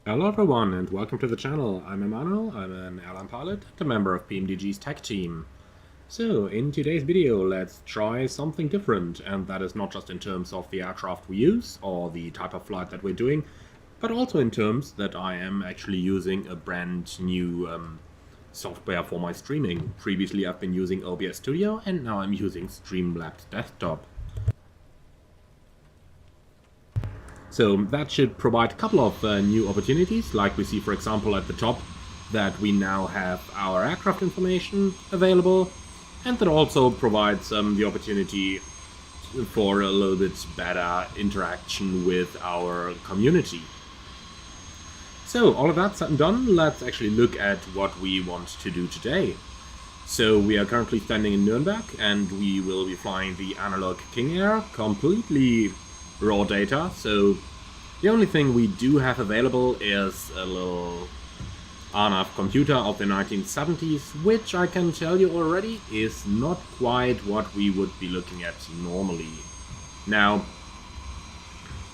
Hello everyone and welcome to the channel. I'm Emmanuel, I'm an airline pilot and a member of PMDG's tech team. So, in today's video let's try something different, and that is not just in terms of the aircraft we use or the type of flight that we're doing, but also in terms that I am actually using a brand new software for my streaming. Previously I've been using OBS Studio and now I'm using Streamlabs Desktop. So that should provide a couple of new opportunities, like we see for example at the top that we now have our aircraft information available, and that also provides the opportunity for a little bit better interaction with our community. So all of that said and done, let's actually look at what we want to do today. So we are currently standing in Nuremberg and we will be flying the analog King Air, completely raw data, so the only thing we do have available is a little RNAV computer of the 1970s, which I can tell you already is not quite what we would be looking at normally. Now,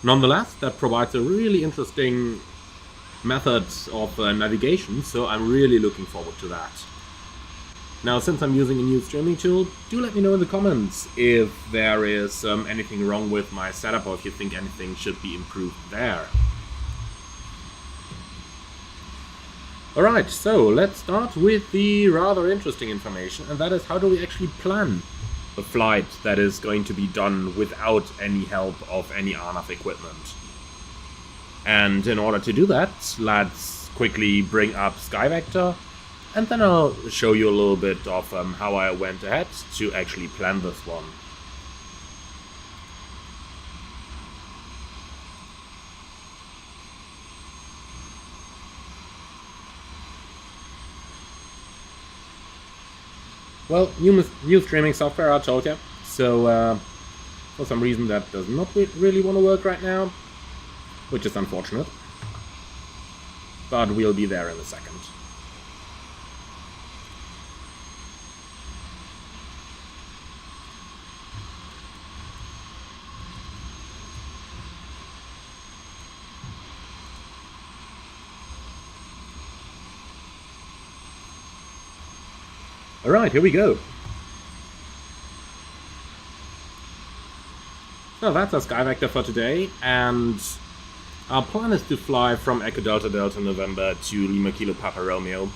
nonetheless, that provides a really interesting method of navigation, so I'm really looking forward to that. Now, since I'm using a new streaming tool, do let me know in the comments if there is anything wrong with my setup or if you think anything should be improved there. Alright, so let's start with the rather interesting information, and that is how do we actually plan a flight that is going to be done without any help of any RNAV equipment. And in order to do that, let's quickly bring up SkyVector. And then I'll show you a little bit of how I went ahead to actually plan this one. Well, new streaming software, I told you. So for some reason that does not really want to work right now, which is unfortunate. But we'll be there in a second. Alright, here we go. So that's our SkyVector for today, and our plan is to fly from Echo Delta Delta November to Lima Kilo Papa Romeo.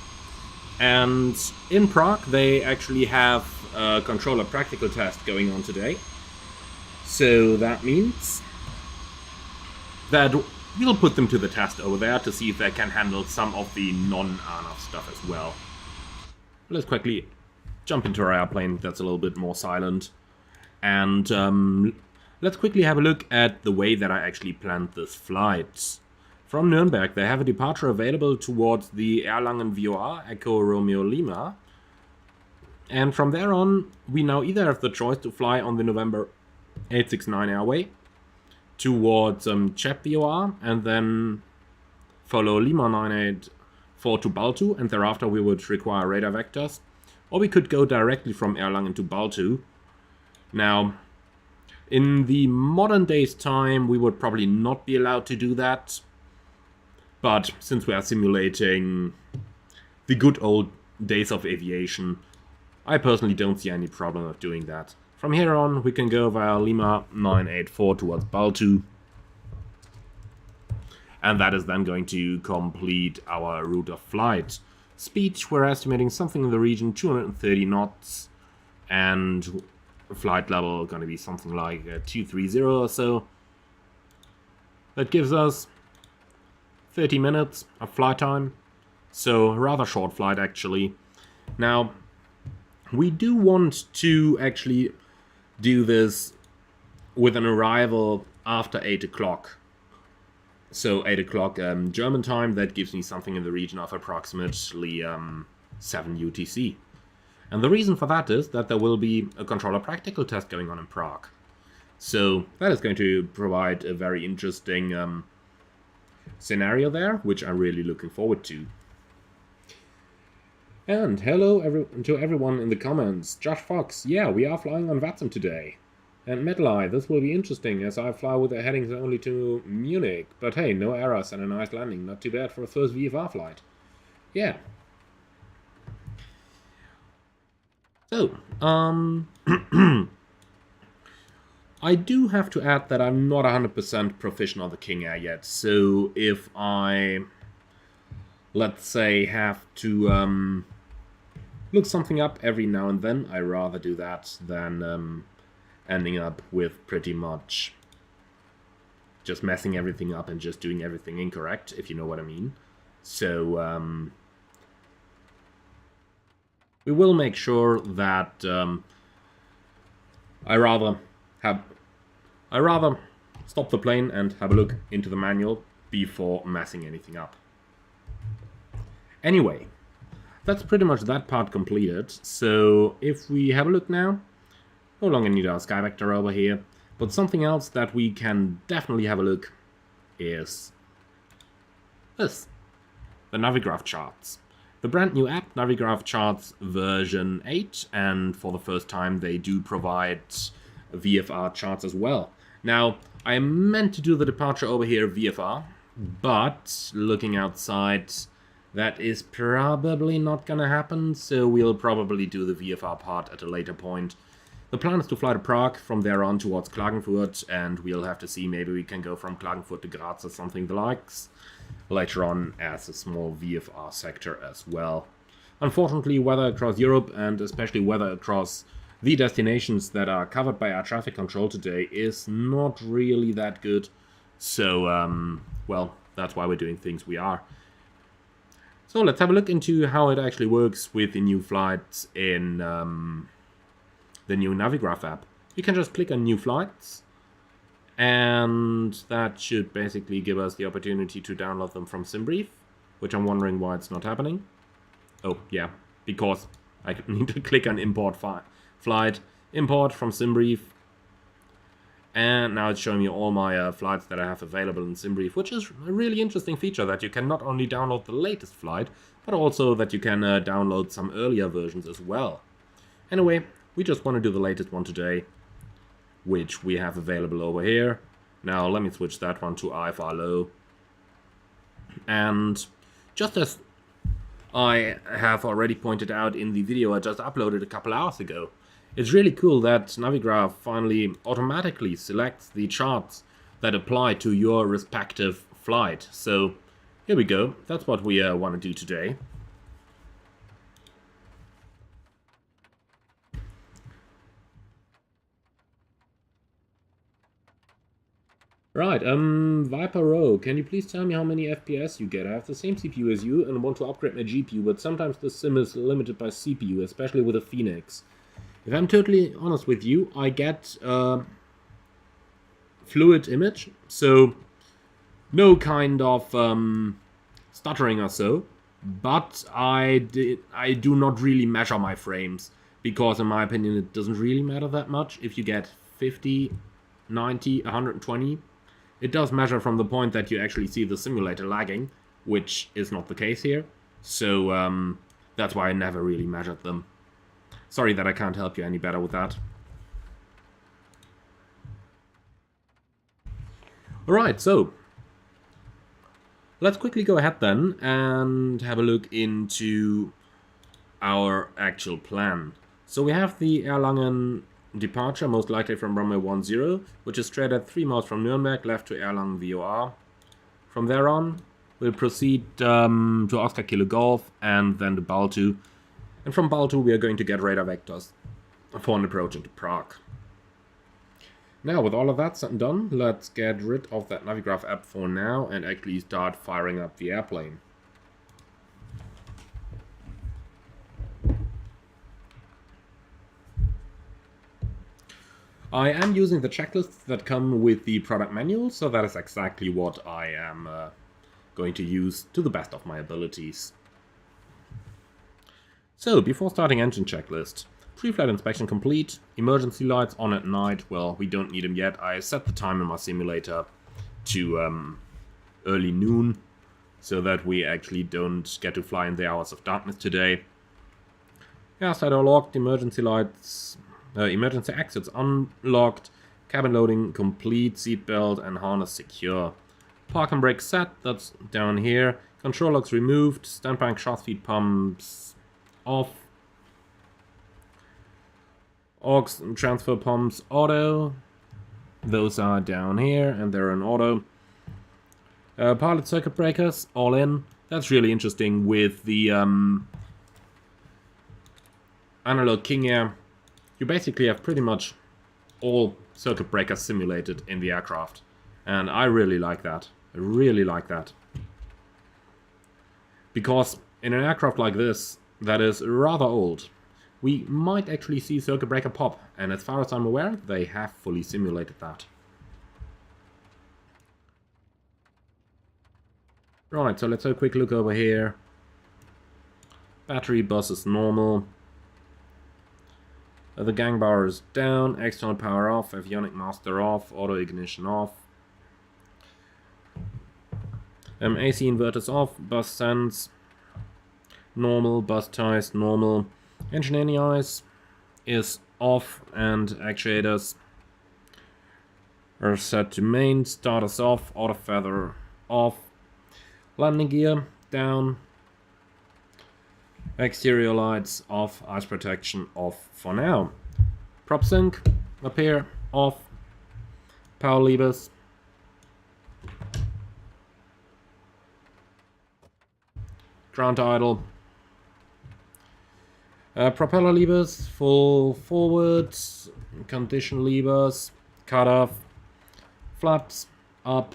And in Prague they actually have a controller practical test going on today. So that means that we'll put them to the test over there to see if they can handle some of the non-RNAV stuff as well. Let's quickly jump into our airplane that's a little bit more silent, and let's quickly have a look at the way that I actually planned this flight. From Nuremberg they have a departure available towards the Erlangen VOR Echo Romeo Lima, and from there on we now either have the choice to fly on the November 869 airway towards Czech VOR and then follow Lima 984 to Baltu, and thereafter we would require radar vectors. Or we could go directly from Erlangen to Baltu. Now, in the modern day's time, we would probably not be allowed to do that. But since we are simulating the good old days of aviation, I personally don't see any problem of doing that. From here on, we can go via Lima 984 towards Baltu. And that is then going to complete our route of flight. Speed, we're estimating something in the region 230 knots, and flight level going to be something like 230 or so. That gives us 30 minutes of flight time, so rather short flight actually. Now, we do want to actually do this with an arrival after 8 o'clock. So 8 o'clock German time, that gives me something in the region of approximately 7 UTC. And the reason for that is that there will be a controller practical test going on in Prague. So that is going to provide a very interesting scenario there, which I'm really looking forward to. And hello to everyone in the comments. Josh Fox, yeah, we are flying on Watson today. And Medley, this will be interesting as I fly with the headings only to Munich. But hey, no errors and a nice landing. Not too bad for a first VFR flight. Yeah. So, I do have to add that I'm not 100% proficient on the King Air yet. So if I, let's say, have to look something up every now and then, I rather do that than ending up with pretty much just messing everything up and just doing everything incorrect, if you know what I mean. So we will make sure that I rather stop the plane and have a look into the manual before messing anything up. Anyway, that's pretty much that part completed. So if we have a look now, no longer need our sky vector over here, but something else that we can definitely have a look is this, the Navigraph Charts. The brand new app, Navigraph Charts version 8, and for the first time they do provide VFR charts as well. Now, I meant to do the departure over here VFR, but looking outside, that is probably not gonna happen, so we'll probably do the VFR part at a later point. The plan is to fly to Prague, from there on towards Klagenfurt, and we'll have to see, maybe we can go from Klagenfurt to Graz or something the likes, later on as a small VFR sector as well. Unfortunately, weather across Europe, and especially weather across the destinations that are covered by air traffic control today, is not really that good. So, well, that's why we're doing things we are. So let's have a look into how it actually works with the new flights in the new Navigraph app. You can just click on New Flights, and that should basically give us the opportunity to download them from SimBrief, which I'm wondering why it's not happening. Oh, yeah, because I need to click on Import Flight, Import from SimBrief, and now it's showing me all my flights that I have available in SimBrief, which is a really interesting feature, that you can not only download the latest flight, but also that you can download some earlier versions as well. Anyway, we just want to do the latest one today, which we have available over here. Now let me switch that one to IFR low. And just as I have already pointed out in the video I just uploaded a couple hours ago, it's really cool that Navigraph finally automatically selects the charts that apply to your respective flight. So here we go, that's what we want to do today. Right, Viper Row, can you please tell me how many FPS you get? I have the same CPU as you and want to upgrade my GPU, but sometimes the sim is limited by CPU, especially with a Phoenix. If I'm totally honest with you, I get fluid image, so no kind of stuttering or so, but I do not really measure my frames, because in my opinion it doesn't really matter that much if you get 50, 90, 120. It does measure from the point that you actually see the simulator lagging, which is not the case here. So that's why I never really measured them. Sorry that I can't help you any better with that. Alright, so let's quickly go ahead then and have a look into our actual plan. So we have the Erlangen departure, most likely from runway 10, which is straight at 3 miles from Nuremberg, left to Erlangen VOR. From there on, we'll proceed to Oscar Kilo Golf and then to Baltu. And from Baltu, we are going to get radar vectors for an approach into Prague. Now, with all of that said and done, let's get rid of that Navigraph app for now and actually start firing up the airplane. I am using the checklists that come with the product manual, so that is exactly what I am going to use to the best of my abilities. So, before starting engine checklist, pre-flight inspection complete, emergency lights on at night, well, we don't need them yet. I set the time in my simulator to early noon, so that we actually don't get to fly in the hours of darkness today. Airside are locked, emergency lights, emergency exits unlocked, Cabin loading complete, seatbelt and harness secure. Park and brake set, that's down here. Control locks removed, standby exhaust feed pumps off. Aux transfer pumps auto. Those are down here and they're in auto. Pilot circuit breakers all in. That's really interesting with the analog King Air. You basically have pretty much all circuit breakers simulated in the aircraft. And I really like that. I really like that. Because in an aircraft like this, that is rather old, we might actually see circuit breaker pop. And as far as I'm aware, they have fully simulated that. Right, so let's have a quick look over here. Battery bus is normal. The gang bar is down, external power off, avionic master off, auto ignition off. AC inverters off, bus sense normal, bus ties normal. Engine anti-ice is off and actuators are set to main, starters off, auto feather off. Landing gear down. Exterior lights off, ice protection off for now. Prop sync up here off. Power levers. Ground idle. Propeller levers full forward. Condition levers. Cut off. Flaps up.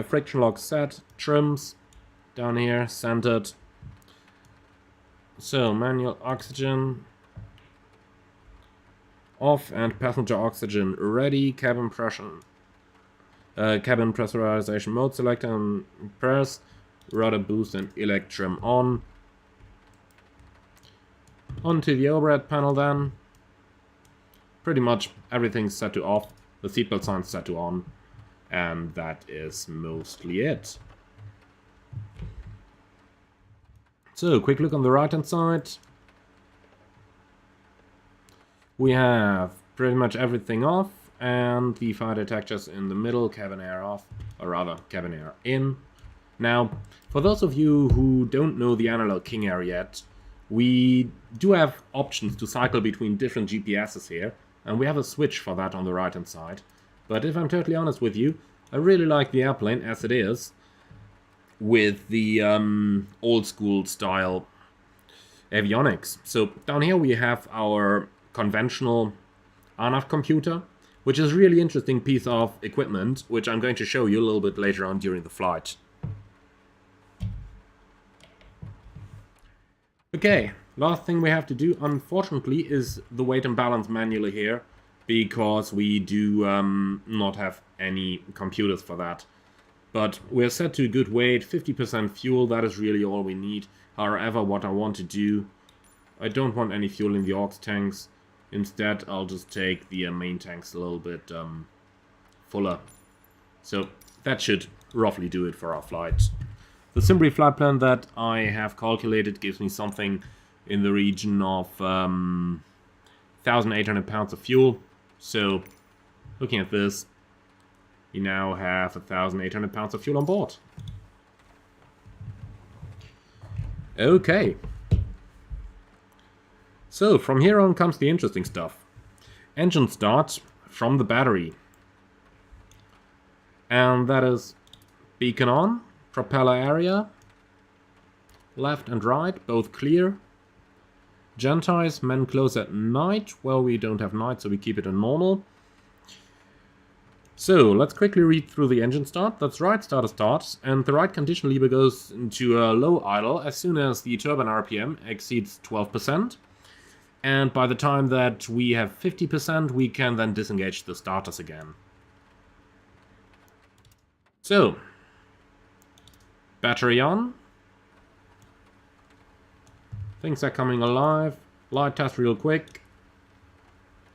Friction lock set. Trims down here, centered. So, manual oxygen off and passenger oxygen ready. Cabin pressure, cabin pressurization mode selector and press. Rudder boost and electrum on. Onto the overhead panel then. Pretty much everything's set to off. The seatbelt sign's set to on. And that is mostly it. So, quick look on the right hand side. We have pretty much everything off, and the fire detectors in the middle, cabin air off, or rather, cabin air in. Now, for those of you who don't know the analog King Air yet, we do have options to cycle between different GPSs here, and we have a switch for that on the right hand side. But if I'm totally honest with you, I really like the airplane as it is, with the old school style avionics. So down here we have our conventional RNAV computer, which is a really interesting piece of equipment, which I'm going to show you a little bit later on during the flight. Okay, last thing we have to do, unfortunately, is the weight and balance manually here, because we do not have any computers for that. But we're set to a good weight, 50% fuel, that is really all we need. However, what I want to do, I don't want any fuel in the aux tanks. Instead, I'll just take the main tanks a little bit fuller. So that should roughly do it for our flight. The Simbri flight plan that I have calculated gives me something in the region of 1,800 pounds of fuel. So, looking at this, we now have 1,800 pounds of fuel on board. Okay. So, from here on comes the interesting stuff. Engine start from the battery. And that is beacon on, propeller area, left and right, both clear. Gentiles, men close at night. Well, we don't have night, so we keep it in normal. So, let's quickly read through the engine start. That's right, starter starts, and the right condition lever goes into a low idle as soon as the turbine RPM exceeds 12%. And by the time that we have 50%, we can then disengage the starters again. So, battery on. Things are coming alive. Light test real quick.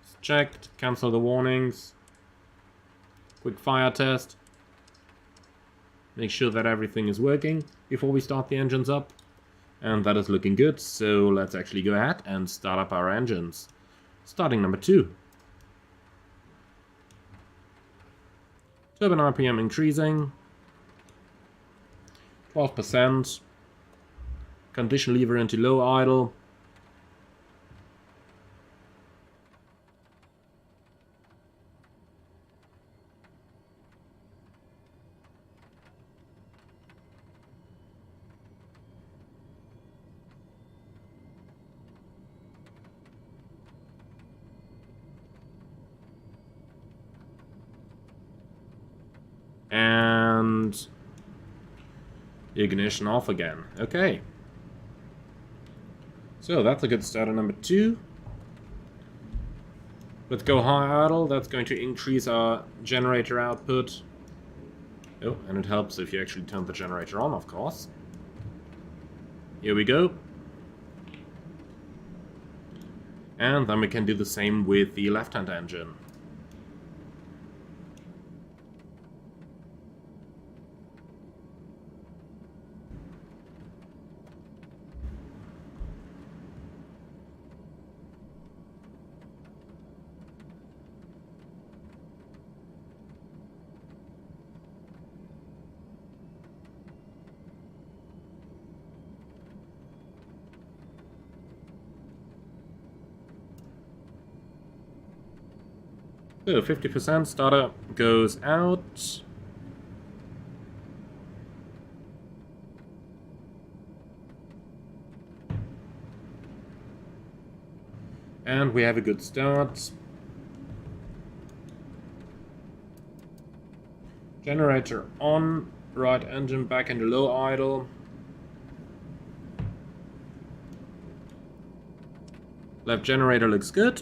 It's checked. Cancel the warnings. Quick fire test. Make sure that everything is working before we start the engines up. And that is looking good. So let's actually go ahead and start up our engines. Starting number 2. Turbine RPM increasing. 12%. Condition lever into low idle. And ignition off again. Okay. So that's a good start on number 2. Let's go high idle. That's going to increase our generator output. Oh, and it helps if you actually turn the generator on, of course. Here we go. And then we can do the same with the left-hand engine. So 50% starter goes out. And we have a good start. Generator on, right engine back into low idle. Left generator looks good.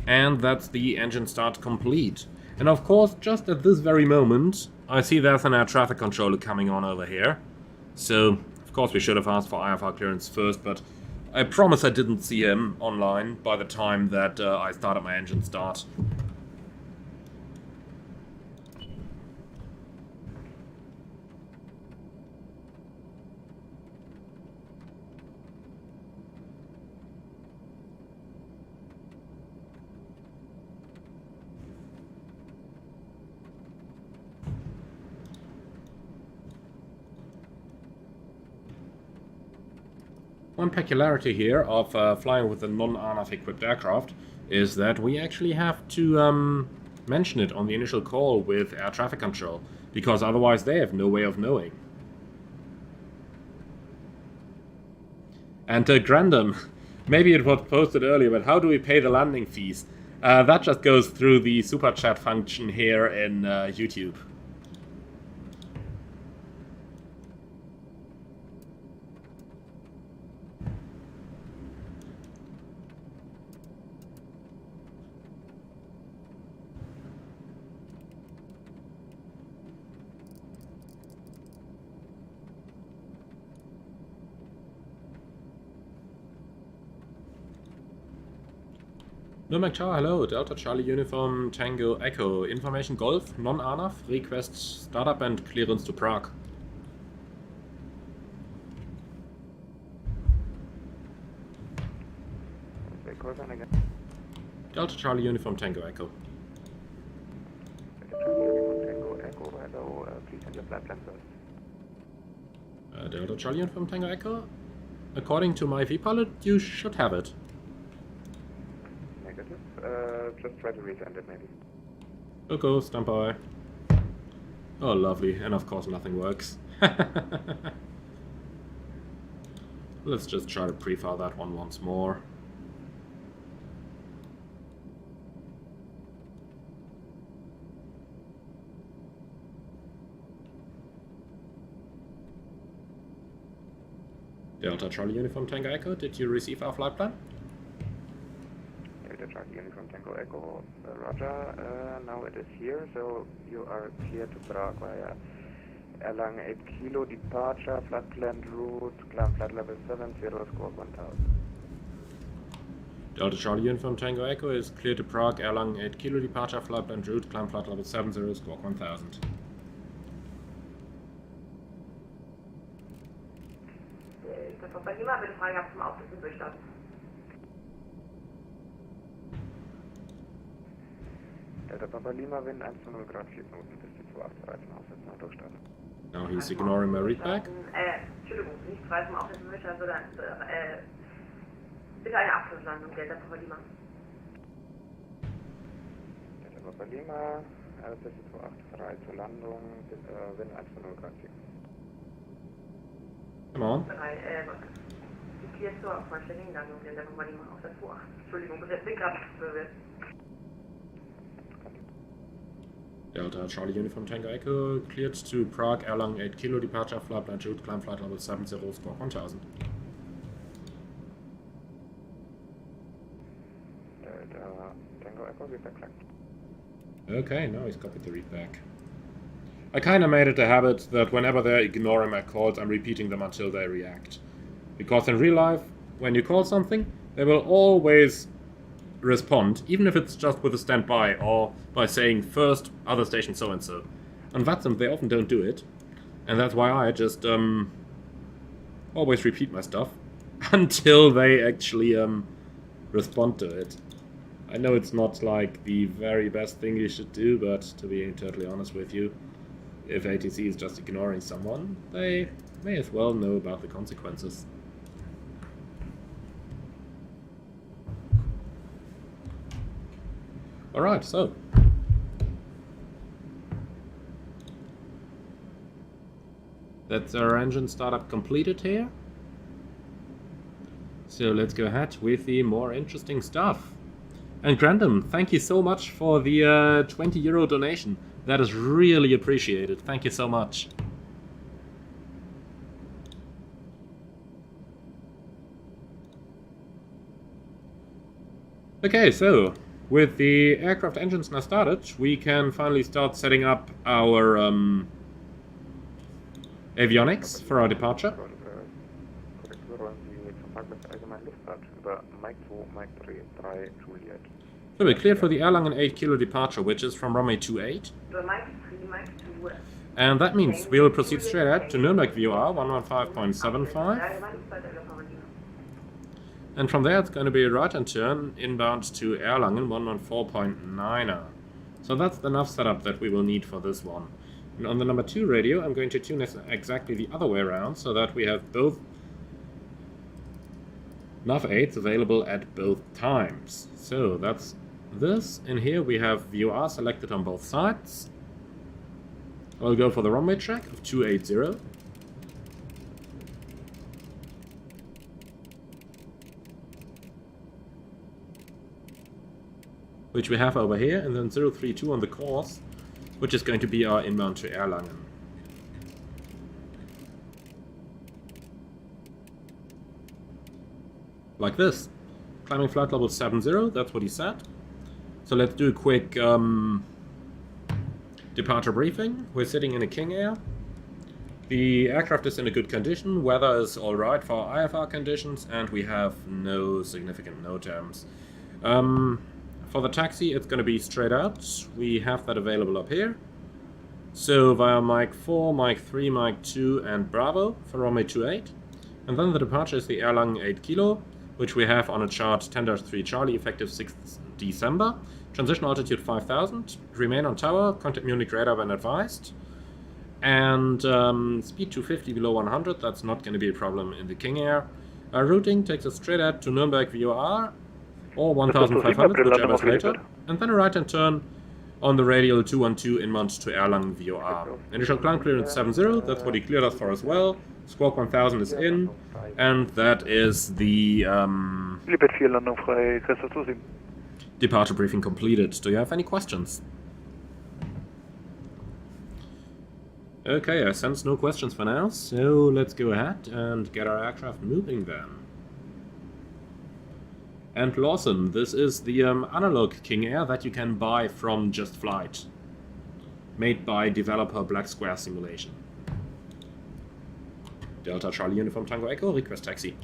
And that's the engine start complete. And of course, just at this very moment, I see there's an air traffic controller coming on over here. So, of course we should have asked for IFR clearance first, but I promise I didn't see him online by the time that I started my engine start. One peculiarity here of flying with a non-RNAV equipped aircraft is that we actually have to mention it on the initial call with air traffic control, because otherwise they have no way of knowing. And Grandom, maybe it was posted earlier, but how do we pay the landing fees? That just goes through the super chat function here in YouTube. Nuremberg Tower, hello, Delta Charlie Uniform Tango Echo, Information Golf, non-RNAV, request startup and clearance to Prague. Delta Charlie Uniform Tango Echo. Tango Echo, hello, please send your flight plan first. Delta Charlie Uniform Tango Echo, according to my V-pilot, you should have it. Just try to resend it, maybe. Okay, stand by. Oh, lovely. And of course nothing works. Let's just try to pre-file that one once more. Delta Charlie Uniform Tango Echo, did you receive our flight plan? Delta Charlie Uniform Tango Echo, roger. Now it is here, so you are clear to Prague via Erlangen 8 Kilo departure, flight plan route, climb flight level 70, score 1000. Delta Charlie Uniform Tango Echo is clear to Prague, Erlangen 8 Kilo departure, flight plan route, climb flight level 70, score 1000. Das war bei niemandem Frage zum Aufsitzen durchstarten. Delta Papa Lima, Wind 120 Grad, 4 Knoten, bis die 2813 aufsetzen und durchstarten. Now he's ignoring my readback. Entschuldigung, nicht 3 mal aufsetzen möchte, sondern bitte eine Abschlusslandung, Delta Papa Lima. Delta Papa Lima, bis die 283 zur Landung, Wind 120 Grad, 4. Come on. Die Clear zur vollständigen Landung, Delta Papa Lima auf der 28. Entschuldigung, ich bin gerade verwirrt. Delta Charlie Uniform Tango Echo cleared to Prague, Erlangen 8 Kilo, departure, flight plan route, climb flight level 70, squawk 1000. Delta Tango Echo, read back. Okay, now he's copied the readback. I kinda made it a habit that whenever they're ignoring my calls, I'm repeating them until they react. Because in real life, when you call something, they will always respond, even if it's just with a standby or by saying first other station so and so. On VATSIM they often don't do it, and that's why I just always repeat my stuff until they actually respond to it. I know it's not like the very best thing you should do, but to be totally honest with you, if ATC is just ignoring someone, they may as well know about the consequences. Alright, so. That's our engine startup completed here. So let's go ahead with the more interesting stuff. And Grandom, thank you so much for the €20 donation. That is really appreciated. Thank you so much. Okay, so with the aircraft engines now started, we can finally start setting up our avionics for our departure. So we're cleared for the Erlangen 8 Kilo departure, which is from runway 28. And that means we will proceed straight ahead to Nuremberg VOR 115.75. And from there it's going to be a right-hand turn inbound to Erlangen 114.9. So that's enough setup that we will need for this one. And on the number 2 radio I'm going to tune this exactly the other way around so that we have both nav aids available at both times. So that's this. In here we have VOR selected on both sides. I'll go for the runway track of 280. Which we have over here, and then 032 on the course, which is going to be our inbound to Erlangen. Like this. Climbing flight level 70, that's what he said. So let's do a quick departure briefing. We're sitting in a King Air. The aircraft is in a good condition, weather is alright for IFR conditions, and we have no significant NOTAMs. For the taxi, it's going to be straight out. We have that available up here. So via Mike 4, Mike 3, Mike 2, and Bravo for runway 28. And then the departure is the Erlangen 8 Kilo, which we have on a chart 10-3 Charlie, effective 6th December. Transition altitude 5000. Remain on tower, contact Munich radar when advised. And speed 250 below 100, that's not going to be a problem in the King Air. Our routing takes us straight out to Nuremberg VOR. Or 1500, whichever is later, and then a right-hand turn on the radial 212 inbound to Erlangen VOR. Initial climb clearance 70, that's what he cleared us for as well. Squawk 1000 is in, and that is the departure briefing completed. Do you have any questions? Okay, I sense no questions for now, so let's go ahead and get our aircraft moving then. And Lawson, this is the analog King Air that you can buy from Just Flight, made by developer Black Square Simulation. Delta Charlie Uniform Tango Echo, request taxi.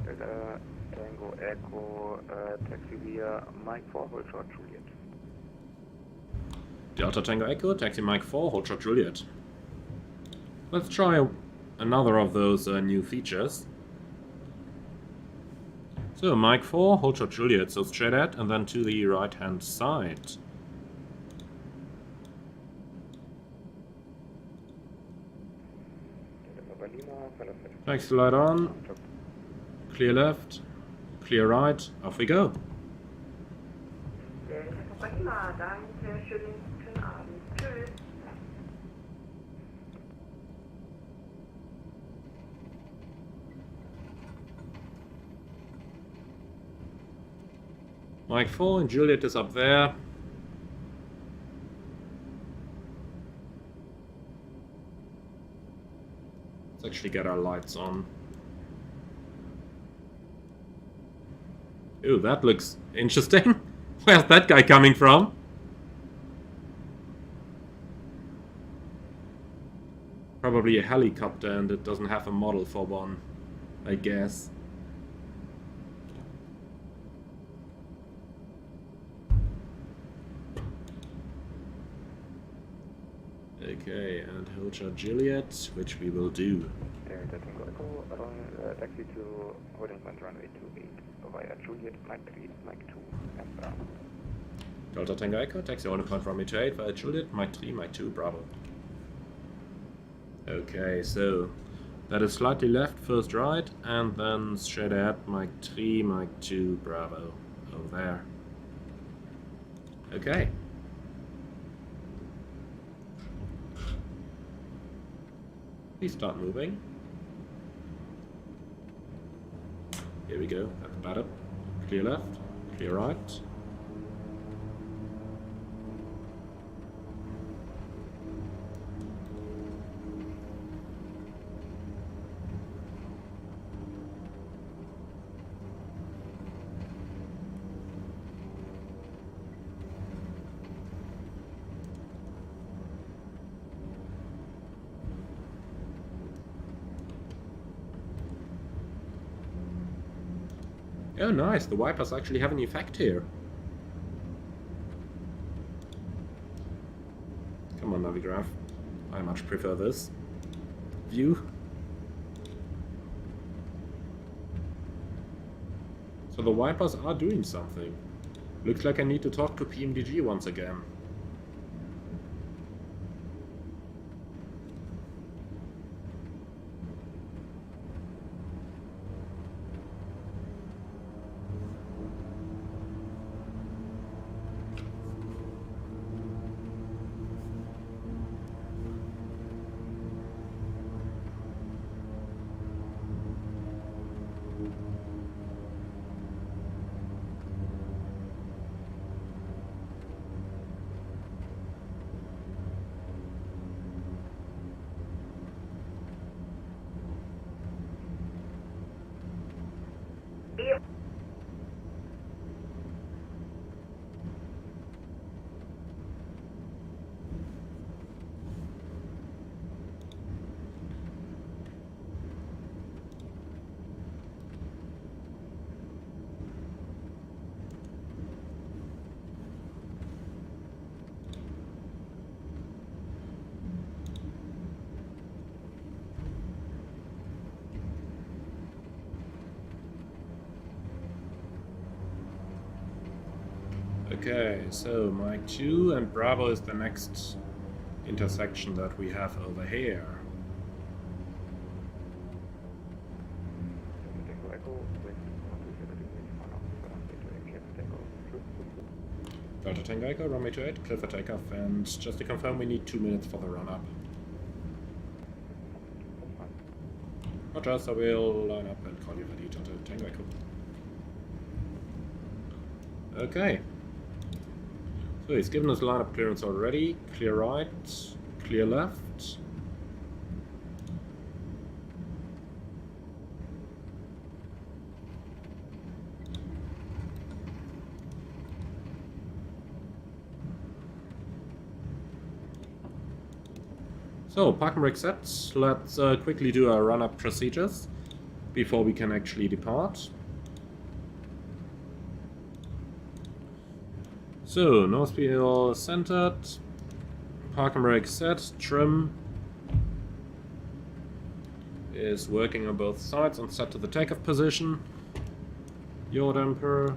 Delta Tango Echo, taxi via Mike 4, hold short Juliet. Delta Tango Echo, taxi Mike 4, hold short Juliet. Let's try another of those new features. So, Mike 4, hold short Juliet, so straight ahead, and then to the right-hand side. Taxi light on, clear left, clear right, off we go. Danke, schönen Abend. Tschüss. Mike 4 and Juliet is up there. Let's actually get our lights on. Ooh, that looks interesting. Where's that guy coming from? Probably a helicopter, and it doesn't have a model for one, I guess. Okay, and hold short Juliet, which we will do. Taxi to holding point runway 28 via Juliet, Mike 3, Mike 2, and Bravo. Delta Tango Echo, taxi holding point runway 28 via Juliet, Mike 3, Mike 2, Bravo. Okay, so that is slightly left, first right, and then straight ahead, Mike 3, Mike 2, Bravo. Over there. Okay. Please start moving. Here we go, at the bottom. Clear left, clear right. Oh nice, the wipers actually have an effect here. Come on, Navigraph. I much prefer this view. So the wipers are doing something. Looks like I need to talk to PMDG once again. Okay, so Mike 2 and Bravo is the next intersection that we have over here. Delta Tango Echo, runway 28, clear for takeoff, and just to confirm, we need 2 minutes for the run-up. Roger, so we'll line up and call you ready, Delta Tango Echo. Okay. So he's given us lineup clearance already. Clear right, clear left. So, park and brake set. Let's quickly do our run-up procedures before we can actually depart. So, nose wheel centered, park and brake set, trim is working on both sides and set to the takeoff position. Yaw damper.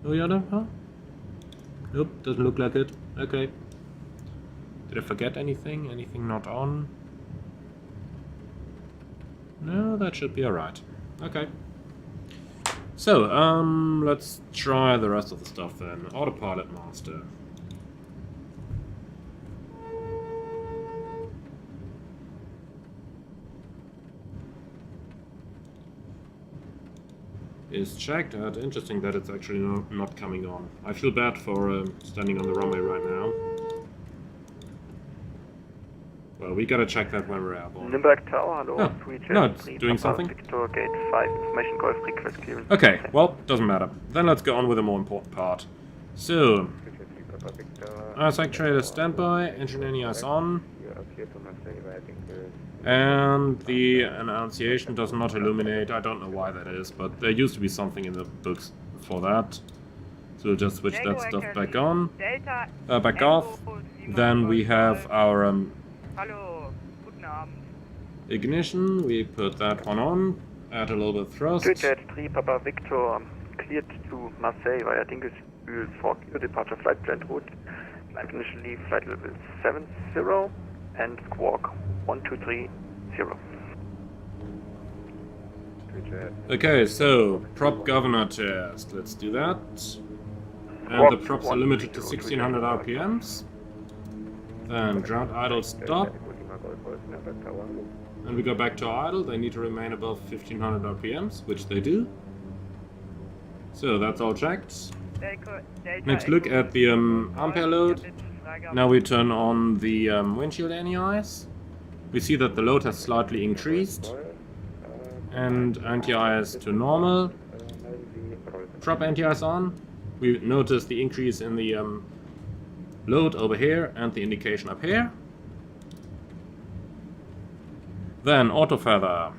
No yaw damper? Nope, doesn't look like it. Okay. Did I forget anything? Anything not on? No, that should be alright. Okay. So, let's try the rest of the stuff then. Autopilot master. Is checked. Interesting that it's actually not coming on. I feel bad for standing on the runway right now. Well, we gotta check that when we're airborne. Nürnberg Tower, hello. Oh, no, it's doing something. Victor, gate 5, information golf request clearance. Okay, well, doesn't matter. Then let's go on with the more important part. So, as actuator standby, engine NEIs on. And the annunciation does not illuminate. I don't know why that is, but there used to be something in the books for that. So we'll just switch that stuff back on, back off. Then we have our ignition. We put that one on. Add a little bit of thrust. Jet 3 Papa Victor cleared to Marseille via Dingus 4 kilo departure flight plan route. Initially flight level 70 and squawk 1230. Okay, so prop governor test. Let's do that. And the props are limited to 1600 RPMs. Then ground idle stop. And we go back to idle. They need to remain above 1500 RPMs, which they do. So that's all checked. Next look at the ampere load. Now we turn on the windshield NEIs. We see that the load has slightly increased. And anti-ice to normal. Prop anti-ice on. We notice the increase in the load over here and the indication up here. Then auto feather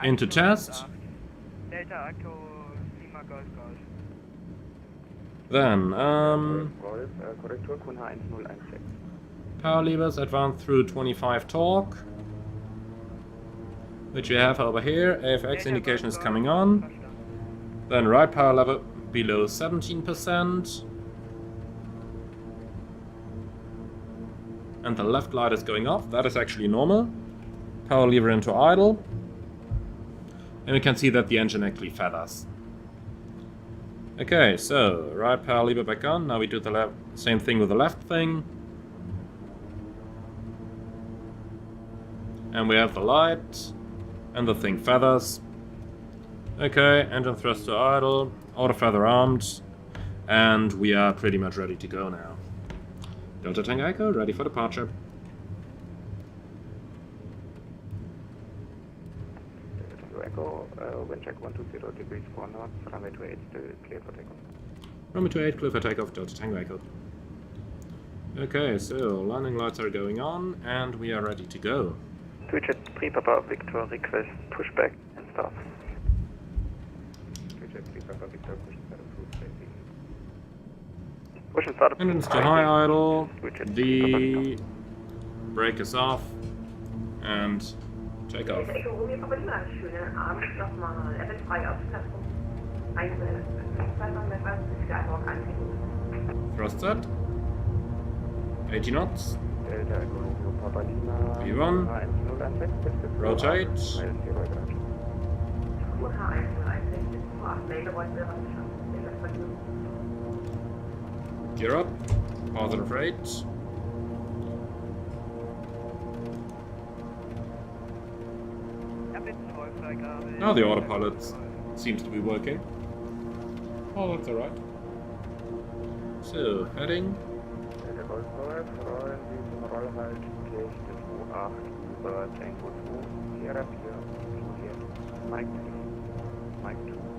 into test. Then power levers advance through 25 torque, which we have over here. AFX indication is coming on. Then right power lever below 17%. And the left light is going off. That is actually normal. Power lever into idle. And we can see that the engine actually feathers. Okay, so right power lever back on. Now we do the same thing with the left thing. And we have the light. And the thing feathers. Okay, engine thrust to idle. Auto feather armed. And we are pretty much ready to go now. Delta Tango Echo, ready for departure. Echo, wind check 120 degrees 4 knots, runway 28 still clear for takeoff. Runway 28 clear for takeoff, Delta Tango Echo. Okay, so landing lights are going on, and we are ready to go. Jet 3 Papa Victor request pushback and start. Jet 3 Papa Victor pushback approved safety. Push and start. Engines to high idle, the brake is off, and take off. Thrust set. 80 knots. V1. Rotate. Gear up. Positive rate. Now the autopilot seems to be working. Oh, that's alright. So, heading.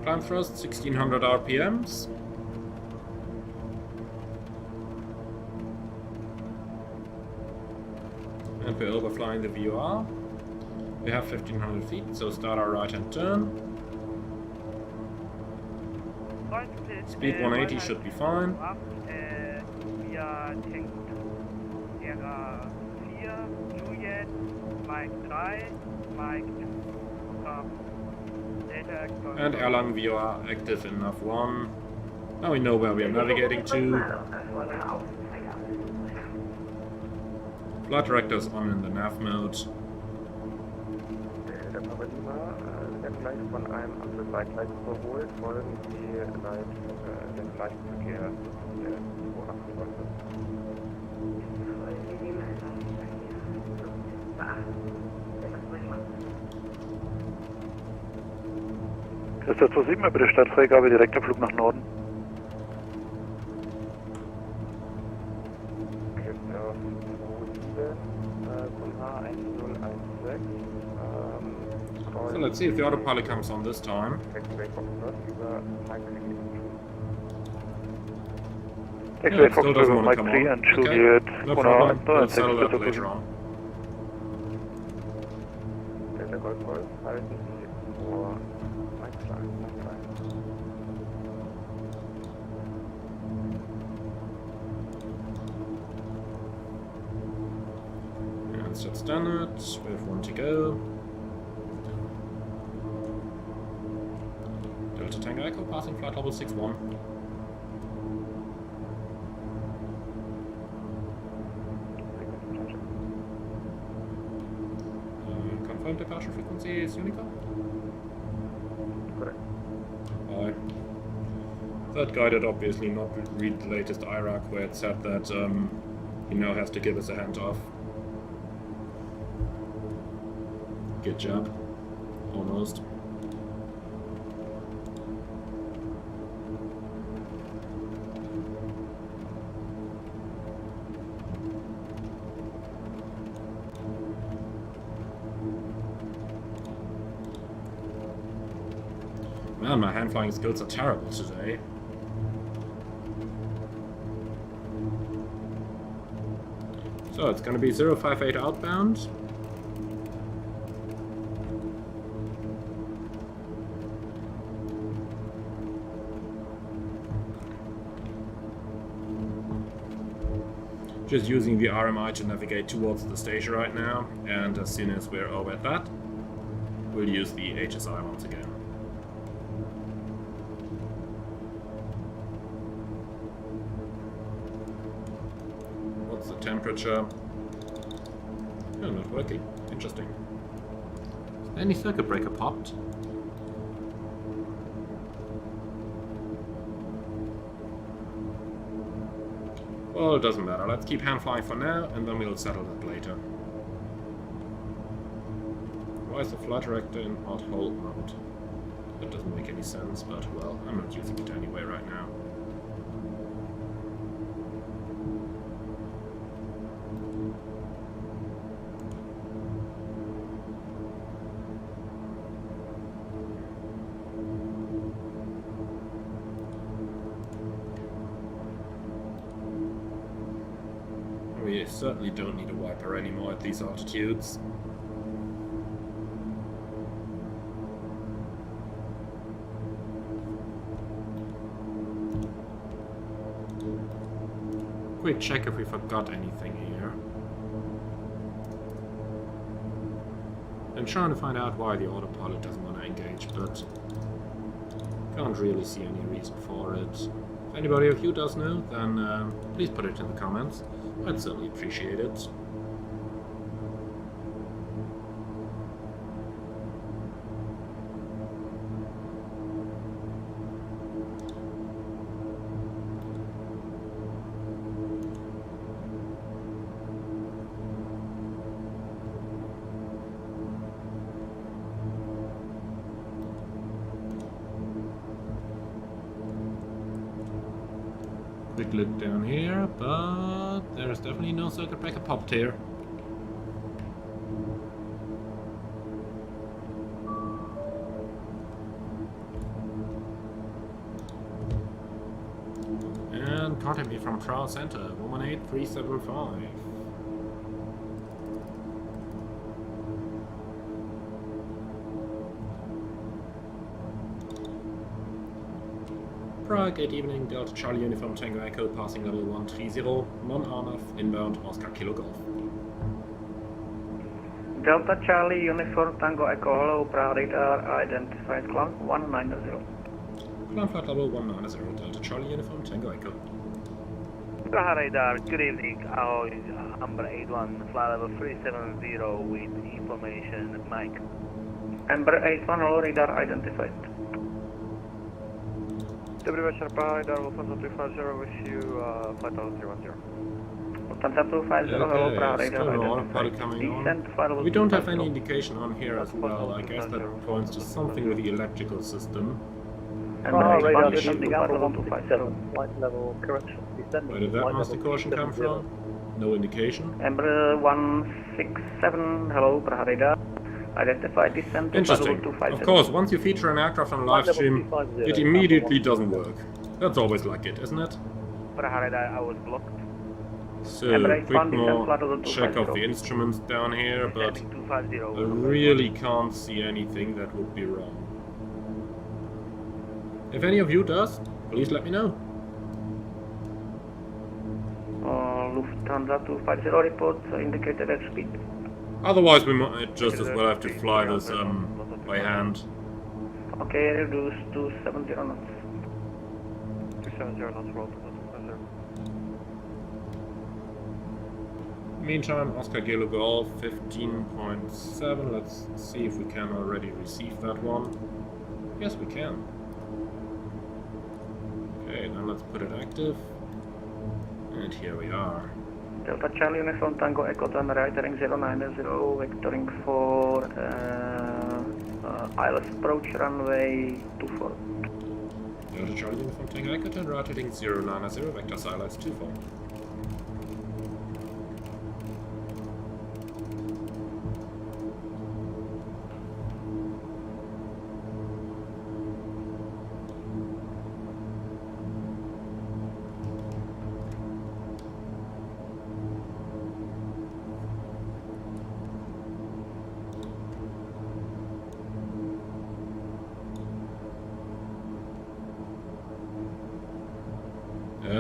Climb thrust 1600 RPMs. And we're overflying the VOR. We have 1500 feet, so start our right hand turn. Speed 180 should be fine. Mike 3, Mike 2, Delta Golf. And Erlangen, we are active in Nav 1. Now we know where we are navigating to. Flight director's on in the nav mode. Der Papa Lima wird gleich von einem anderen Leitgleis überholt, folgen Sie den Gleisverkehr der 228. Das ist der 27, bitte Startfreigabe, direkter Flug nach Norden. Christoph 27 zum H1016. So let's see if the autopilot comes on this time. Taxiway Foxtrot über Mike 3. Taxiway Still Foxtrot doesn't über want to Mike come 3 on. and Okay, Juliet no problem. We'll settle that 196 later on. Delta Golf Golf, halten Sie vor Mike 3. And that's done it. We have one to go. Delta Tango Echo passing flight level 61. Confirmed departure frequency is Unicorn. Correct. Bye. That guy did obviously not read the latest IRAC where it said that he now has to give us a hand off. Good job. Almost. Man, my hand flying skills are terrible today. So it's gonna be 058 outbound. Just using the RMI to navigate towards the station right now, and as soon as we're over at that, we'll use the HSI once again. What's the temperature? Oh, not working. Interesting. Any circuit breaker popped? Well, it doesn't matter. Let's keep hand flying for now, and then we'll settle that later. Why is the flight director in hot hold mode? That doesn't make any sense, but well, I'm not using it anyway right now. We certainly don't need a wiper anymore at these altitudes. Quick check if we forgot anything here. I'm trying to find out why the autopilot doesn't want to engage, but can't really see any reason for it. If anybody of you does know, then please put it in the comments. I'd certainly appreciate it. Quick look down here, but there's definitely no circuit breaker popped here. And contact me from Prague Center, 118375. Prague, 8 evening, Delta Charlie Uniform Tango Echo, passing level 130, non-RNAV, inbound, Oscar Kilo Golf. Delta Charlie Uniform Tango Echo Hello, Prague radar identified climb 190. Climb flight level 190, Delta Charlie Uniform Tango Echo. Prague radar, good evening. Ahoy, Amber 81, flight level 370 with information, Mike. Amber 81, hello, radar identified. Dobrý večer, Prague radar, Lufthansa 250 with you, flight level 310. Lufthansa 250, hello, Prague radar identified. Descent, flight level We don't have any indication on here as well. I guess that points to something with the electrical system. Amber 81, radar descending, flight level 250. Flight level correction, descending. Where did that master caution come from? No indication. Amber 167, hello, Prague radar. Identified descent to Interesting. 250. Of course, once you feature an aircraft on a live stream, it immediately doesn't work. That's always like it, isn't it? Prague radar, I was blocked. So, quick more check of the instruments down here, but I really can't see anything that would be wrong. If any of you does, please let me know. Lufthansa 250 reports indicated airspeed. Otherwise, we might just as well have to fly this by hand. Okay, reduce to 70 knots. 270 knots, roll to 250. Meantime, Oscar Kilo Golf 15.7. Let's see if we can already receive that one. Yes, we can. Okay, now let's put it active. And here we are. Delta Charlie Uniform Tango Echo to right heading 090, vectoring for ILS approach runway 24. Delta Charlie Uniform Tango Echo to right heading 090, vector silence 24.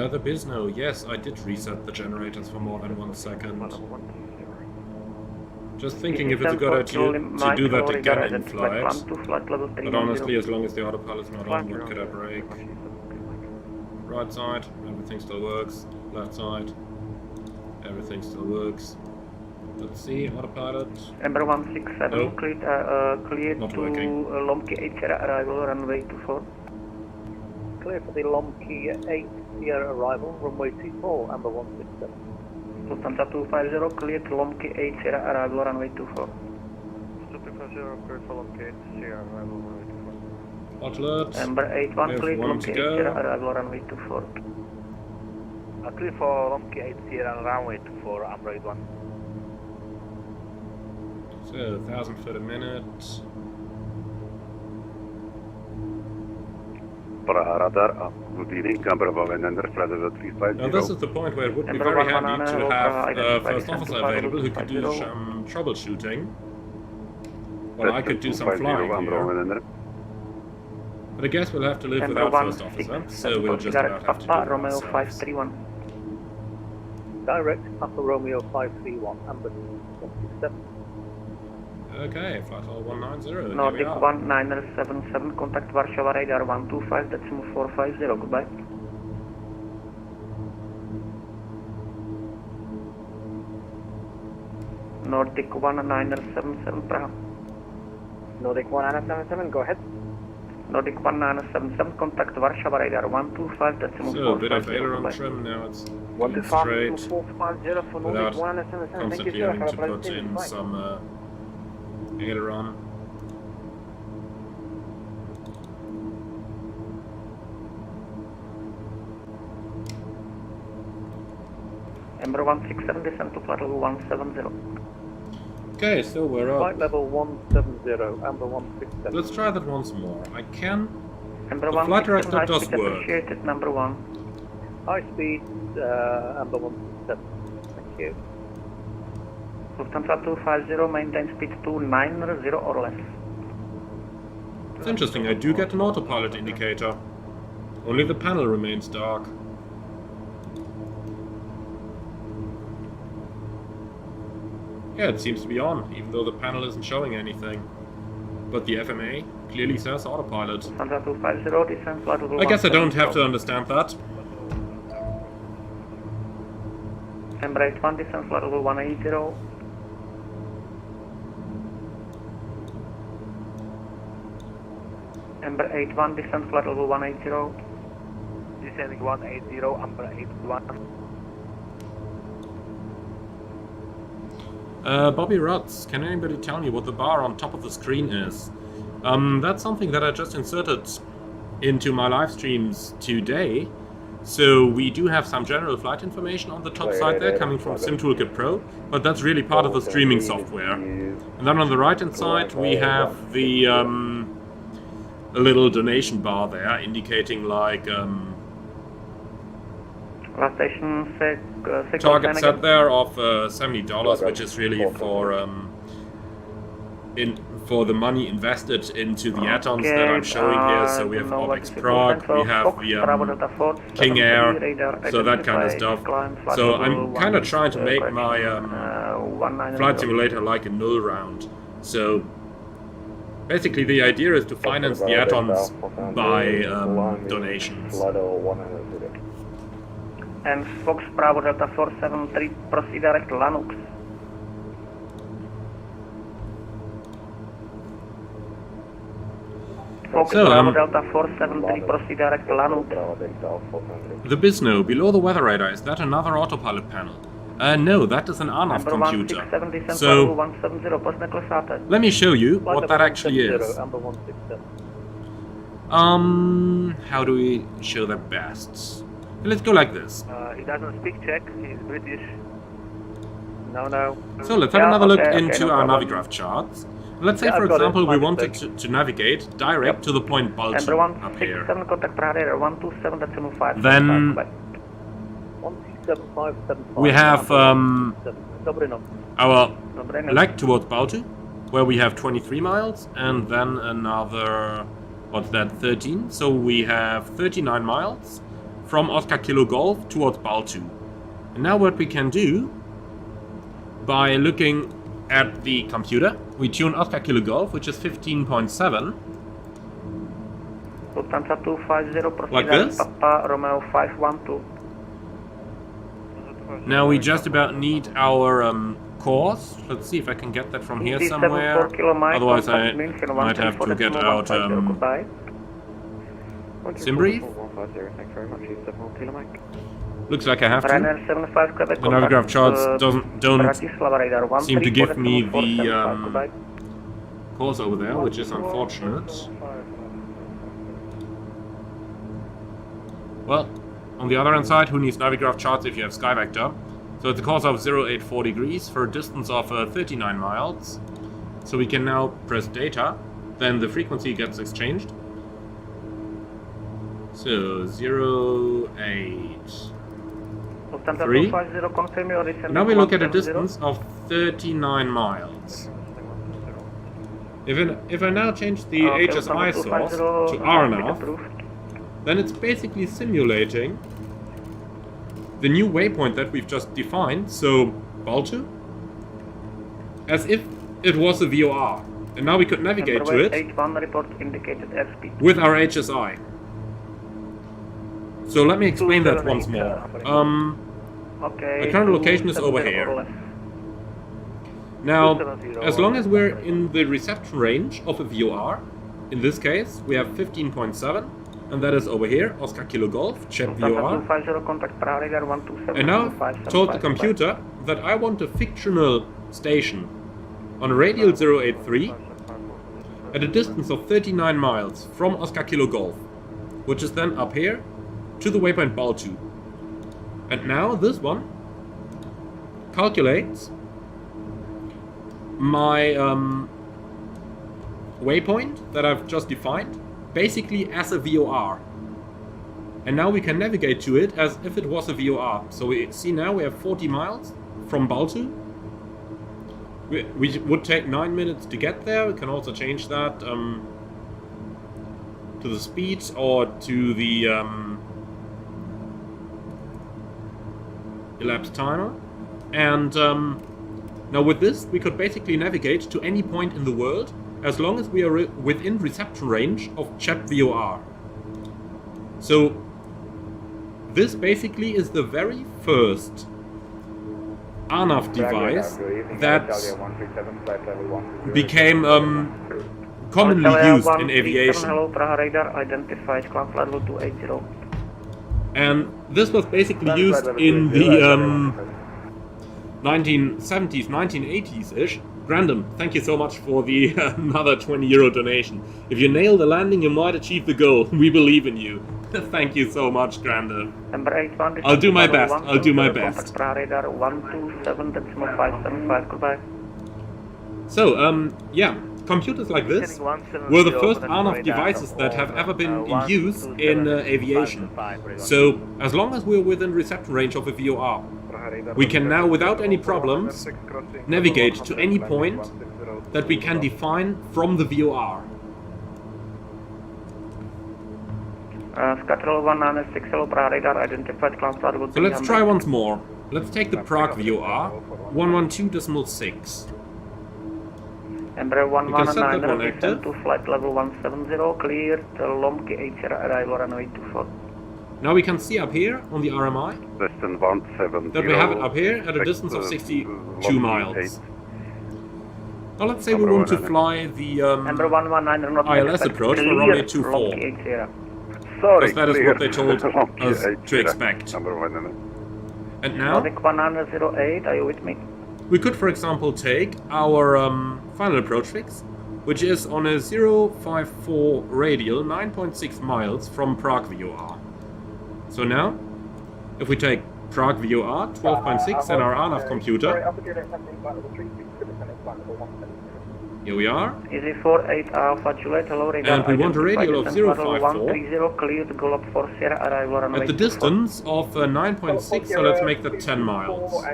The Bisno, yes, I did reset the generators for more than 1 second. Just thinking if it's a good idea to do that again in flight. But honestly, as long as the autopilot's not on, what could I break? Right side, everything still works. Left side, everything still works. Let's see, autopilot. Ember 167, Nope. cleared Not to working. Lomki 8 Sierra arrival, runway 24. Clear for the Lomki 8 Sierra arrival, runway 24, Amber 167. Lufthansa 250, cleared to Lomki 8 Sierra arrival, runway 24. 250, cleared for Lomki 8 Sierra arrival, runway 24. Alert. Ember 81, We have cleared to one Lomki to 8 go. Sierra arrival, runway 24. Clear for Lomki 8 Sierra runway 24, Amber 81. So, 1,000 foot a minute. Prague radar, good evening, Amber 190, flight level 350. Now this is the point where it would be Ember very 119, handy to have a first identified officer descent to available who could do 550. some troubleshooting. Well, I could do some flying here. But I guess we'll have to live Ember without first officer, 167, so we'll just about have to do Papa it Romeo ourselves. 531. Direct Papa Romeo 531, Amber 167. Okay, flight level 190, here we Nordic are. 1977, contact Warsaw radar 125.450, goodbye. Nordic 1977, Prague. Nordic 1977, go ahead. Nordic 1977, contact Warsaw radar 125.450, So, a bit of aileron goodbye. trim now, it's One going to five, straight 450 for Nordic without 1977. Thank you, constantly sir. having Have to a pleasant put evening. in Bye. some aileron. Ember 167, descent to flight level 170. Okay, so we're Flight up. level 170, Amber 167. Let's try that once more. I can. Ember The flight 167, director high does speed work. appreciated, number 1. High speed, Amber 167. Thank you. Lufthansa 250, maintain speed 290 or less. It's interesting, I do get an autopilot indicator. Only the panel remains dark. Yeah, it seems to be on, even though the panel isn't showing anything. But the FMA clearly says autopilot. Lufthansa 250, descent flight level I guess I 170. don't have to understand that. Embraer 1, descent flight level 180. Embraer 81, descent flight level 180. Descending 180, Embraer 81. Bobby Rutz, can anybody tell me what the bar on top of the screen is? That's something that I just inserted into my live streams today. So we do have some general flight information on the top side there coming from SimToolkit Pro, but that's really part of the streaming software. And then on the right hand side we have the a little donation bar there indicating like Last station, target set there of $70, which is really for the money invested into the addons that I'm showing here. So we have OBS Prague, we have the King Air, so that kind of stuff. So I'm kind of trying to make my flight simulator like a null round. So basically the idea is to finance the addons by donations. And Fox Bravo Delta 473, proceed direct Lanux. Fox Bravo Delta 473, proceed direct Lanux. The Bisno, below the weather radar, is that another autopilot panel? No, that is an RNAV computer. So, let me show you what that actually is. How do we show that best? Let's go like this. He doesn't speak Czech, he's British. No. So let's have another look into our Navigraph charts. Let's say, for example, we wanted to navigate direct to the point Baltu up here. Then we have our leg towards Baltu, where we have 23 miles, and then another, what's that, 13? So we have 39 miles from Oscar Kilo Golf towards Baltu. And now what we can do, by looking at the computer, we tune Oscar Kilo Golf, which is 15.7. Like this. Now we just about need our course. Let's see if I can get that from here somewhere. Otherwise I might have to get out SimBrief. Looks like I have to. The Navigraph charts don't seem to give me the course over there, which is unfortunate. Well, on the other hand side, who needs Navigraph charts if you have SkyVector? So it's a course of 084 degrees for a distance of 39 miles. So we can now press data, then the frequency gets exchanged. So 083. Now we look at a distance of 39 miles. If I now change the HSI source to RNAV, then it's basically simulating the new waypoint that we've just defined, so Baltu, as if it was a VOR. And now we could navigate to it with our HSI. So let me explain that once more. The current location is over here. Now, as long as we're in the reception range of a VOR, in this case we have 15.7, and that is over here, Oscar Kilo Golf, Chet VOR. And now I've told the computer that I want a fictional station on a radial 083 at a distance of 39 miles from Oscar Kilo Golf, which is then up here to the waypoint Baltu. And now this one calculates my waypoint that I've just defined basically as a VOR. And now we can navigate to it as if it was a VOR. So we see now we have 40 miles from Baltu. We would take 9 minutes to get there. We can also change that to the speed or to the elapsed timer. And Now with this, we could basically navigate to any point in the world as long as we are within reception range of Chat VOR. So this basically is the very first RNAV device that became commonly used in aviation. Hello, Praha radar identified, climb flight level 280. And this was basically used in the 1970s, 1980s-ish. Grandom, thank you so much for the another €20 donation. If you nail the landing, you might achieve the goal. We believe in you. Thank you so much, Grandom. I'll do my best. I'll do my best. Radar 127.575. Goodbye. So, yeah, computers like this were the first RNAV devices that have ever been in use in aviation. So, as long as we're within reception range of a VOR, we can now, without any problems, navigate to any point that we can define from the VOR. So let's try once more. Let's take the Prague VOR, 112.6. Embraer You can set that one 119 active. to flight level 170, cleared, Lomki 80 arrival runway 24. Now we can see up here on the RMI Western 170. that we have it up here at a distance of 62 miles. Now let's say we want to fly the Embraer 119 not ILS approach for runway 24. Sorry, Because that is what they told Lomki us 80. to expect. Number 1. And now Nordic 108, are you with me? we could, for example, take our final approach fix, which is on a 054 radial, 9.6 miles from Prague VOR. So now, if we take Prague VOR, 12.6, and our RNAV computer, here we are, Easy 48 Alpha Juliet, hello, radar and we want a radial of 054 130, cleared, go up for Sierra, arrival runway at the 24. distance of 9.6, so let's make that 10 miles.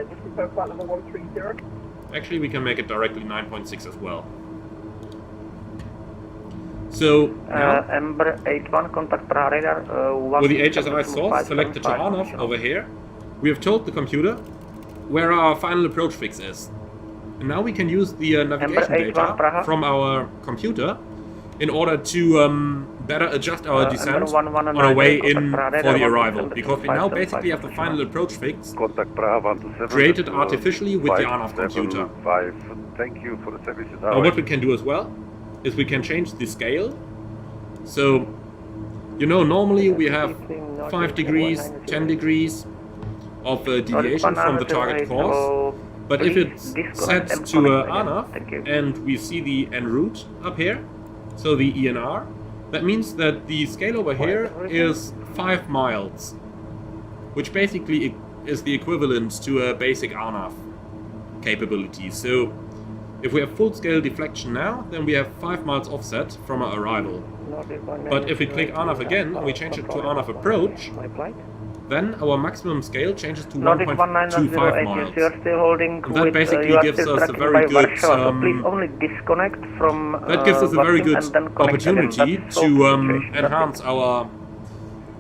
Actually, we can make it directly 9.6 as well. So, now, Embraer 81, contact Praha radar, with the HSI source selected to RNAV over here, we have told the computer where our final approach fix is. And now we can use the navigation data from our computer in order to better adjust our descent on our way in for the arrival, because we now basically have the final approach fix Contact Praha 127. created artificially with the RNAV computer. 5. Thank you for the services. Now what we can do as well is we can change the scale. So, you know, normally we have 5 degrees, 10 degrees of deviation from the target course. But if it's set to RNAV and we see the en route up here, so the ENR, that means that the scale over here is 5 miles, which basically is the equivalent to a basic RNAV capability. So if we have full scale deflection now, then we have 5 miles offset from our arrival. But if we click RNAV again and we change it to RNAV approach, then our maximum scale changes to 1.25 miles. And that basically gives us a very good please only disconnect from that gives us a very good opportunity to enhance our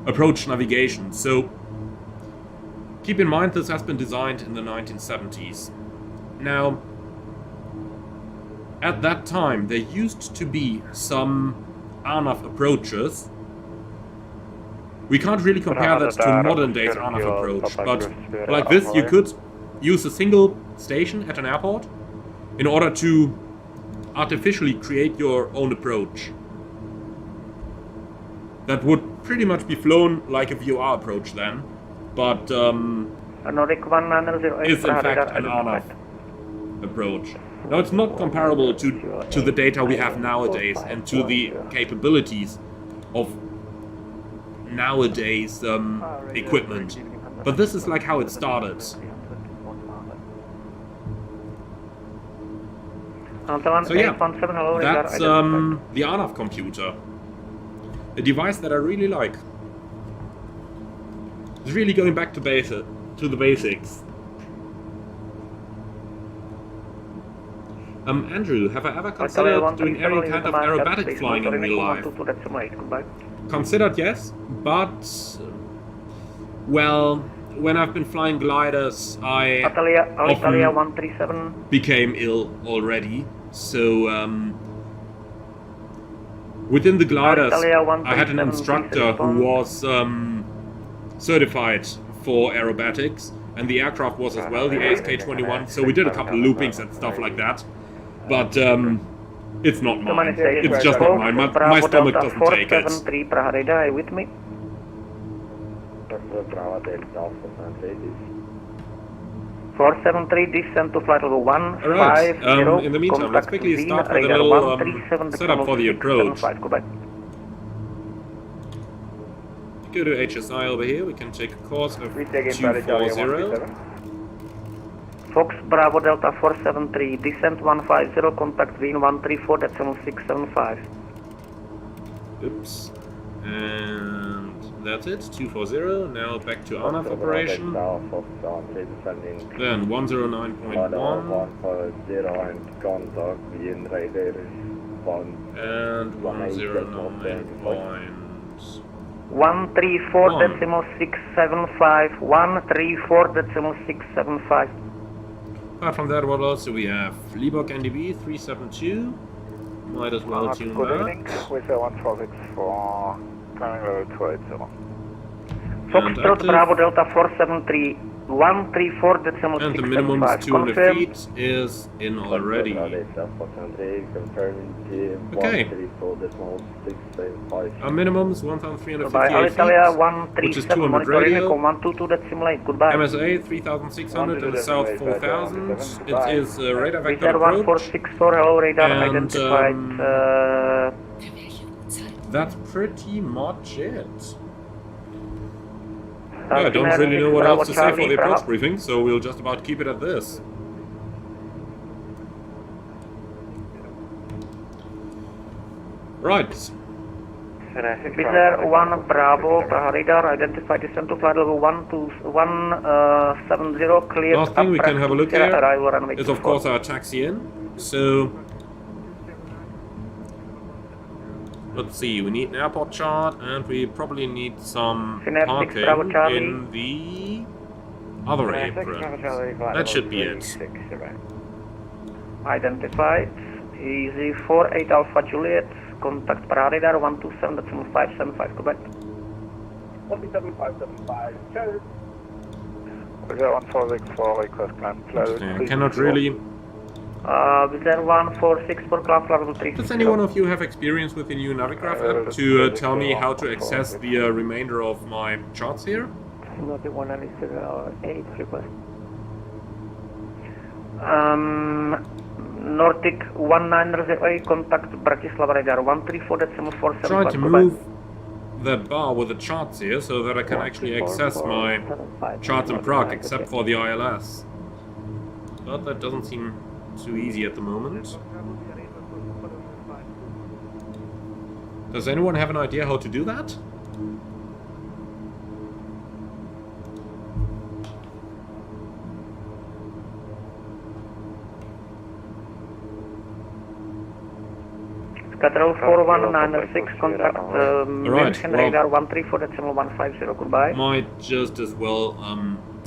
approach navigation. So keep in mind this has been designed in the 1970s. Now, at that time there used to be some RNAV approaches. We can't really compare that to modern days RNAV approach, but like this you could use a single station at an airport in order to artificially create your own approach. That would pretty much be flown like a VOR approach then, but is in fact an RNAV approach. Now it's not comparable to the data we have nowadays and to the capabilities of nowadays equipment, but this is like how it started. So yeah, that's the RNAV computer, a device that I really like. It's really going back to the basics. Andrew, have I ever considered doing any kind of aerobatic flying in real life? Considered, yes, but, well, when I've been flying gliders, I Alitalia often 137. became ill already. So within the gliders, I had an instructor who was certified for aerobatics, and the aircraft was as well, the ASK-21. So we did a couple of loopings and stuff like that. But it's not mine. It's just not mine. My stomach doesn't take it. 473 Prague radar, are you with me? 473 descend to flight level 150. Alright, in the meantime, let's quickly start with a little setup for the approach. Go back. Go to HSI over here, we can take a course of We take it by the 240. Fox Bravo Delta 473, descent 150, contact wind 134.675. Oops. And that's it, 240. Now back to RNAV operation. Then 109.1. And 109.1. 134.675, 134.675. Apart from that, what else do we have? Liebok NDB 372. Might as well tune that. With a 146 for climbing level 280. Foxtrot Bravo Delta 473, 134.675. And the minimum 200 feet is in already. Okay. Our minimum is 1,358 feet, which is 200 radio. MSA 3,600 and the south 4,000. It is radar vector approach. 1464, hello radar And, identified. That's pretty much it. Yeah, I don't really know what else to say for the approach briefing, so we'll just about keep it at this. Right. Bizarre 1 Bravo, Prague radar, identified descent to flight level 170, cleared. Last thing we can have a look at arrival is of course our taxi in. So let's see, we need an airport chart and we probably need some parking in the other apron. That should be it. Identified. Easy 48 Alpha Juliet. Contact Prague radar 127.575. Go back. 17575. Cheers. With a 146 request climb close. I cannot really. Bizarre 146 for class level 3. Does any one of you have experience with the new Navigraph app to tell me how to access the remainder of my charts here? Nordic 198 request. Nordic 1908, contact Bratislava radar 134.747. Try to move that bar with the charts here so that I can actually access my charts in Prague, except for the ILS. But that doesn't seem too easy at the moment. Does anyone have an idea how to do that? Cathedral 4196, contact München radar 134.150, goodbye. Might just as well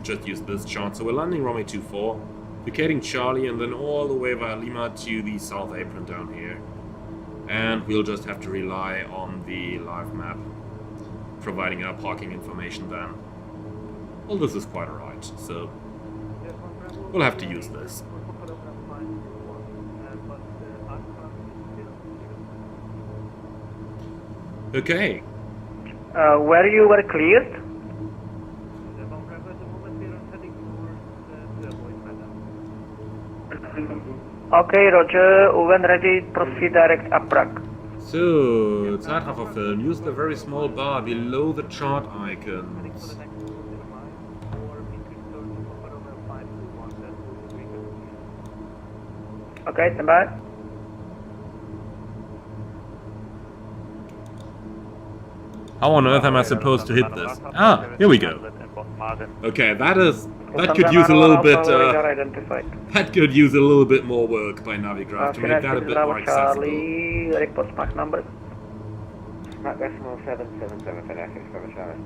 just use this chart. So we're landing runway 24, vacating Charlie, and then all the way via Lima to the south apron down here. And we'll just have to rely on the live map, providing our parking information then. Well, this is quite alright, so we'll have to use this. Okay. Where you were cleared? Okay, Roger. When ready, proceed direct up Prague. So, Zeitraffer film. Use the very small bar below the chart icons. Okay, stand by. How on earth am I supposed to hit this? Ah, here we go. Okay, that could use a little bit. That could use a little bit more work by Navigraph to make that a bit more accessible. Report Mach number. Mach decimal 777 for Navigraph Charlie.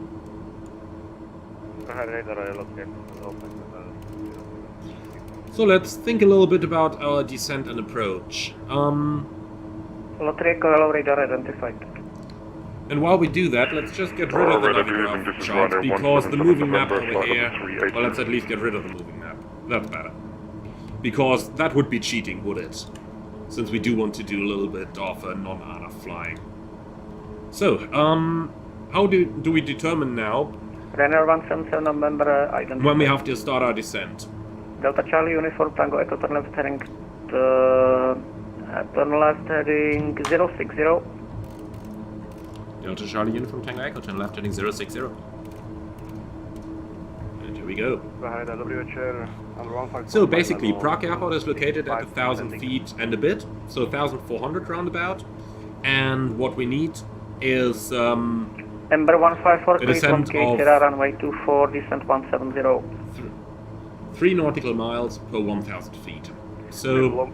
So let's think a little bit about our descent and approach. Lot 3 Echo, hello, radar identified. And while we do that, let's just get rid of the Navigraph Charts, because the moving map over here... Well, let's at least get rid of the moving map. That's better. Because that would be cheating, would it? Since we do want to do a little bit of a non-RNAV flying. So, how do we determine now Runner 177 November identified. when we have to start our descent? Delta Charlie, Uniform Tango, Echo, turn left heading, turn left heading 060. Delta Charlie, Uniform Tango Echo, turn left heading 060. And here we go. So basically, Prague Airport is located at 1,000 feet and a bit, so 1,400 roundabout. And what we need is Ember 154, a clear descent from of Sierra runway 24, descent 170. 3 nautical miles per 1,000 feet. So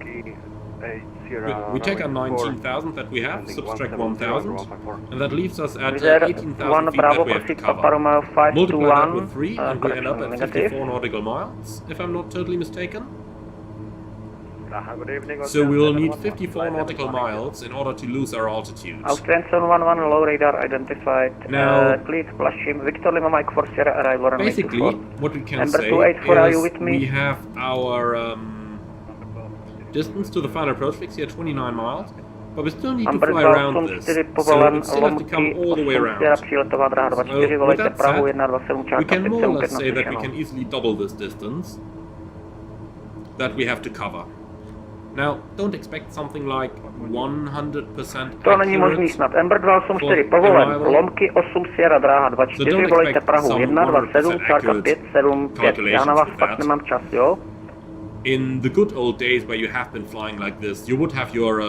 we take our 19,000 that we have, subtract 1,000, and that leaves us at 18,000 feet that we have to cover. Multiply that with 3, and we end up at 54 nautical miles, if I'm not totally mistaken. So we will need 54 nautical miles in order to lose our altitude. Austrian 711, low radar identified. Now, Clear splash him. Victor Lima Mike for Sierra arrival runway basically, 24. what we can Ember say 284, are you with is me? we have our distance to the final approach fix here, 29 miles, but we still need to fly around this, so we still have to come all the way around. So with that said, we can more or less say that we can easily double this distance that we have to cover. Now, don't expect something like 100% To není možný snad. Ember 284, povolen. Lomky 8 Sierra, dráha 24, volejte Prahu 127, čárka 575. Já na vás pak nemám čas, jo? In the good old days where you have been flying like this, you would have your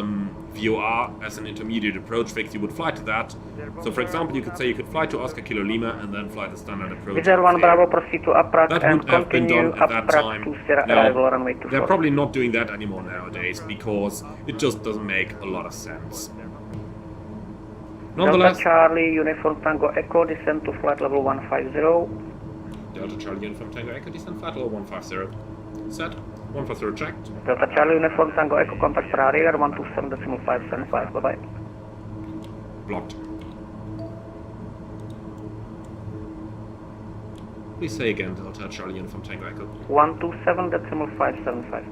VOR as an intermediate approach fix. You would fly to that. So, for example, you could say you could fly to Oscar Kilo Lima and then fly the standard approach. Vizer 1 Bravo, proceed to Prague that and would have been continue done at that Prague time. to Sierra Now, arrival runway 24. they're probably not doing that anymore nowadays because it just doesn't make a lot of sense. Nonetheless, Delta Charlie, Uniform Tango Echo, descend to flight level 150. Delta Charlie, Uniform Tango Echo, descend flight level 150. Set. 150 checked. Delta Charlie, Uniform Tango Echo, contact Prague radar 127.575, bye bye. Blocked. Please say again, Delta Charlie, Uniform Tango Echo. 127.575.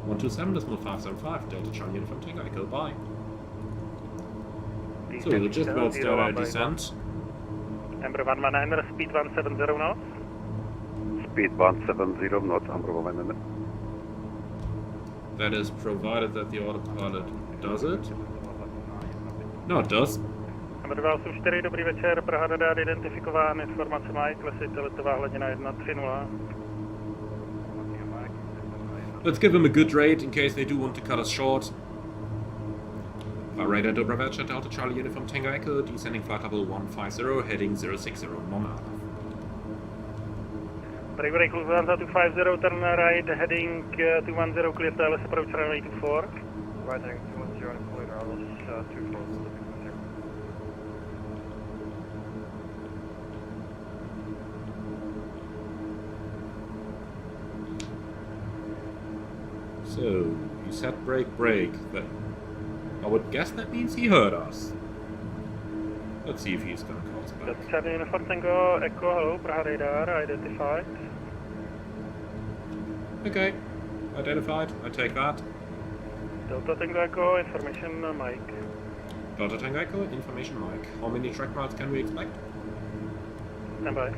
127.575, Delta Charlie, Uniform Tango Echo, bye. So we'll just about start our descent. Ember 119, speed 170 knots. Speed 170 knots, Amber 119. That is provided that the autopilot does it. No, it does. Ember 284, dobrý večer, Praha radar identifikován, informace Mike, lesíte letová hladina 130. Let's give them a good rate in case they do want to cut us short. Radar Dobra Večer, Delta Charlie, Uniform Tango Echo, descending flight level 150, heading 060, non-RNAV. Break Lufthansa 250, turn right, heading 210, clear tail approach runway 24. Right heading 210, clear tail 24. So, you said break. That I would guess that means he heard us. Let's see if he's gonna call us back. Delta Charlie, Uniform Tango Echo, hello, Praha radar identified. Okay, identified. I take that. Delta Tango Echo, information Mike. Delta Tango Echo, information Mike. How many track miles can we expect? Stand by.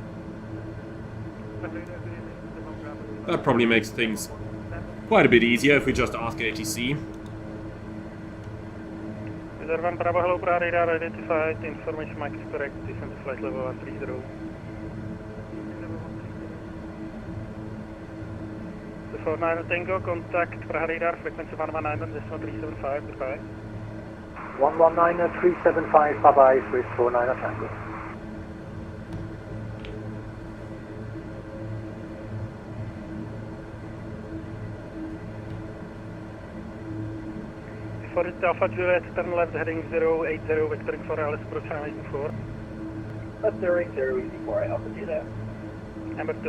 That probably makes things quite a bit easier if we just ask ATC. Vizer 1 Bravo, hello, Praha radar identified, information Mike is correct, descend to flight level 130. The 49 Tango, contact Praha radar, frequency 119, decimal 375, goodbye. 119 375, bye bye, Swiss 49 Tango. For it, Alpha Juliet, turn left heading 080, vectoring for Alice approach runway 24. That's 080, easy for Alpha Juliet. Amber 2,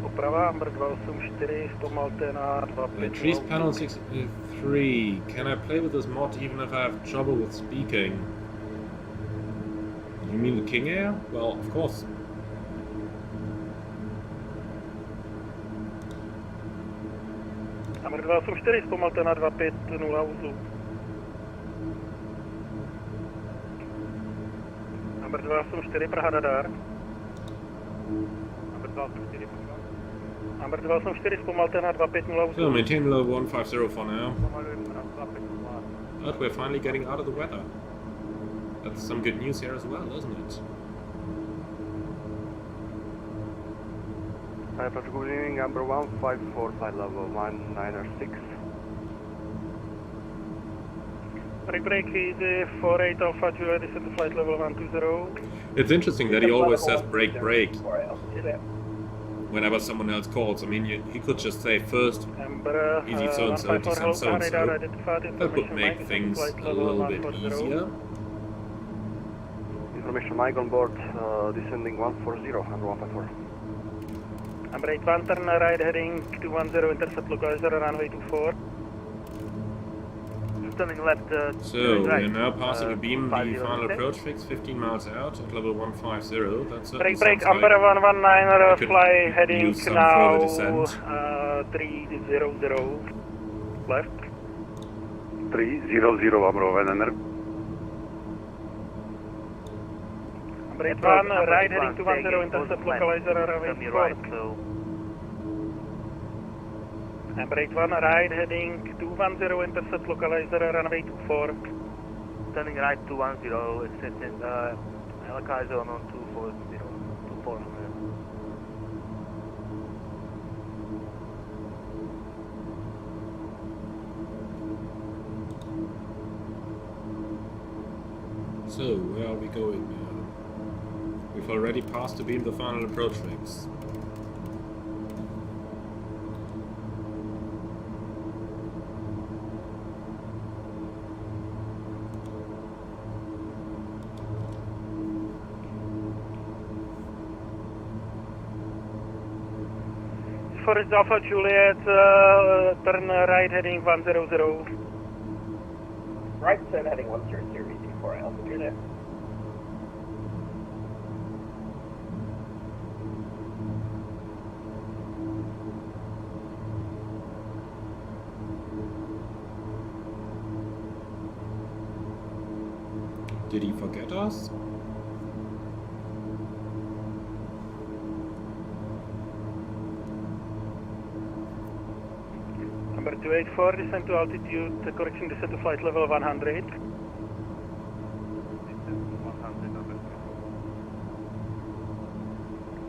oprava, Amber 284, zpomalte na 250. Trees panel 63. Can I play with this mod even if I have trouble with speaking? You mean the King Air? Well, of course. Amber 284, zpomalte na 250 uzlu. Amber 284, Praha radar. Amber 284, zpomalte na 250 uzlu. So maintain low 150 for now. But we're finally getting out of the weather. That's some good news here as well, isn't it? Good evening, Amber 154, flight level 196. Break easy, 48 Alpha Julia, descend to flight level 120. It's interesting that he always says break whenever someone else calls. I mean, he could just say first, easy so-and-so, descend so-and-so. That would make things a little bit easier. Information Mike on board, descending 140, Amber 154. Amber 81, turn right heading 210, intercept localizer, runway 24. Turning left, so, we're now passing a beam, the final approach fix, 15 miles out at level 150. That's it. Break, Amber 119, fly heading now 300, left. 300, Amber 119. Amber 81, right heading 210, intercept localizer, runway 24. Amber 81, right heading 210, intercept localizer, runway 24. Turning right 210, assisting localizer on 240, 2400. So, where are we going now? We've already passed the beam, the final approach fix. Forest Alpha Juliet, turn right heading 100. Right side heading 100, VC4 Alpha Juliet. Did he forget us? Number 284, descend to altitude, correction descend to flight level 100.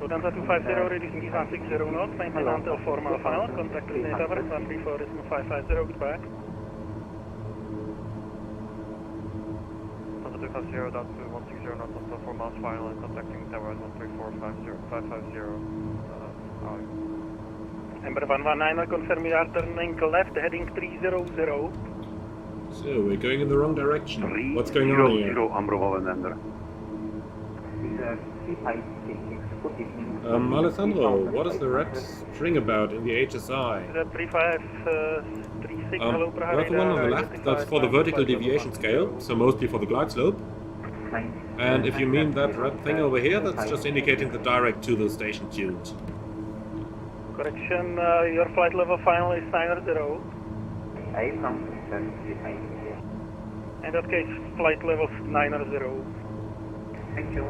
Lufthansa 250, reducing to 160 knots, maintain until formal final, contact with Tower, 134.550, goodbye. Lufthansa 250, down to 160 knots until 4 miles final, and contacting Tower 134.550. Ember 119, confirm we are turning left, heading 300. So, we're going in the wrong direction. What's going on here? Amber 119. Alessandro, what is the red string about in the HSI? 3536, hello, Praha. That's the one on the left, that's for the vertical deviation scale, so mostly for the glide slope. And if you mean that red thing over here, that's just indicating the direct to the station tuned. Correction, your flight level final is 90. In that case, flight level 90. Thank you,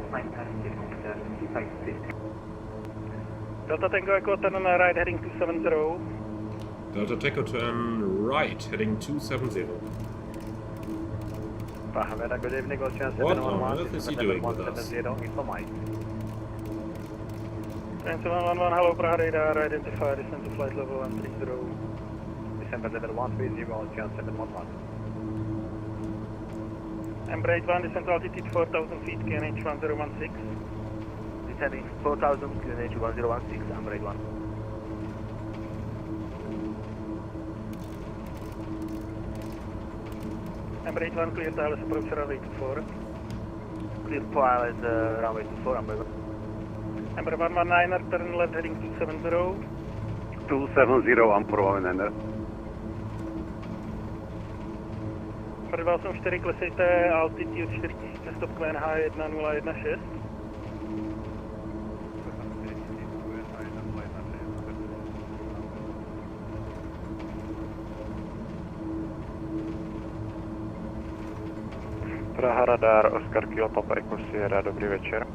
Delta Tango Echo, turn right, heading 270. Delta Tango, turn right, heading 270. Good evening, Ocean What on earth is he doing with us? 711, hello, Praha radar, identify, descend to flight level 130. December level 130, Ocean 711. Ember 81, descent altitude 4,000 feet, QNH 1016. Descending 4,000, QNH 1016, Ember 81. Ember 81, clear to Alice approach runway 24. Clear to Alice runway 24, Ember 81. Number 119, turn left heading 270. 270, I'm for 119. Number 284, klesejte altitude 4000 stop QNH 1016. Praha radar, Oscar Kilo Papa Echo Sierra, dobrý večer.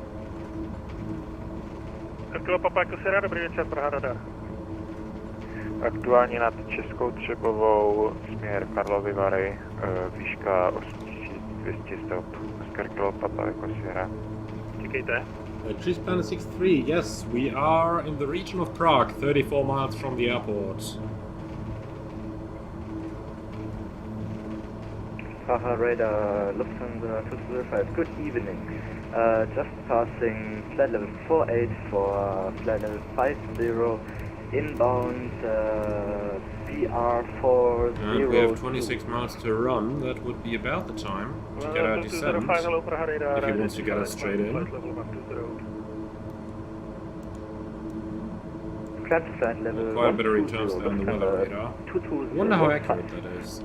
Oscar Kilo Papa Echo Sierra, dobrý večer, Praha radar. Aktuálně nad Českou Třebovou, směr Karlovy Vary, výška 8200 stop, Oscar Kilo Papa Echo Sierra. Čekejte. Trees Planet 63, yes, we are in the region of Prague, 34 miles from the airport. Praha radar, Lufthansa 205, good evening. Just passing flight level 48 for flight level 50, inbound PR40. And we have 26 miles to run, that would be about the time to get our descent, if he wants to get us straight in. Flight level Quite a bit of returns there on the weather radar. I wonder how accurate that is.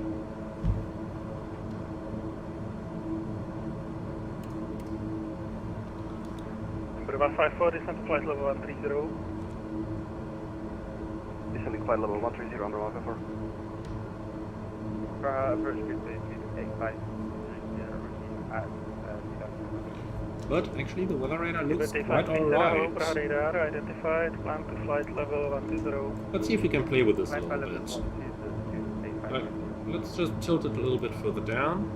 Number 154, descent to flight level 130. Descending flight level 130, under 154. Approach speed 85. But actually the weather radar looks quite Praha alright. radar, identified, plan to flight level 120. Let's see if we can play with this a little bit. Right, let's just tilt it a little bit further down.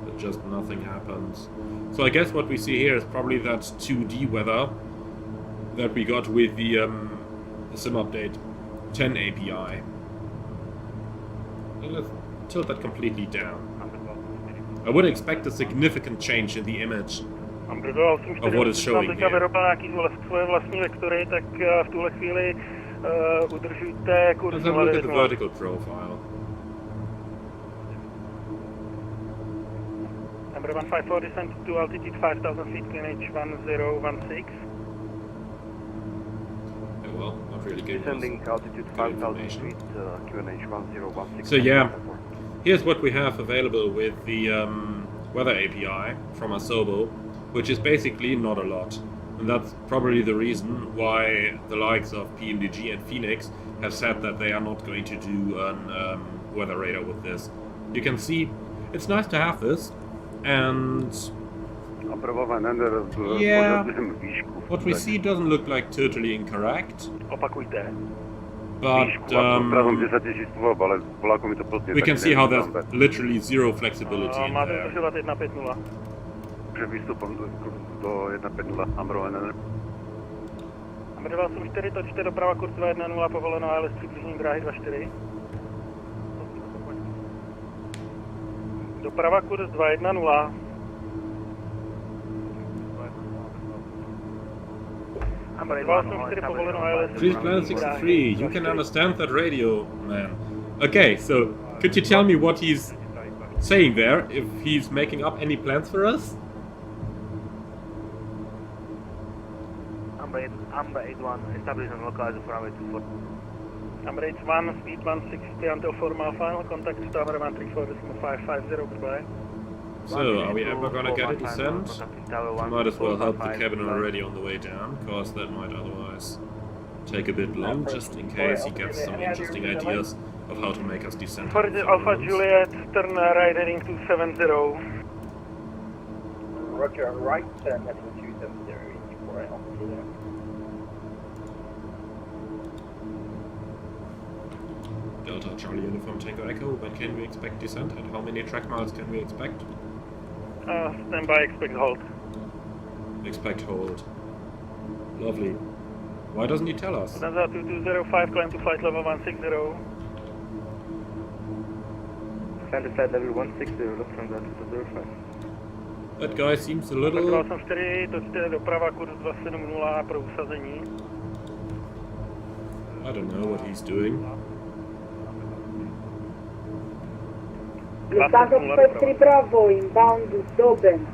But just nothing happens. So I guess what we see here is probably that 2D weather that we got with the sim update 10 API. And let's tilt that completely down. I would expect a significant change in the image of what is showing here. Let's have a look at the vertical profile. Number 154, descent to altitude 5000 feet, QNH 1016. Well, not really giving Descending us altitude good 5000 information. feet, QNH 1016. So yeah, here's what we have available with the weather API from Asobo, which is basically not a lot. And that's probably the reason why the likes of PMDG and Phoenix have said that they are not going to do an weather radar with this. You can see, it's nice to have this, and yeah, what we see doesn't look like totally incorrect, but we can see how there's literally zero flexibility in there. Number 284, točte doprava, kurz 210, povoleno ALS přibližení dráhy 24. Doprava, kurz 210. Trees Planet 63, you can understand that radio, man. Okay, so could you tell me what he's saying there, if he's making up any plans for us? Amber 81, establish on localizer for runway 24. Amber 81, speed 160 until formal final contact with tower 134.550, goodbye. So, are we ever gonna get a descent? Might as well help the cabin already on the way down, because that might otherwise take a bit long, just in case he gets some interesting ideas of how to make us descend. For Alpha Juliet, turn right heading 270. Roger, right, heading 270, for Alpha Juliet. Delta Charlie Uniform Tango Echo, when can we expect descent and how many track miles can we expect? Stand by, expect hold. Expect hold. Lovely. Why doesn't he tell us? Lufthansa 2205, climb to flight level 160. Climb to flight level 160, Lufthansa 2205. That guy seems a little... 284, točte doprava, kurz 270 pro usazení. I don't know what he's doing. Lufthansa 53 Bravo, inbound Doben.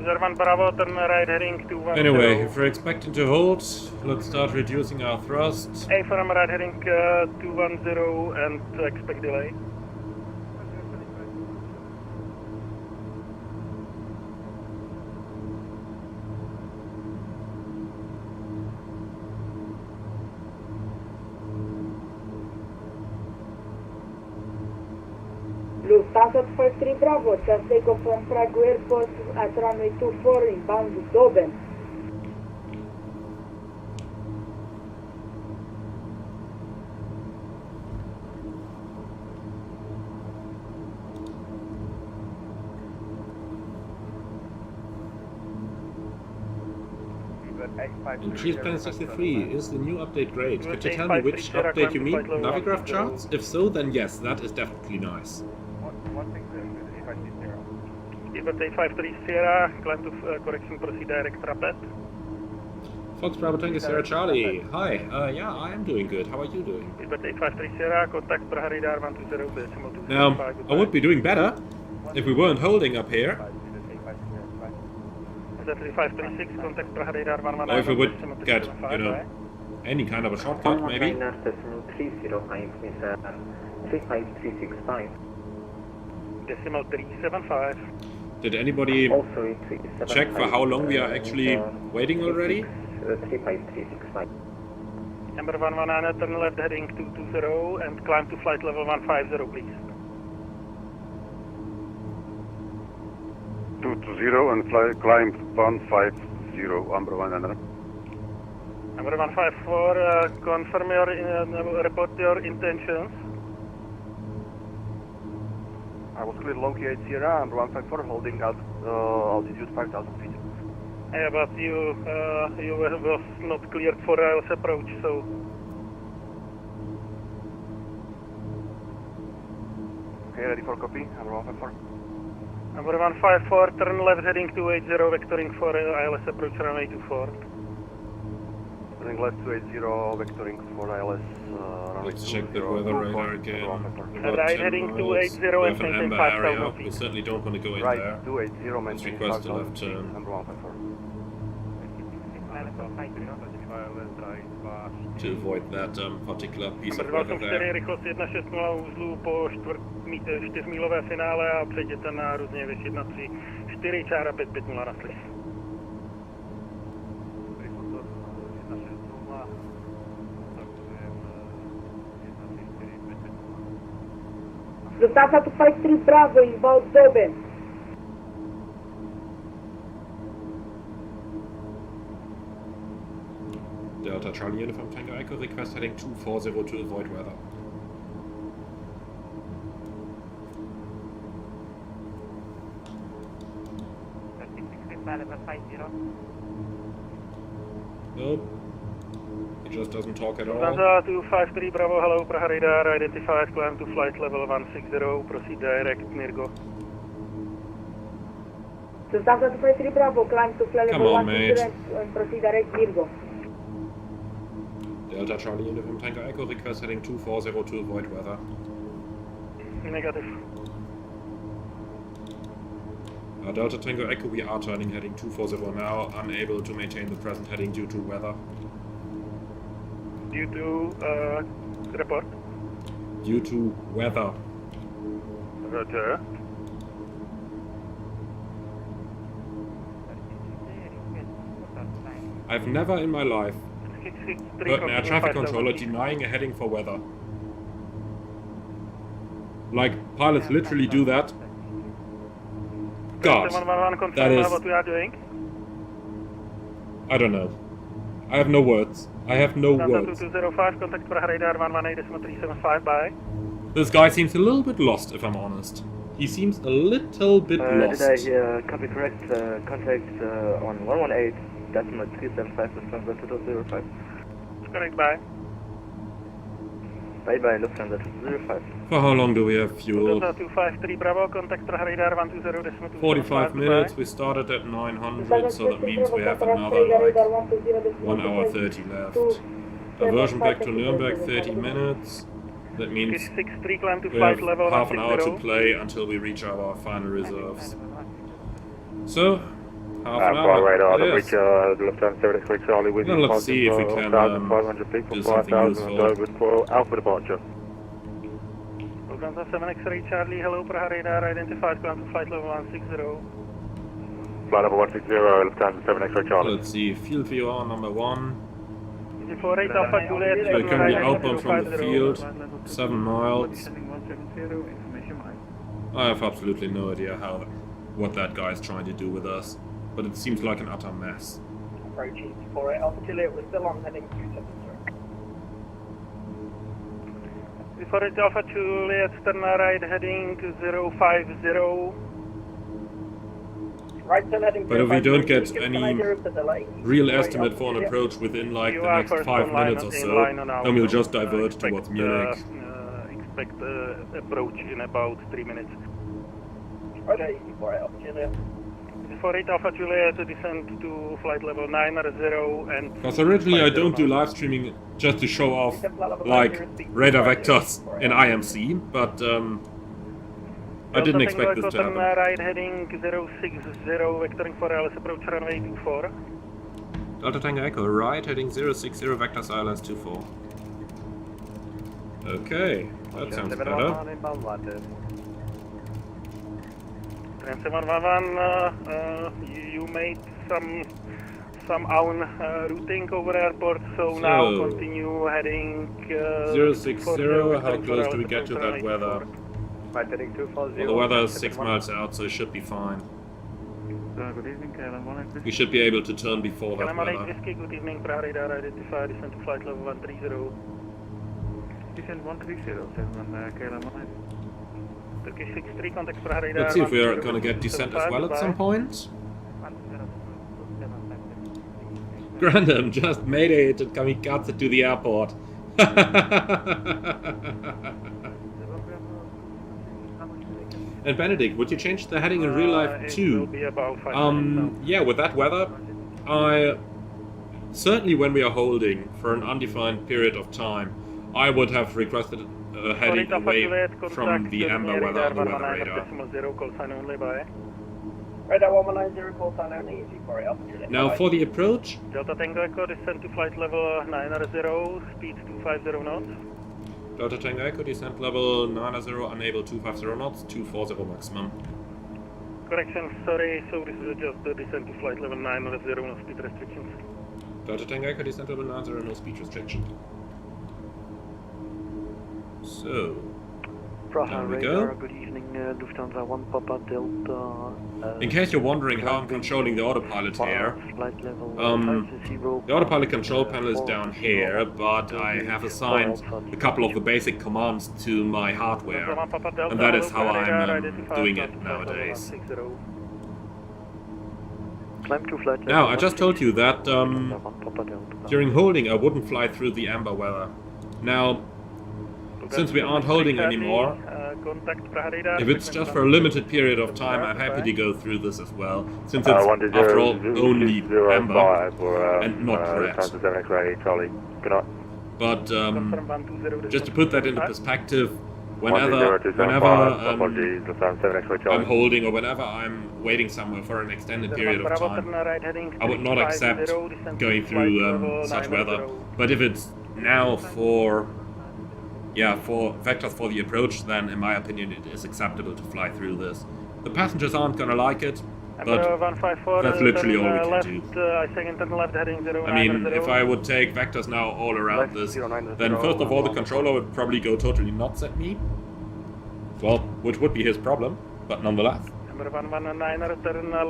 Zervan Bravo, turn right heading 210. Anyway, if we're expecting to hold, let's start reducing our thrust. A-firm right heading 210 and expect delay. Lufthansa 53 Bravo, just take off from Prague Airport at runway 24, inbound Doben. Increased Plan 63, is the new update great? Could you tell me which update you mean? Navigraph Charts? If so, then yes, that is definitely nice. Liberty 53 Sierra, climb to correction, proceed direct rapid. Fox Bravo Tango Sierra Charlie, hi, yeah, I am doing good, how are you doing? Liberty 53 Sierra, contact Prague radar 120, decimal 2. Now, I would be doing better if we weren't holding up here. Liberty 536, contact Prague radar 119. Or if we would get, you know, any kind of a shortcut, maybe. 35365. Decimal 375. Did anybody check for how long we are actually waiting already? 35365. Number 119, turn left heading 220 and climb to flight level 150, please. 220 and climb 150, Amber 100. Number 154, confirm your, report your intentions. I was clear low K8 Sierra, number 154, holding out altitude 5,000 feet. Yeah, but you was not cleared for ILS approach, so... Okay, ready for copy, number 154. Number 154, turn left heading 280, vectoring for ILS approach runway 24. Turning left 280, vectoring for ILS runway 24. Let's check the weather radar again. Right heading 280 and maintain 5,000 feet. We certainly don't want to go in right, there. 280, Let's request a left turn. Number 154. To avoid that particular piece of Number weather 24, there. rychlost 160 uzlu po 4-mílové finále a přejděte na různě věc 134, čára 550 na sliv. Lufthansa 253 Bravo, inbound Doben. Delta Charlie Uniform Tango Echo, request heading 240 to avoid weather. Nope. He just doesn't talk at all. Lufthansa 253 Bravo, hello, Prague radar, identified, climb to flight level 160, proceed direct, Mirgo. Lufthansa 253 Bravo, climb to flight level 160 and proceed direct, Mirgo. Delta Charlie Uniform Tango Echo, request heading 240 to avoid weather. Negative. Delta Tango Echo, we are turning heading 240 now, unable to maintain the present heading due to weather. Due to, report? Due to weather. Roger. I've never in my life heard an air traffic controller denying a heading for weather. Like, pilots literally do that. God, that is... what we are doing. I don't know. I have no words. I have no words. 2205, contact Prague radar 118.375, bye. This guy seems a little bit lost, if I'm honest. He seems a little bit lost. Did I copy correct? Contact on 118.375 with Lufthansa 2205. Correct, bye. Bye-bye, Lufthansa 205. For how long do we have fuel? Lufthansa 253 Bravo, contact Prague radar 120.2. 45 minutes, we started at 900, so that means we have another like 1 hour 30 left. Aversion back to Nuremberg, 30 minutes. That means 63, climb to we flight have level half an hour to 160. play until we reach our final reserves. So, half an Prague hour, radar, it reach is. Lufthansa 7x Charlie with Then you. let's see if we can 1,500 people, do something 5,000 useful. over for Alpha departure. Lufthansa 7 X-ray Charlie, hello Prague radar, identified, climb to flight level 160. Flight level 160, Lufthansa 7 X-ray Charlie. Let's see, field VR number 1. 48 Alpha Juliet, So we can be outbound from the field, 7 miles. I have absolutely no idea what that guy is trying to do with us, but it seems like an utter mess. Approaching 48 Alpha Juliet, we're still on heading 273. 48 Alpha Juliet, turn right heading 050. Right turn heading But if we don't get Give us an any idea of the delay. real estimate for an approach within like the next 5 minutes or so, then we'll just divert towards Munich. Expect approach in about 3 minutes. Right, 48 Alpha Juliet. 48 Alpha Juliet, descend to flight level 90 and... Because originally I don't do live streaming just to show off like radar vectors in IMC, but I didn't expect this to happen. Right heading 060, vectoring for ILS approach runway 24. Delta Tango Echo, right heading 060, vectors ILS 24. Okay, that sounds better. Tram 711, you made some own routing over airport, so now continue heading 060, how close do we get to that weather? Well, the weather is 6 miles out, so it should be fine. Good evening, KLM 1. We should be able to turn before that KLM 1 weather. Whiskey, good evening, Prague radar, identify, descend to flight level 130. Descend 130, KLM 1. Turkish 63, contact Prague radar. Let's see if we are going to get descent as well at some point. Grandam just made it and kamikaze to the airport. And Benedict, would you change the heading in real life too? Yeah, with that weather, I certainly when we are holding for an undefined period of time, I would have requested a heading away from the amber weather on the weather radar. Radar 1190, call sign only, easy for it, Alpha Juliet. Now for the approach, Delta Tango Echo, descend to flight level 90, speed 250 knots. Delta Tango Echo, descent level 90, unable 250 knots, 240 maximum. Correction, sorry, so this is just the descent to flight level 90, no speed restrictions. Delta Tango Echo, descent level 90, no speed restriction. So, there we go. Good evening, Lufthansa 1 Papa Delta. In case you're wondering how I'm controlling the autopilot here, the autopilot control panel is down here, but I have assigned a couple of the basic commands to my hardware, and that is how I'm doing it nowadays. Now, I just told you that during holding I wouldn't fly through the amber weather. Now, since we aren't holding anymore, if it's just for a limited period of time, I'm happy to go through this as well, since it's, after all, only amber and not red. But just to put that into perspective, whenever I'm holding or whenever I'm waiting somewhere for an extended period of time, I would not accept going through such weather. But if it's now for vectors for the approach, then in my opinion it is acceptable to fly through this. The passengers aren't gonna like it, but that's literally all we can do. I mean, if I would take vectors now all around this, then first of all the controller would probably go totally nuts at me. Well, which would be his problem, but nonetheless. I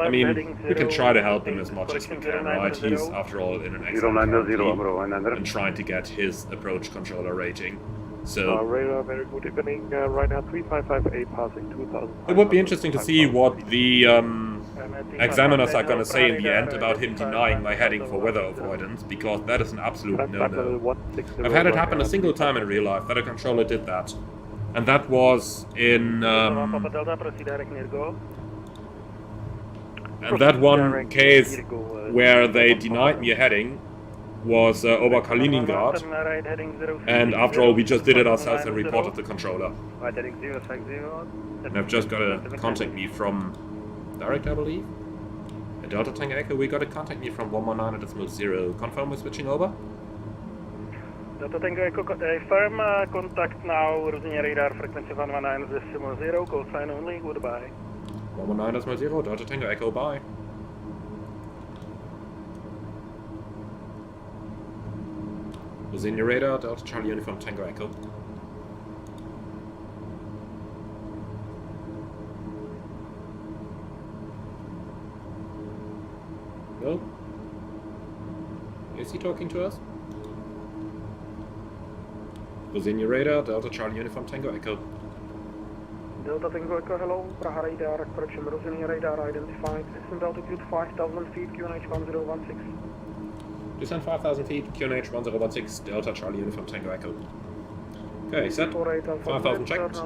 mean, we can try to help him as much as we can, right? He's, after all, in an excellent team and trying to get his approach controller rating. So, radar, very good evening, right now 3558 passing 2000. It would be interesting to see what the examiners are gonna say in the end about him denying my heading for weather avoidance, because that is an absolute no-no. I've had it happen a single time in real life that a controller did that. And that was in... and that one case where they denied me a heading was over Kaliningrad, and after all we just did it ourselves and reported the controller. And I've just got to contact me from direct, I believe. A Delta Tango Echo, we got to contact me from 119.0. Confirm we're switching over? Delta Tango Echo, firm contact now, using radar frequency 119.0, call sign only, goodbye. 119.0, Delta Tango Echo, bye. Using your radar, Delta Charlie Uniform Tango Echo. No? Is he talking to us? Using your radar, Delta Charlie Uniform Tango Echo. Delta Tango Echo, hello. Prague radar, correction, Rosini radar identified. Descent altitude 5,000 feet, QNH 1016. Descent 5,000 feet, QNH 1016, Delta Charlie Uniform Tango Echo. Okay, set. 5,000 checked.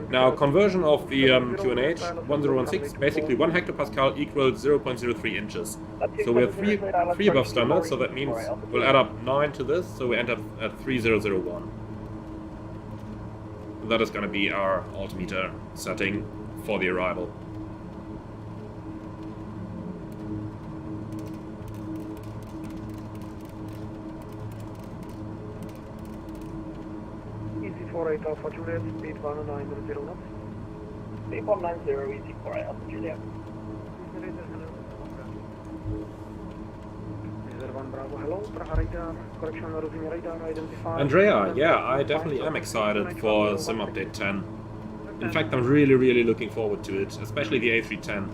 Now, conversion of the QNH 1016, basically 1 hectopascal equals 0.03 inches. So we're 3 above standard, so that means we'll add up 9 to this, so we end up at 3001. That is going to be our altimeter setting for the arrival. Easy 48 Alpha Juliet, speed 190 knots. Speed 190, easy 48 Alpha Juliet. Bravo, hello, Prague radar, correction, Rosini radar identified. Andrea, yeah, I definitely am excited for Sim Update 10. In fact, I'm really looking forward to it, especially the A310.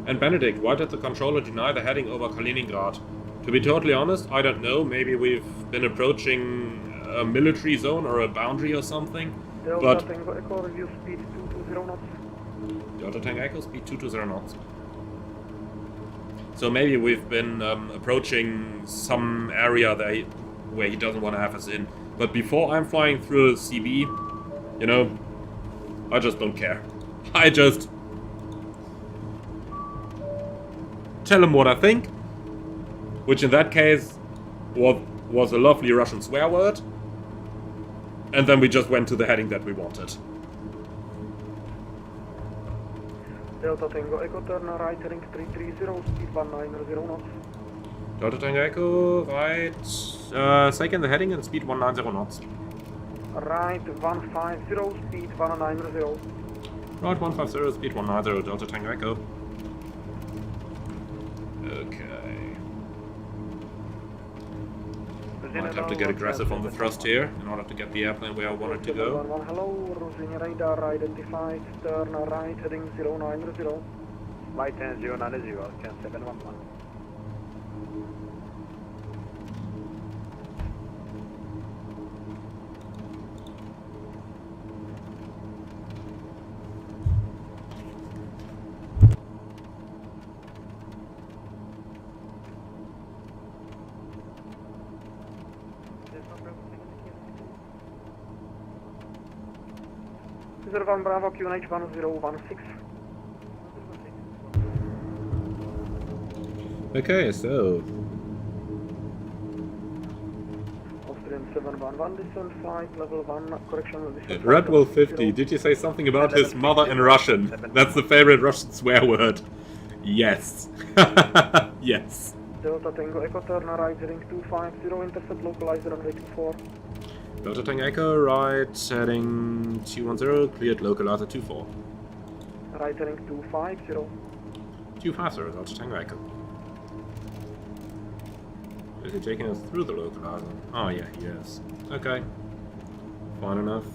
And Benedict, why did the controller deny the heading over Kaliningrad? To be totally honest, I don't know, maybe we've been approaching a military zone or a boundary or something, Delta Tango Echo, review speed 220 knots. Delta Tango Echo, speed 220 knots. So maybe we've been approaching some area that where he doesn't want to have us in. But before I'm flying through a CB, you know, I just don't care. I just tell him what I think, which in that case was a lovely Russian swear word, and then we just went to the heading that we wanted. Delta Tango Echo, turn right heading 330, speed 190 knots. Delta Tango Echo, right, second the heading and speed 190 knots. Right 150, speed 190. Right 150, speed 190, Delta Tango Echo. Okay. Might have to get aggressive on the thrust here in order to get the airplane where I want it to go. Hello, Rosini radar identified, turn right heading 090. Right hand 090, 10711. Cesar 1 Bravo, QNH 1016. Okay, so Austrian 711, descent flight, level 1, correction, descent Redwell 50, did you say something about his mother in Russian? That's the favorite Russian swear word. Yes. Yes. Delta Tango Echo, turn right heading 250, intercept localized runway 24. Delta Tango Echo, right heading 210, cleared localizer 24. Right heading 250. 250, Delta Tango Echo. Is he taking us through the localizer? Oh yeah, he is. Okay. Fine enough.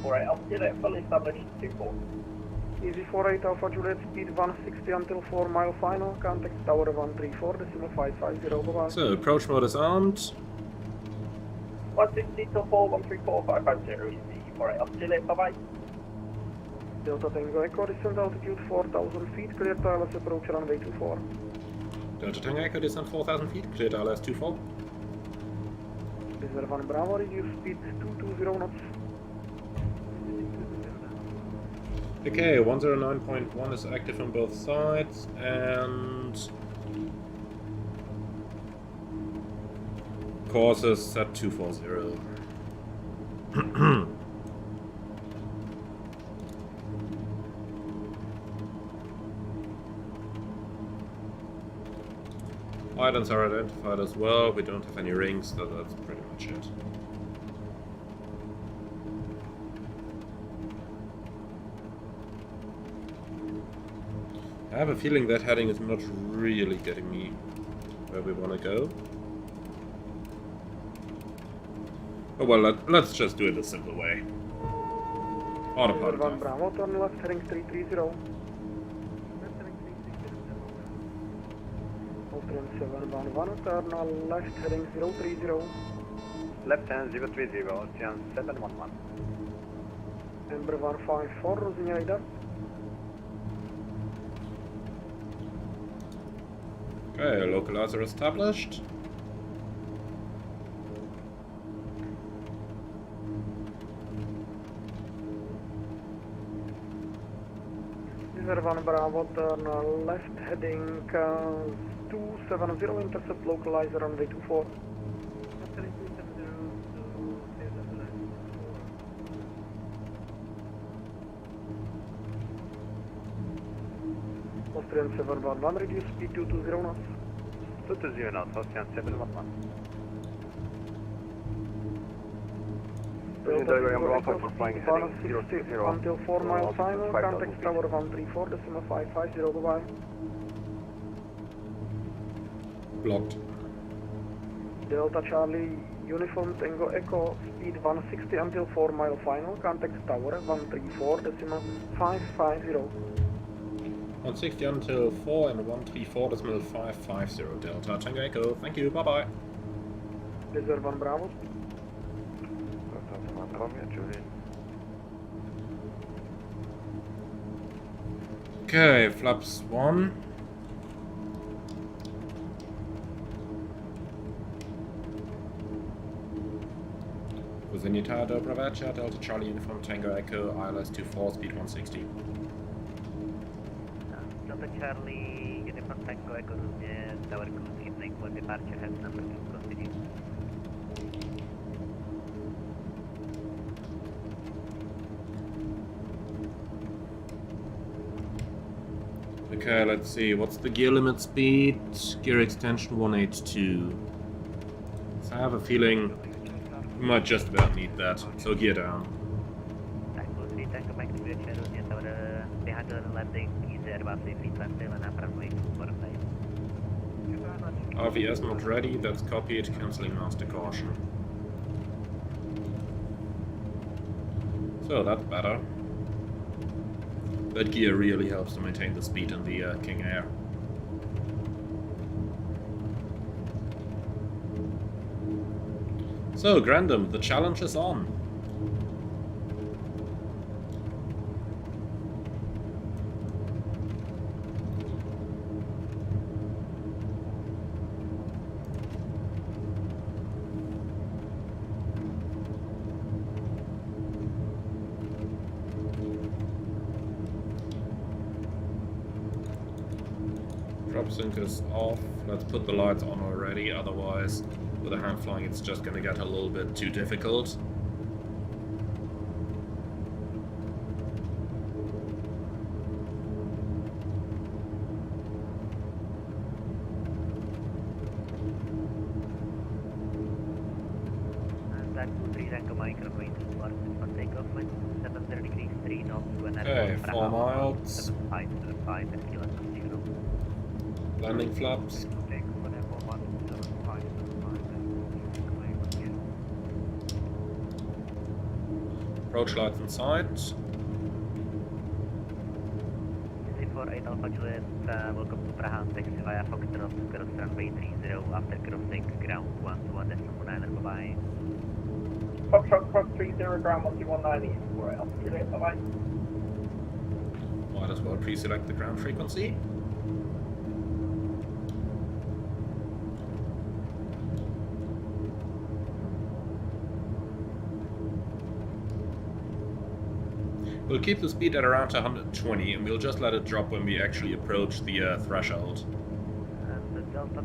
Alright, I'll get it fully established 24. Easy 48 Alpha Juliet, speed 160 until 4 mile final, contact tower 134, decimal 550, bye-bye. So, approach mode is armed. 160 till 4, 134, 550, easy 48 Alpha Juliet, bye-bye. Delta Tango Echo, descent altitude 4,000 feet, clear ILS approach runway 24. Delta Tango Echo, descent 4,000 feet, cleared ILS 24. Reserve 1 Bravo, reduce speed 220 knots. Okay, 109.1 is active on both sides, and course is set 240. Islands are identified as well. We don't have any rings, so that's pretty much it. I have a feeling that heading is not really getting me where we want to go. Oh well, let's just do it the simple way. Autopilot. 1 Bravo, turn left heading 330. Austrian 711, turn left heading 030. Left hand 030, Austrian 711. Ember 154, Rosinha radar. Okay, localizer established. Reserve 1 Bravo, turn left heading 270, intercept localizer runway 24. Austrian 711, reduce speed 220 knots. 220 knots, Austrian 711. Until 4 miles final, contact tower 134, decimal 550, goodbye. Blocked. Delta Charlie, Uniform Tango Echo, speed 160 until 4 mile final, contact tower 134, decimal 550. 160 until 4 and 134 decimal 550 Delta Tango Echo. Thank you, bye bye. Reserve 1 Bravo. Okay, flaps 1. Zenita Dobrovacha, Delta Charlie Uniform Tango Echo, ILS 24, speed 160. Delta Charlie Uniform Tango Echo, tower cruise evening for departure, head number 2, continue. Okay, let's see, what's the gear limit speed? Gear extension 182. So I have a feeling we might just about need that, so gear down. Tango 3, Tango Mike 3, tower behind the landing, easy about safety, landing and runway 45. RVS not ready, that's copied, cancelling master caution. So that's better. That gear really helps to maintain the speed in the King Air. So, Grandom, the challenge is on. Drop sync is off. Let's put the lights on already, otherwise with a hand flying it's just gonna get a little bit too difficult. Okay, 4 miles. Landing flaps. Approach lights inside. 48 Alpha Juliet, welcome to Prague, taxi via Foxtrot, cross runway 30, after crossing ground 121.9, bye-bye. Foxtrot, cross 30, ground 121.9, for Alpha Juliet, bye-bye. Might as well pre-select the ground frequency. We'll keep the speed at around 120 and we'll just let it drop when we actually approach the threshold. And Delta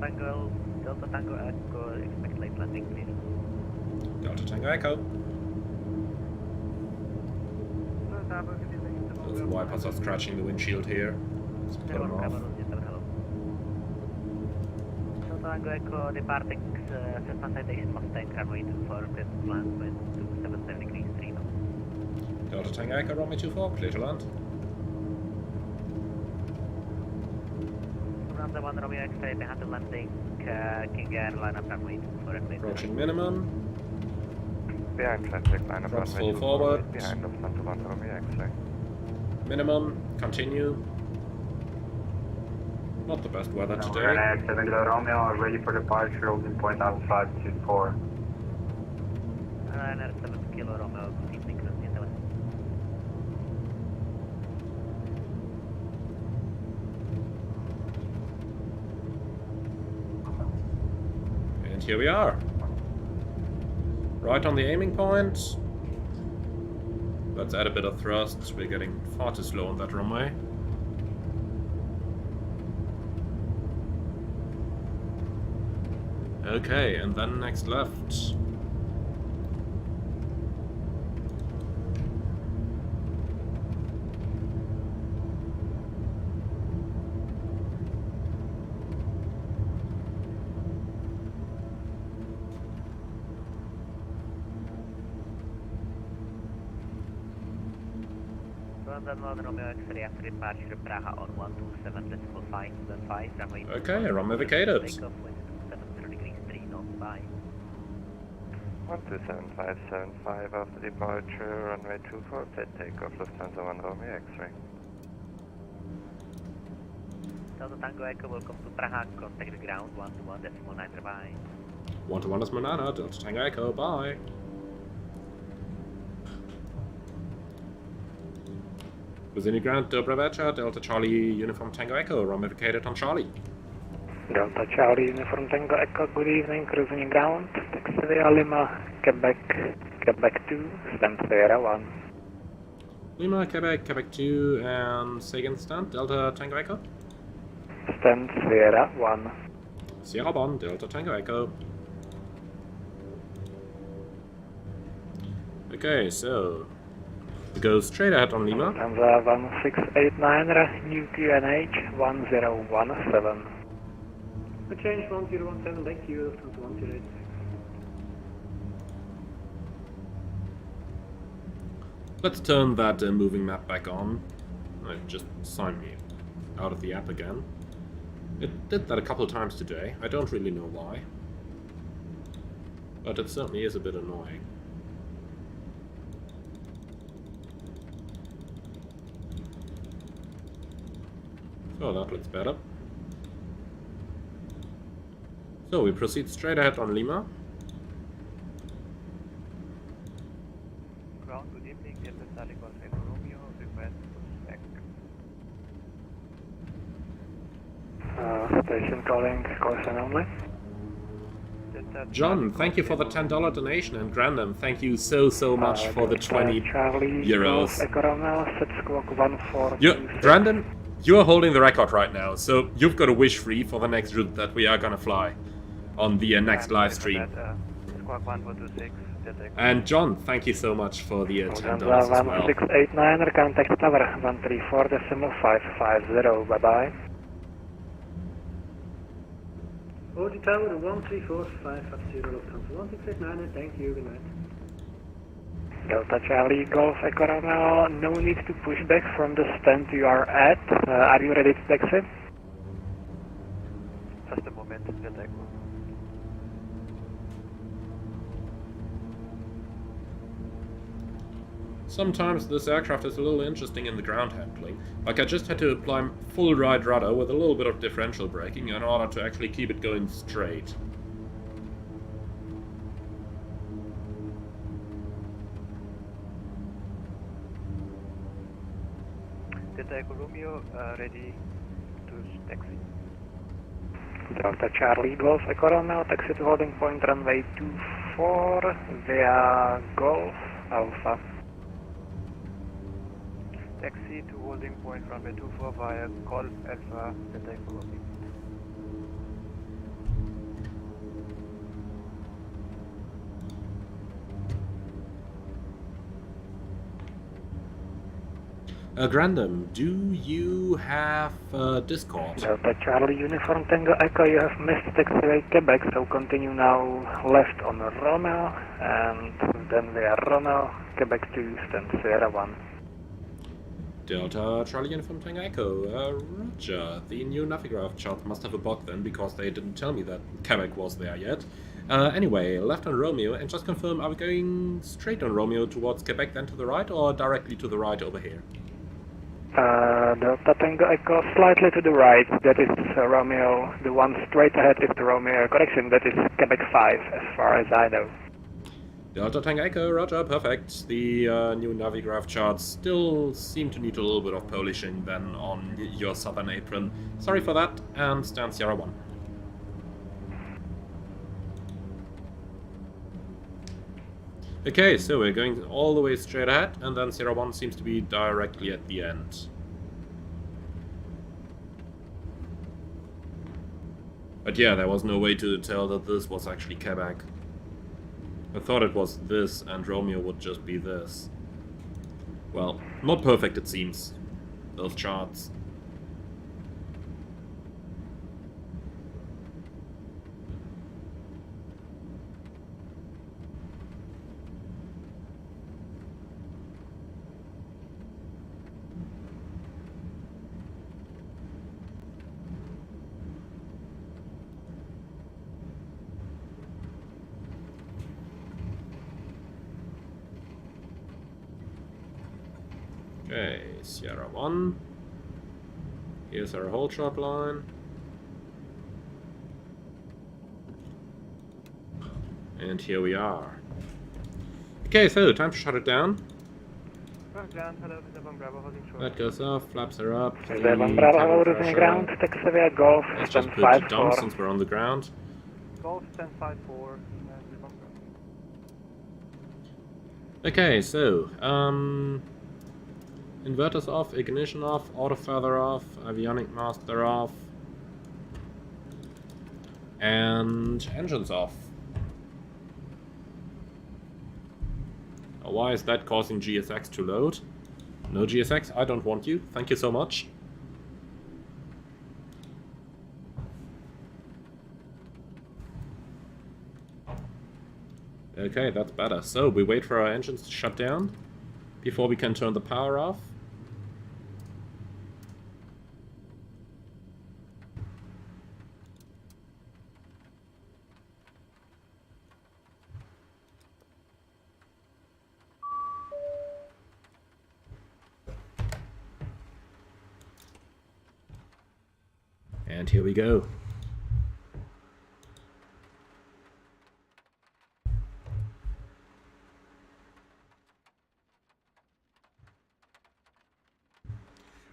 Tango Echo, expect late landing, please. Delta Tango Echo. Those wipers are scratching the windshield here. Let's put them off. Delta Tango Echo departing Cessna Citation Mustang runway 24, clear to land with 277 degrees 3 knots. Delta Tango Echo, runway 24, clear to land. Lambda 1 Romeo X-ray behind the landing, King Air, line up runway 24 and Approaching minimum. Behind traffic, line up Drops runway full forward. behind Lufthansa 1 Romeo X-ray. Minimum, continue. Not the best weather today. RNAV 7 Kilo Romeo, ready for departure, holding point out 524. RNAV 7 Kilo Romeo, good evening, cruising in the west. And here we are. Right on the aiming point. Let's add a bit of thrust. We're getting far too slow on that runway. Okay, and then next left. London 1 Romeo X-ray after departure, Prague on 127.5, runway 2. Okay, runway vacated. Takeoff with 70 degrees 3 knots, bye. 127575 after departure, runway 24, set takeoff, Lufthansa 1 Romeo X-ray. Delta Tango Echo, welcome to Prague, contact the ground, 121.9, bye. 121.9, Delta Tango Echo, bye. Within the ground, Dobra Veccha, Delta Charlie Uniform Tango Echo, runway vacated on Charlie. Delta Charlie Uniform Tango Echo, good evening, cruising in ground, taxi via Lima, Quebec 2, stand Sierra 1. Lima, Quebec 2, and say again stand, Delta Tango Echo. Stand Sierra 1. Sierra 1, Delta Tango Echo. Okay, so we go straight ahead on Lima. Lufthansa 1689, new QNH 1017. Change 1017, thank you, Lufthansa 108. Let's turn that moving map back on. It just signed me out of the app again. It did that a couple times today. I don't really know why. But it certainly is a bit annoying. So that looks better. So we proceed straight ahead on Lima. Ground, good evening, Delta Charlie Golf Echo Romeo, request pushback. Station calling, caution only. John, thank you for the $10 donation, and Grandam, thank you so much for the 20 euros. Brandon, you are holding the record right now, so you've got a wish free for the next route that we are gonna fly on the next live stream. Squawk 1426, And John, thank you so much for the $10 as well. 1689, contact tower 134.550, bye bye. Audi Tower 134.550, Lufthansa 1689, thank you, good night. Delta Charlie Golf Echo Romeo, no need to push back from the stand you are at. Are you ready to taxi? Just a moment, Delta Echo. Sometimes this aircraft is a little interesting in the ground handling. Like I just had to apply full right rudder with a little bit of differential braking in order to actually keep it going straight. Delta Echo Romeo, ready to taxi. Delta Charlie Golf Echo Romeo, taxi to holding point runway 24 via Golf Alpha. Taxi to holding point runway 24 via Golf Alpha, Delta Echo Romeo. Grandom, do you have Discord? Delta Charlie Uniform Tango Echo, you have missed taxiway Quebec, so continue now left on Romeo, and then via Romeo, Quebec 2, stand Sierra 1. Delta Charlie Uniform Tango Echo, roger. The new Navigraph Charts must have a bug then, because they didn't tell me that Quebec was there yet. Anyway, left on Romeo, and just confirm, are we going straight on Romeo towards Quebec, then to the right, or directly to the right over here? Delta Tango Echo slightly to the right, that is Romeo, the one straight ahead is the Romeo, correction, that is Quebec 5 as far as I know. Delta Tango Echo, roger, perfect. The new Navigraph charts still seem to need a little bit of polishing then on your southern apron. Sorry for that, and stand Sierra 1. Okay, so we're going all the way straight ahead, and then Sierra 1 seems to be directly at the end. But yeah, there was no way to tell that this was actually Quebec. I thought it was this, and Romeo would just be this. Well, not perfect it seems, those charts. Okay, Sierra 1. Here's our hold shot line. And here we are. Okay, so time to shut it down. That goes off, flaps are up. Bravo, losing ground, taxi via Golf, let's just put it down since we're on the ground. Golf 1054. Okay, so, inverters off, ignition off, auto feather off, avionic master off, and engines off. Why is that causing GSX to load? No GSX, I don't want you. Thank you so much. Okay, that's better. So, we wait for our engines to shut down before we can turn the power off. And here we go.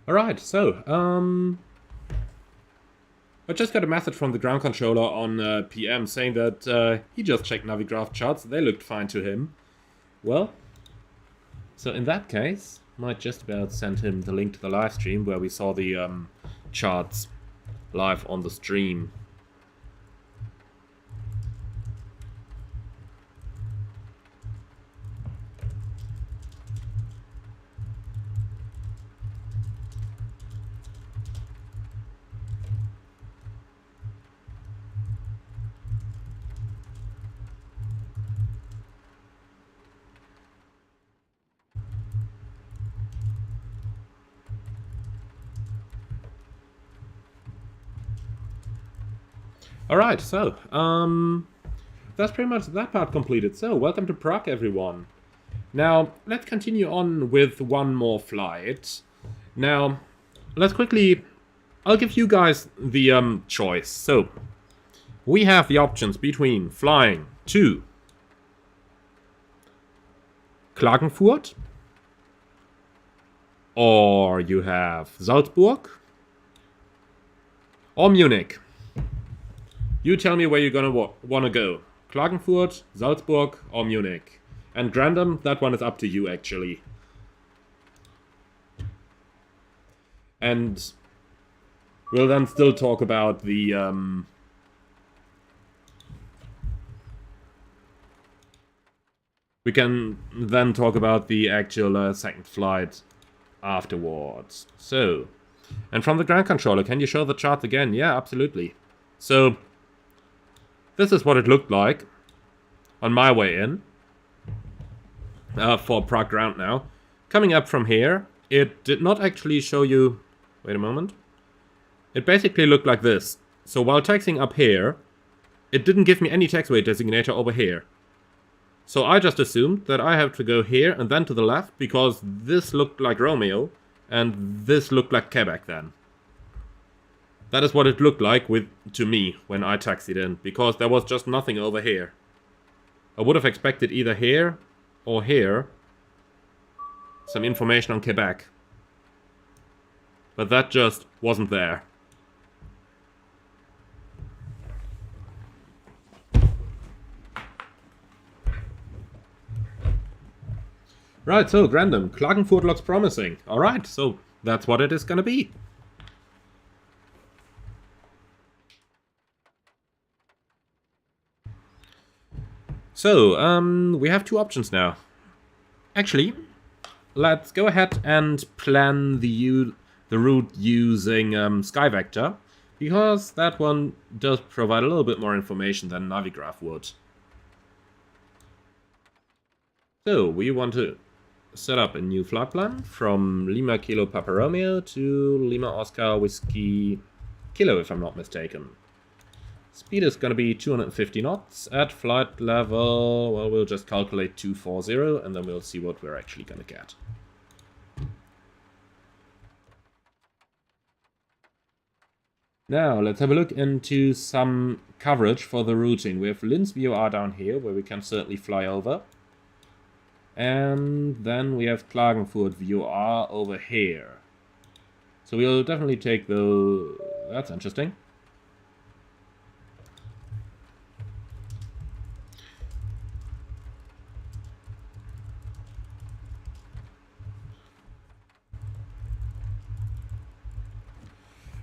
Alright, so, I just got a message from the ground controller on PM saying that he just checked Navigraph charts, they looked fine to him. Well, so in that case, might just about send him the link to the live stream where we saw the charts live on the stream. Alright, so, that's pretty much that part completed. So, welcome to Prague, everyone. Now, let's continue on with one more flight. Now, let's quickly, I'll give you guys the choice. So, we have the options between flying to Klagenfurt or you have Salzburg, or Munich. You tell me where you're gonna want to go. Klagenfurt, Salzburg, or Munich. And Grandam, that one is up to you, actually. And we'll then still talk about the... we can then talk about the actual second flight afterwards. So, and from the ground controller, can you show the chart again? Yeah, absolutely. So, this is what it looked like on my way in for Prague ground now. Coming up from here, it did not actually show you... Wait a moment. It basically looked like this. So while taxiing up here, it didn't give me any taxiway designator over here. So I just assumed that I have to go here and then to the left, because this looked like Romeo and this looked like Quebec then. That is what it looked like to me when I taxied in, because there was just nothing over here. I would have expected either here or here some information on Quebec. But that just wasn't there. Right, so Grandam, Klagenfurt looks promising. Alright, so that's what it is gonna be. So, we have two options now. Actually, let's go ahead and plan the route using SkyVector, because that one does provide a little bit more information than Navigraph would. So, we want to set up a new flight plan from Lima Kilo Papa Romeo to Lima Oscar Whiskey Kilo, if I'm not mistaken. Speed is going to be 250 knots. At flight level, well, we'll just calculate 240 and then we'll see what we're actually going to get. Now, let's have a look into some coverage for the routing. We have Linz VOR down here, where we can certainly fly over. And then we have Klagenfurt VOR over here. So we'll definitely take the... That's interesting.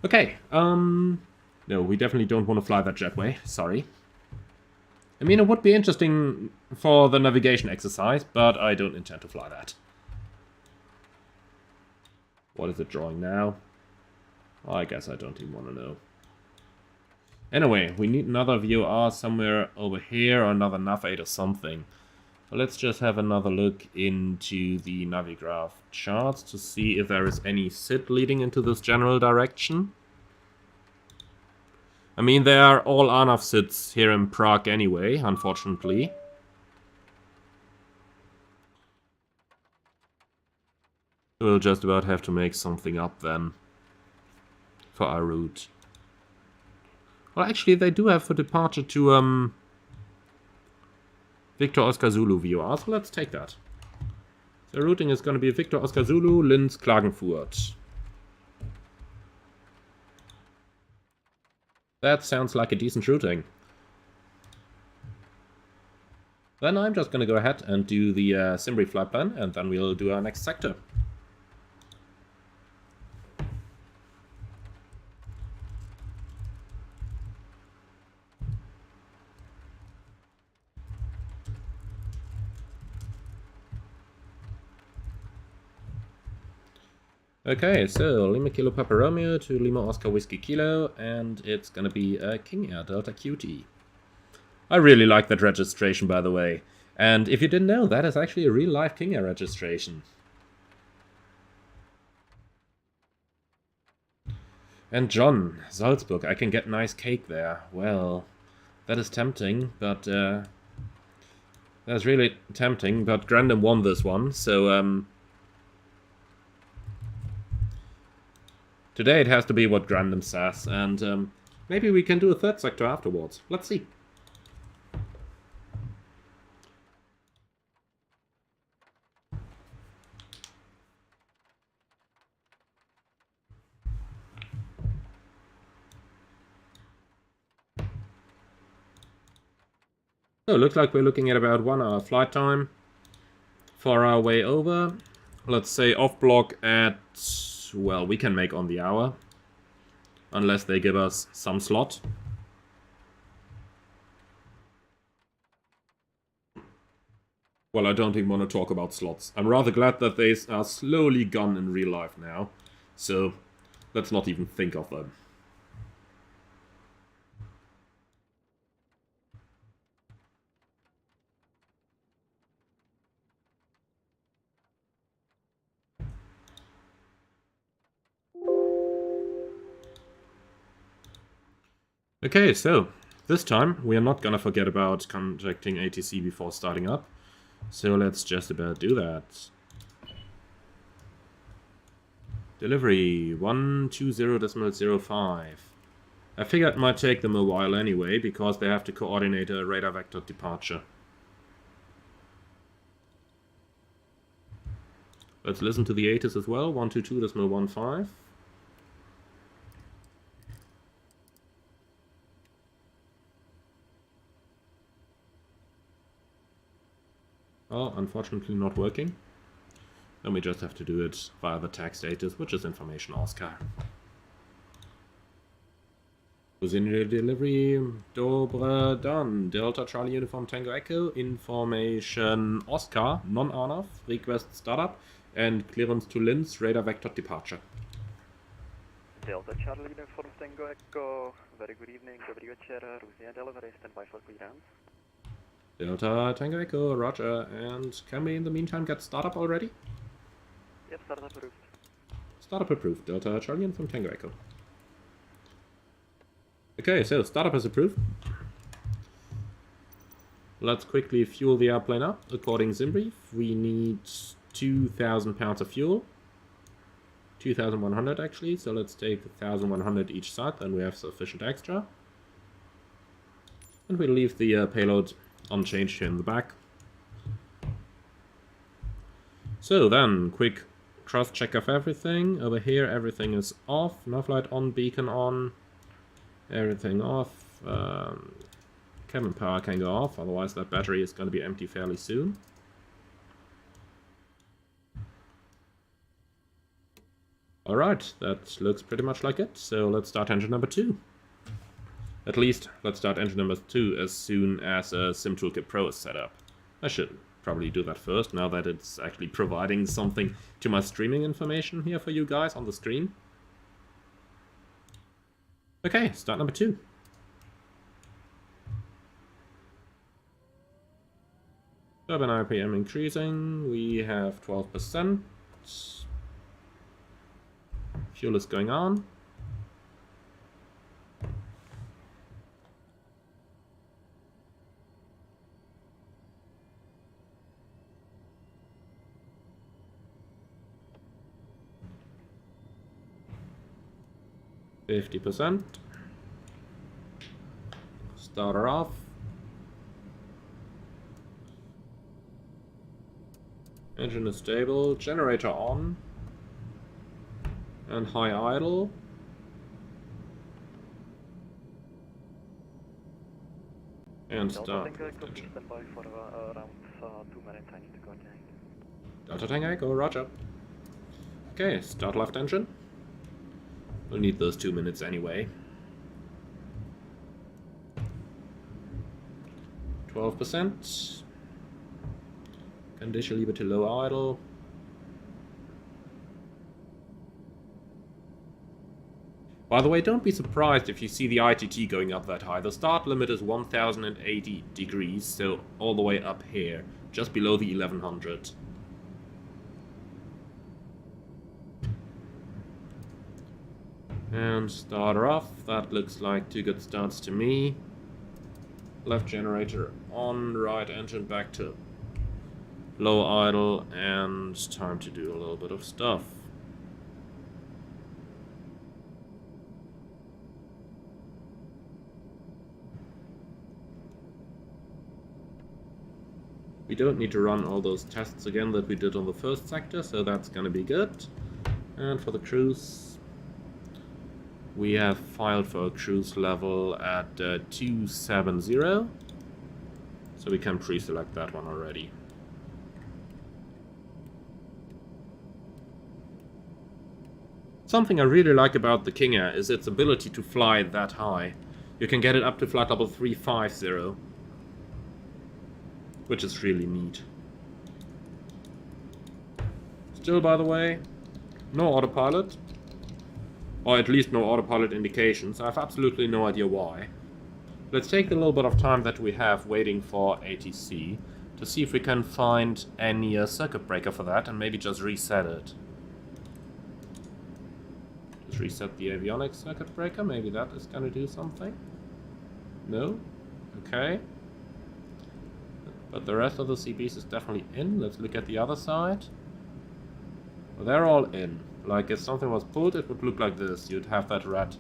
Okay, no, we definitely don't want to fly that jetway, sorry. I mean, it would be interesting for the navigation exercise, but I don't intend to fly that. What is it drawing now? Well, I guess I don't even want to know. Anyway, we need another VOR somewhere over here, or another nav 8 or something. So let's just have another look into the Navigraph charts to see if there is any SID leading into this general direction. I mean, there are all RNAV SIDs here in Prague anyway, unfortunately. We'll just about have to make something up then for our route. Well, actually, they do have for departure to Victor Oscar Zulu VOR, so let's take that. The routing is going to be Victor Oscar Zulu, Linz, Klagenfurt. That sounds like a decent routing. Then I'm just going to go ahead and do the Simbri flight plan, and then we'll do our next sector. Okay, so Lima Kilo Papa Romeo to Lima Oscar Whiskey Kilo, and it's gonna be a King Air Delta QT. I really like that registration, by the way. And if you didn't know, that is actually a real life King Air registration. And John, Salzburg, I can get nice cake there. Well, that is tempting, but that's really tempting, but Grandam won this one, so today it has to be what Grandam says, and maybe we can do a third sector afterwards. Let's see. So, looks like we're looking at about 1 hour flight time for our way over. Let's say off block at, well, we can make on the hour. Unless they give us some slot. Well, I don't even want to talk about slots. I'm rather glad that they are slowly gone in real life now. So, let's not even think of them. Okay, so this time we are not gonna forget about contacting ATC before starting up. So let's just about do that. Delivery 120.05. I figured it might take them a while anyway, because they have to coordinate a radar vector departure. Let's listen to the ATIS as well, 122.15. Oh, unfortunately not working. Then we just have to do it via the tag status, which is information Oscar. Within the delivery, Dobre Dan, Delta Charlie Uniform Tango Echo, information Oscar, non-RNAV, request startup, and clearance to Linz, radar vector departure. Delta Charlie Uniform Tango Echo, very good evening, dobrý večer, Různě delivery, standby for clearance. Delta Tango Echo, roger, and can we in the meantime get startup already? Yep, startup approved. Startup approved, Delta Charlie Uniform Tango Echo. Okay, so startup is approved. Let's quickly fuel the airplane up. According to Zimbrief, we need 2,000 pounds of fuel. 2,100 actually, so let's take 1,100 each side, then we have sufficient extra. And we'll leave the payload unchanged here in the back. So then, quick cross check of everything. Over here everything is off, nav light on, beacon on, everything off. Cabin power can go off, otherwise that battery is going to be empty fairly soon. Alright, that looks pretty much like it, so let's start engine number 2. At least, let's start engine number 2 as soon as SimToolkit Pro is set up. I should probably do that first, now that it's actually providing something to my streaming information here for you guys on the screen. Okay, start number 2. Turbine RPM increasing, we have 12%. Fuel is going on. %. Starter off. Engine is stable. Generator on. And high idle. And start. Standby for around 2 minutes, I need to coordinate. Delta Tango Echo, roger. Okay, start left engine. We'll need those 2 minutes anyway. 12%. Condition leave it to low idle. By the way, don't be surprised if you see the ITT going up that high. The start limit is 1080 degrees, so all the way up here, just below the 1100. And starter off, that looks like 2 good starts to me. Left generator on, right engine back to low idle, and time to do a little bit of stuff. We don't need to run all those tests again that we did on the first sector, so that's gonna be good. And for the cruise, we have filed for a cruise level at 270. So we can pre-select that one already. Something I really like about the King Air is its ability to fly that high. You can get it up to flight level 350, which is really neat. Still, by the way, no autopilot, or at least no autopilot indications. I have absolutely no idea why. Let's take the little bit of time that we have waiting for ATC to see if we can find any circuit breaker for that and maybe just reset it. Just reset the avionics circuit breaker, maybe that is going to do something. No? Okay. But the rest of the CBs is definitely in. Let's look at the other side. Well, they're all in. Like, if something was pulled, it would look like this. You'd have that red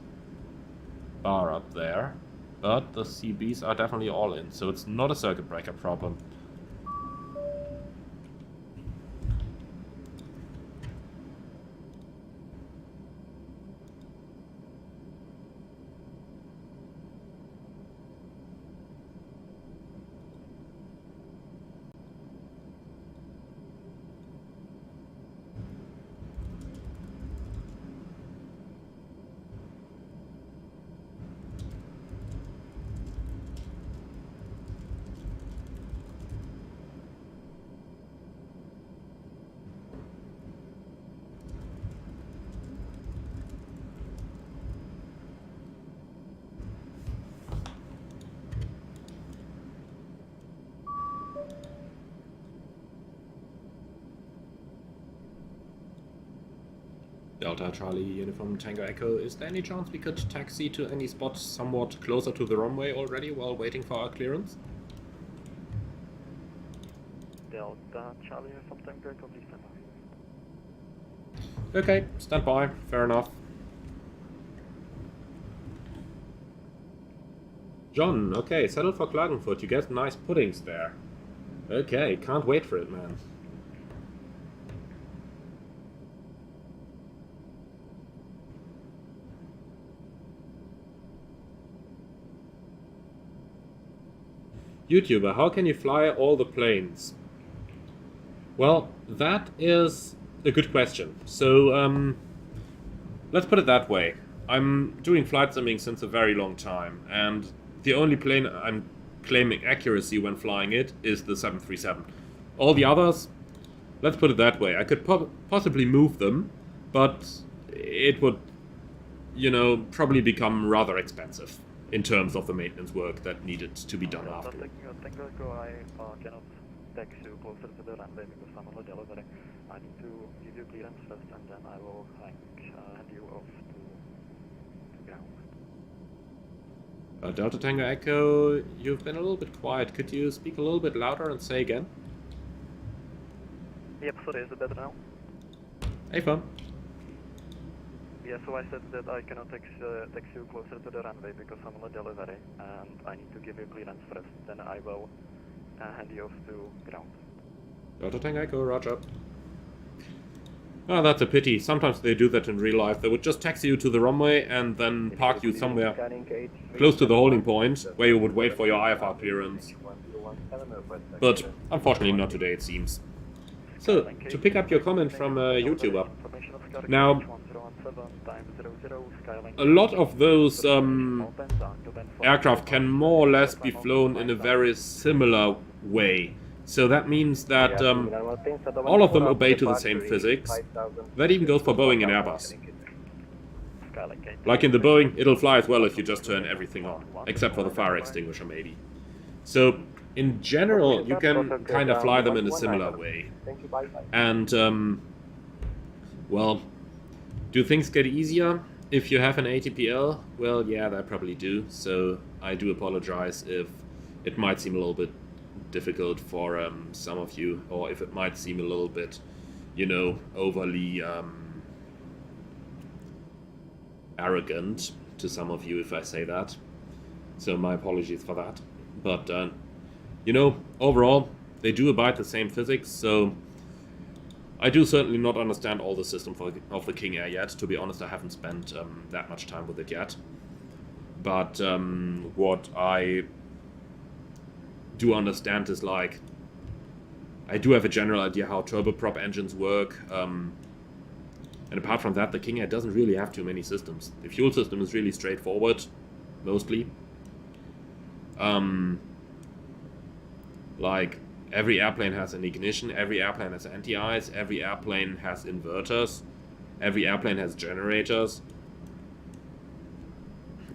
bar up there. But the CBs are definitely all in, so it's not a circuit breaker problem. Delta Charlie Uniform Tango Echo, is there any chance we could taxi to any spot somewhat closer to the runway already while waiting for our clearance? Delta Charlie Uniform Tango Echo, please stand by. Okay, stand by, fair enough. John, okay, settle for Klagenfurt, you get nice puddings there. Okay, can't wait for it, man. YouTuber, how can you fly all the planes? Well, that is a good question. So, let's put it that way. I'm doing flight simming since a very long time, and the only plane I'm claiming accuracy when flying it is the 737. All the others, let's put it that way. I could possibly move them, but it would, you know, probably become rather expensive in terms of the maintenance work that needed to be done after. I cannot taxi you closer to the runway because I'm on the delivery. I need to give you clearance first and then I will hand you off to ground. Delta Tango Echo, you've been a little bit quiet. Could you speak a little bit louder and say again? Yep, sorry, is it better now? Hey, fun. Yeah, so I said that I cannot taxi you closer to the runway because I'm on a delivery and I need to give you clearance first, then I will hand you off to ground. Delta Tango Echo, roger. Oh, that's a pity. Sometimes they do that in real life. They would just taxi you to the runway and then park you somewhere close to the holding point where you would wait for your IFR clearance. But unfortunately not today, it seems. So, to pick up your comment from YouTuber. Now, a lot of those aircraft can more or less be flown in a very similar way. So that means that all of them obey to the same physics. That even goes for Boeing and Airbus. Like in the Boeing, it'll fly as well if you just turn everything on, except for the fire extinguisher maybe. So, in general, you can kind of fly them in a similar way. And, well, do things get easier if you have an ATPL? Well, yeah, they probably do. So I do apologize if it might seem a little bit difficult for some of you, or if it might seem a little bit, you know, overly arrogant to some of you if I say that. So my apologies for that. But, you know, overall, they do abide the same physics, so I do certainly not understand all the system of the King Air yet. To be honest, I haven't spent that much time with it yet. But what I do understand is like, I do have a general idea how turboprop engines work, and apart from that, the King Air doesn't really have too many systems. The fuel system is really straightforward, mostly. Like, every airplane has an ignition, every airplane has anti-ice, every airplane has inverters, every airplane has generators,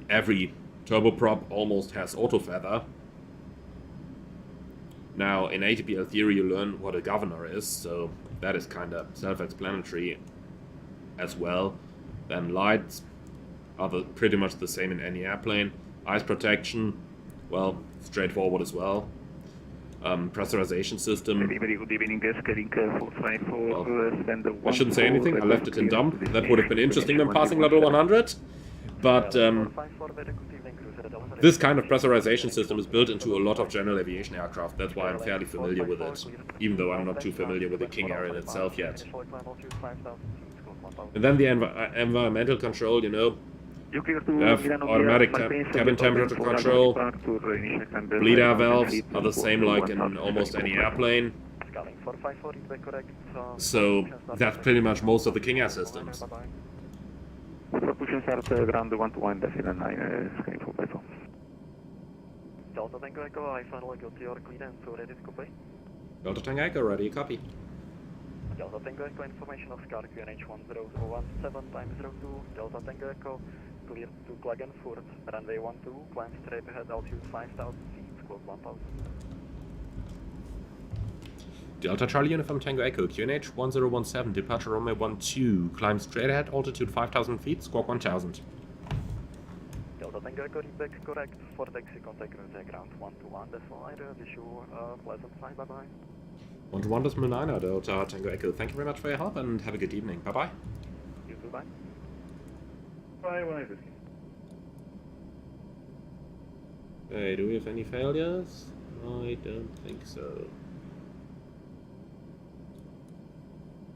every turboprop almost has autofeather. Now, in ATPL theory, you learn what a governor is, so that is kind of self-explanatory as well. Then lights are pretty much the same in any airplane. Ice protection, well, straightforward as well. Pressurization system. Well, I shouldn't say anything, I left it in dump. That would have been interesting when passing level 100. But this kind of pressurization system is built into a lot of general aviation aircraft. That's why I'm fairly familiar with it, even though I'm not too familiar with the King Air in itself yet. And then the environmental control, you know. You have automatic cabin temperature control. Bleed air valves are the same like in almost any airplane. So that's pretty much most of the King Air systems. Delta Tango Echo, I finally got your clearance, so ready to copy. Delta Tango Echo, ready, copy. Delta Tango Echo, information of Scar QNH1017 times 02, Delta Tango Echo, clear to Klagenfurt, runway 12, climb straight ahead, altitude 5,000 feet, squawk 1,000. Delta Charlie Uniform Tango Echo, QNH 1017, departure runway 12, climb straight ahead, altitude 5,000 feet, squawk 1,000. Delta Tango Echo, readback correct, for taxi contact cruise ground 121, decimal 9, wish you a pleasant flight, bye bye. 121 decimal 9, Delta Tango Echo, thank you very much for your help and have a good evening, bye bye. You too, bye. Bye, 150. Hey, do we have any failures? I don't think so.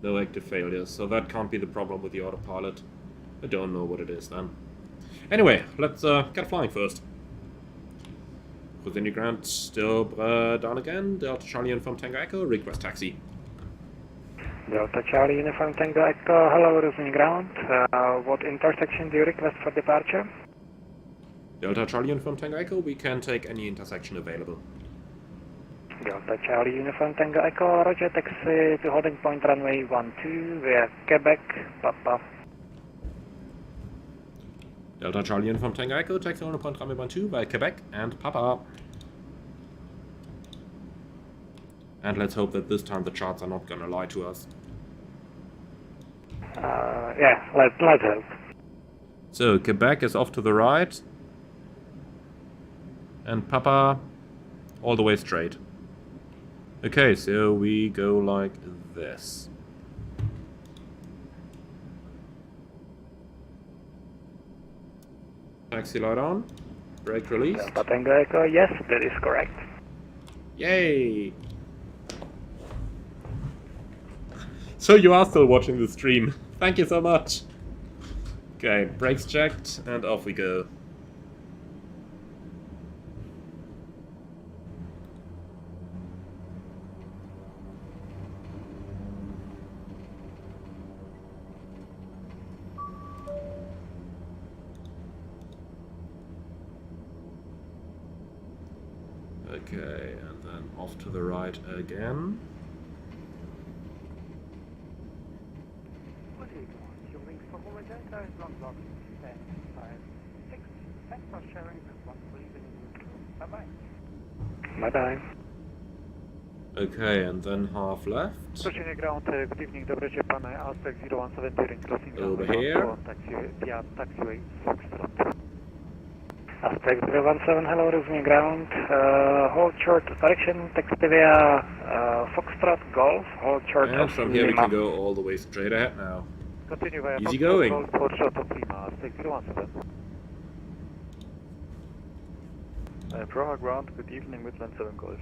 No active failures, so that can't be the problem with the autopilot. I don't know what it is then. Anyway, let's get flying first. Within your ground, still down again. Delta Charlie Uniform Tango Echo, request taxi. Delta Charlie Uniform Tango Echo, hello, Rosen ground. What intersection do you request for departure? Delta Charlie Uniform Tango Echo, we can take any intersection available. Delta Charlie Uniform Tango Echo, roger, taxi to holding point runway 12 via Quebec, Papa. Delta Charlie Uniform Tango Echo, taxi holding point runway 12 via Quebec and Papa. And let's hope that this time the charts are not gonna lie to us. Yeah, let's hope. So, Quebec is off to the right. And Papa all the way straight. Okay, so we go like this. Taxi light on. Brake released. Delta Tango Echo, yes, that is correct. Yay! So you are still watching the stream. Thank you so much. Okay, brakes checked, and off we go. Okay, and then off to the right again. Good evening. Your links for Holo Delta is on block 1056. Thanks for sharing this one. Bye-bye. Bye-bye. Okay, and then half left. Proceeding ground, good evening, dobry dzień, pan Aztec 017 during crossing over here. Taxiway Foxtrot. Aztec 017, hello, Rosen ground. Hold short direction, taxi via Foxtrot Golf, hold short And from here we can go all the way straight ahead now. Continue via Easy Foxtrot going. Golf, hold short of Lima, Aztec 017. Prague ground, good evening, Midland 7 Golf.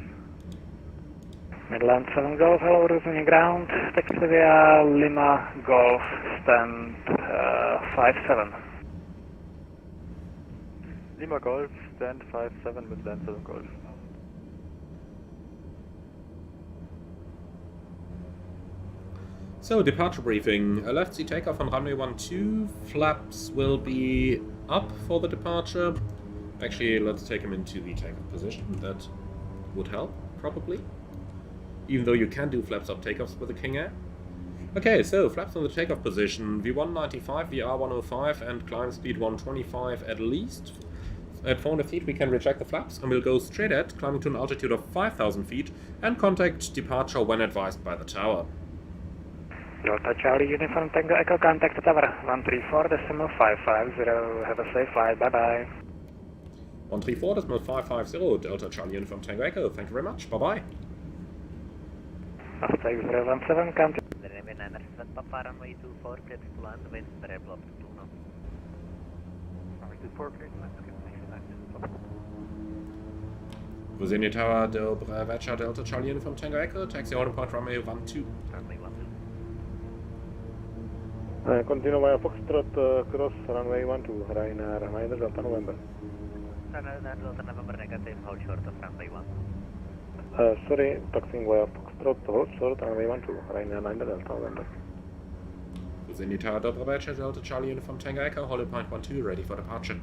Midland 7 Golf, hello, Rosen ground. Taxi via Lima Golf, stand 57. Lima Golf, stand 57, Midland 7 Golf. So, departure briefing. Left sea takeoff on runway 12. Flaps will be up for the departure. Actually, let's take them into the takeoff position. That would help, probably. Even though you can do flaps up takeoffs with the King Air. Okay, so flaps on the takeoff position. V195, VR 105, and climb speed 125 at least. At 400 feet we can reject the flaps and we'll go straight at, climbing to an altitude of 5,000 feet, and contact departure when advised by the tower. Delta Charlie Uniform Tango Echo, contact the tower 134.550. Have a safe flight, bye bye. 134.550, Delta Charlie Uniform Tango Echo, thank you very much, bye bye. 6017, contact. Runway 24, clear to land, wind, red block to 2 knots. Runway 24, clear to land, skip next to Virginia Tower, Dobra Vecchia, Delta Charlie Uniform Tango Echo, taxi order point runway 12. Runway 12. Continue via Foxtrot, cross runway 12, Ryanair Delta November. Ryanair Delta November negative, hold short of runway 1. Sorry, taxiing via Foxtrot, hold short, runway 12, Ryanair Delta November. Virginia Tower, Dobra Vecchia, Delta Charlie Uniform Tango Echo, hold point 12, ready for departure.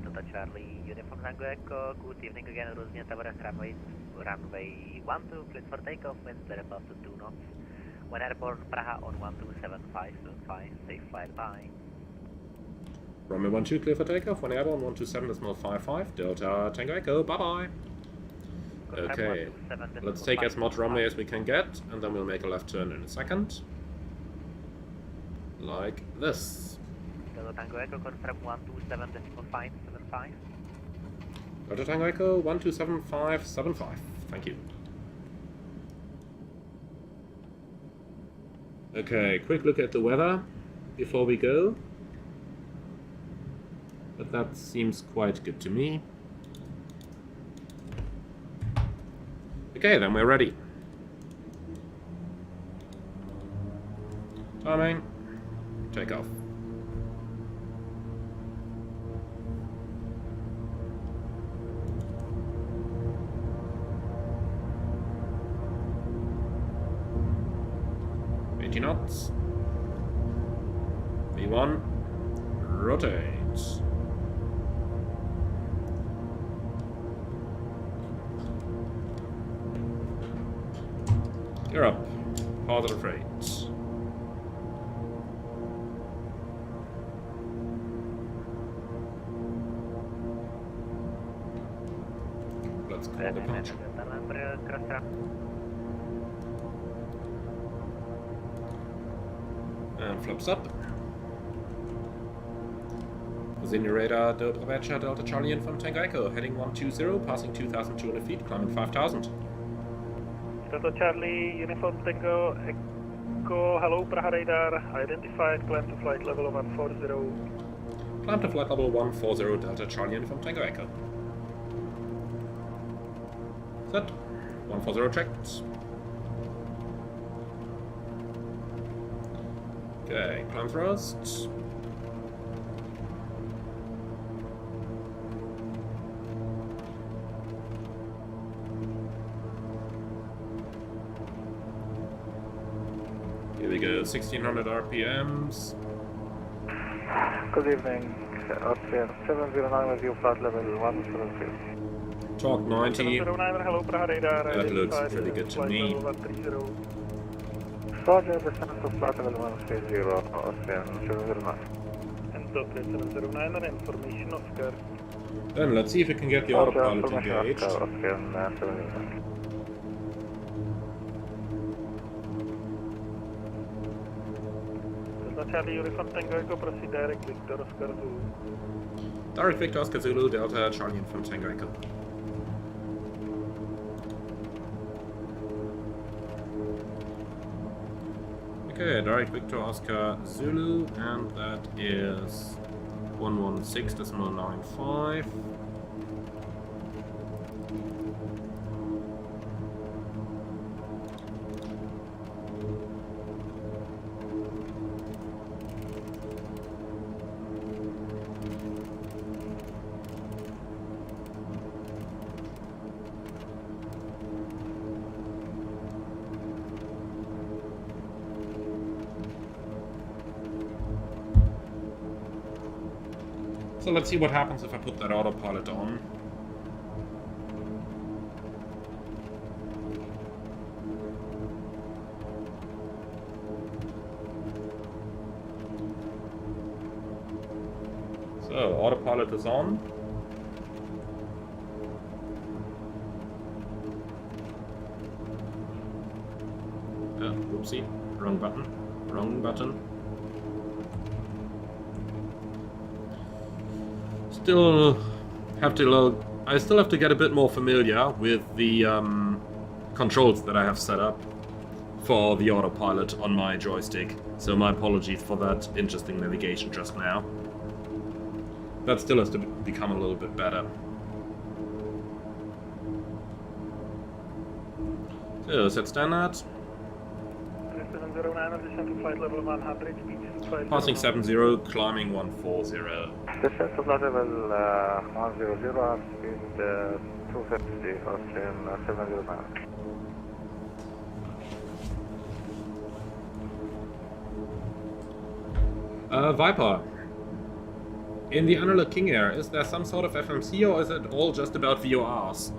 Delta Charlie Uniform Tango Echo, good evening again, Virginia Tower, runway 12, clear for takeoff, wind, red block to 2 knots. One airport, Prague on 127.575, safe flight, bye. Runway 12 clear for takeoff, one airborne, 127.55, Delta Tango Echo, bye bye. Okay, let's take as much runway as we can get, and then we'll make a left turn in a second. Like this. Delta Tango Echo, confirm 127.575. Delta Tango Echo, 127.575, thank you. Okay, quick look at the weather before we go. But that seems quite good to me. Okay, then we're ready. Timing. Take off. Knots. V1, rotate. You're up. Positive rate. Let's call departure. And flaps up. Virginia radar, Dobra Vecchia, Delta Charlie Uniform Tango Echo, heading 120, passing 2,200 feet, climbing 5,000. Delta Charlie Uniform Tango Echo, hello Prague radar, identified, climb to flight level 140. Climb to flight level 140, Delta Charlie Uniform Tango Echo. Set. 140 checked. Okay, climb thrust. Here we go, 1600 RPMs. Good evening, Austrian 709 with you, flight level 170. Talk 90. 709, hello Prague radar, that looks pretty good to me. Roger, descent to flight level 130, Austrian 709. And Delta 709, information Oscar. Then let's see if we can get the autopilot engaged. Austrian 709. Delta Charlie Uniform Tango Echo, proceed direct Victor Oscar Zulu. Direct Victor Oscar Zulu, Delta Charlie Uniform Tango Echo. Okay, direct Victor Oscar Zulu, and that is 116.95. So let's see what happens if I put that autopilot on. So, autopilot is on. Whoopsie. Wrong button. Wrong button. I still have to get a bit more familiar with the controls that I have set up for the autopilot on my joystick. So my apologies for that interesting navigation just now. That still has to become a little bit better. So, set standard. 3709 descent to flight level 100, speed Passing 70, climbing 140. Descent to flight level 100, speed 250, Austrian 709. Viper. In the Analog King Air, is there some sort of FMC or is it all just about VORs?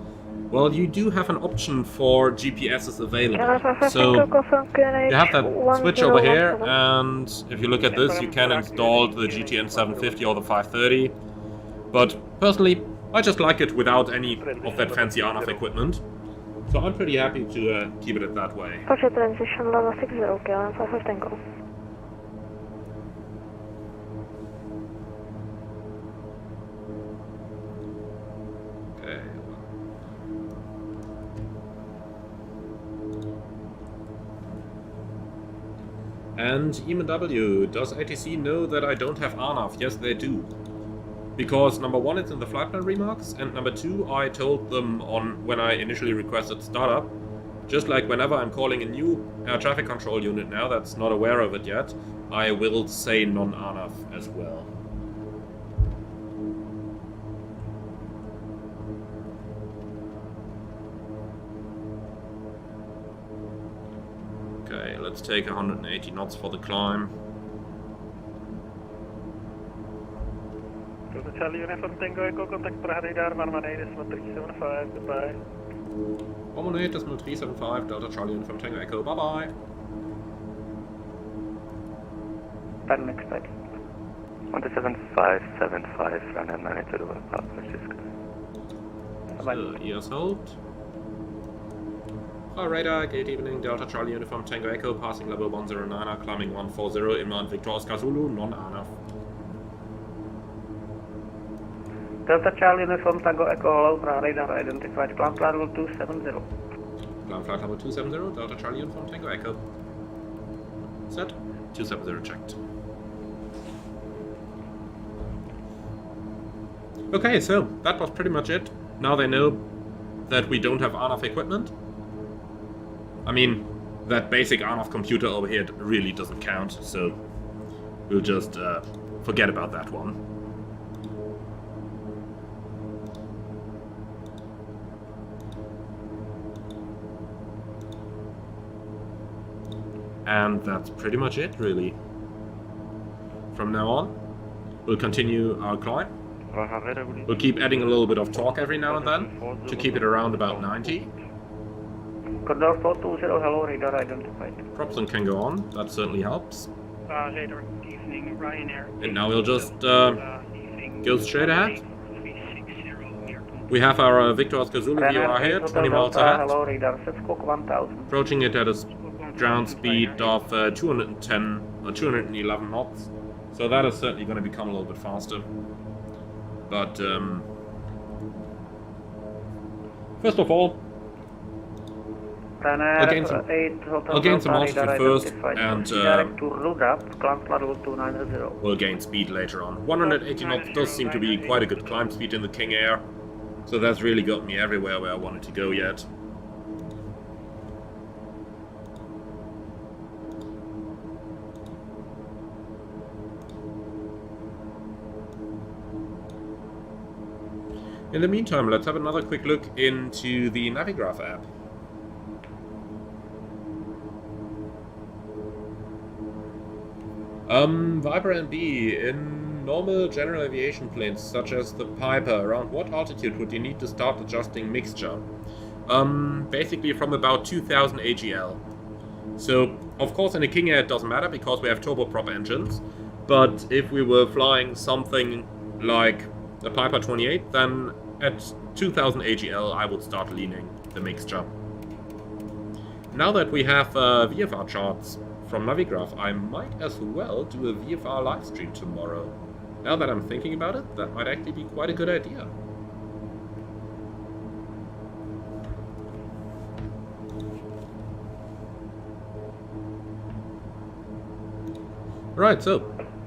Well, you do have an option for GPSs available. So you have that switch over here, and if you look at this, you can install the GTN 750 or the 530. But personally, I just like it without any of that fancy RNAV equipment. So I'm pretty happy to keep it that way. Roger, transition level 60, KLM 55 Tango. And EMW, does ATC know that I don't have RNAV? Yes, they do. Because number one, it's in the flight plan remarks, and number two, I told them on when I initially requested startup, just like whenever I'm calling a new air traffic control unit now that's not aware of it yet, I will say non-RNAV as well. Okay, let's take 180 knots for the climb. Delta Charlie Uniform Tango Echo, contact Prague radar 118.375, goodbye. 118.375, Delta Charlie Uniform Tango Echo, bye bye. Button next flight. 17575, runway 92 over Prague, Francisco. So, ears hold. Radar, gate evening, Delta Charlie Uniform Tango Echo, passing level 109, climbing 140, inbound Victor Oscar Zulu, non-RNAV. Delta Charlie Uniform Tango Echo, hello, Prague radar identified, climb flight level 270. Climb flight level 270, Delta Charlie Uniform Tango Echo. Set, 270 checked. Okay, so that was pretty much it. Now they know that we don't have RNAV equipment. I mean, that basic RNAV computer over here really doesn't count, so we'll just forget about that one. And that's pretty much it, really. From now on, we'll continue our climb. We'll keep adding a little bit of torque every now and then to keep it around about 90. Condor 420, hello, radar identified. Propulsion can go on, that certainly helps. Radar, evening, Ryanair. And now we'll just go straight ahead. We have our Victor Oscar Zulu VOR here, 20 miles ahead. Hello, radar, set squawk 1000. Approaching it at a ground speed of 210 or 211 knots. So that is certainly going to become a little bit faster. But first of all, I'll gain some altitude first, and we'll gain speed later on. 180 knots does seem to be quite a good climb speed in the King Air, so that's really got me everywhere where I wanted to go yet. In the meantime, let's have another quick look into the Navigraph app. Viper NB, in normal general aviation planes, such as the Piper, around what altitude would you need to start adjusting mixture? Basically from about 2000 AGL. So, of course, in a King Air it doesn't matter because we have turboprop engines, but if we were flying something like the Piper 28, then at 2000 AGL I would start leaning the mixture. Now that we have VFR charts from Navigraph, I might as well do a VFR live stream tomorrow. Now that I'm thinking about it, that might actually be quite a good idea. Right, so.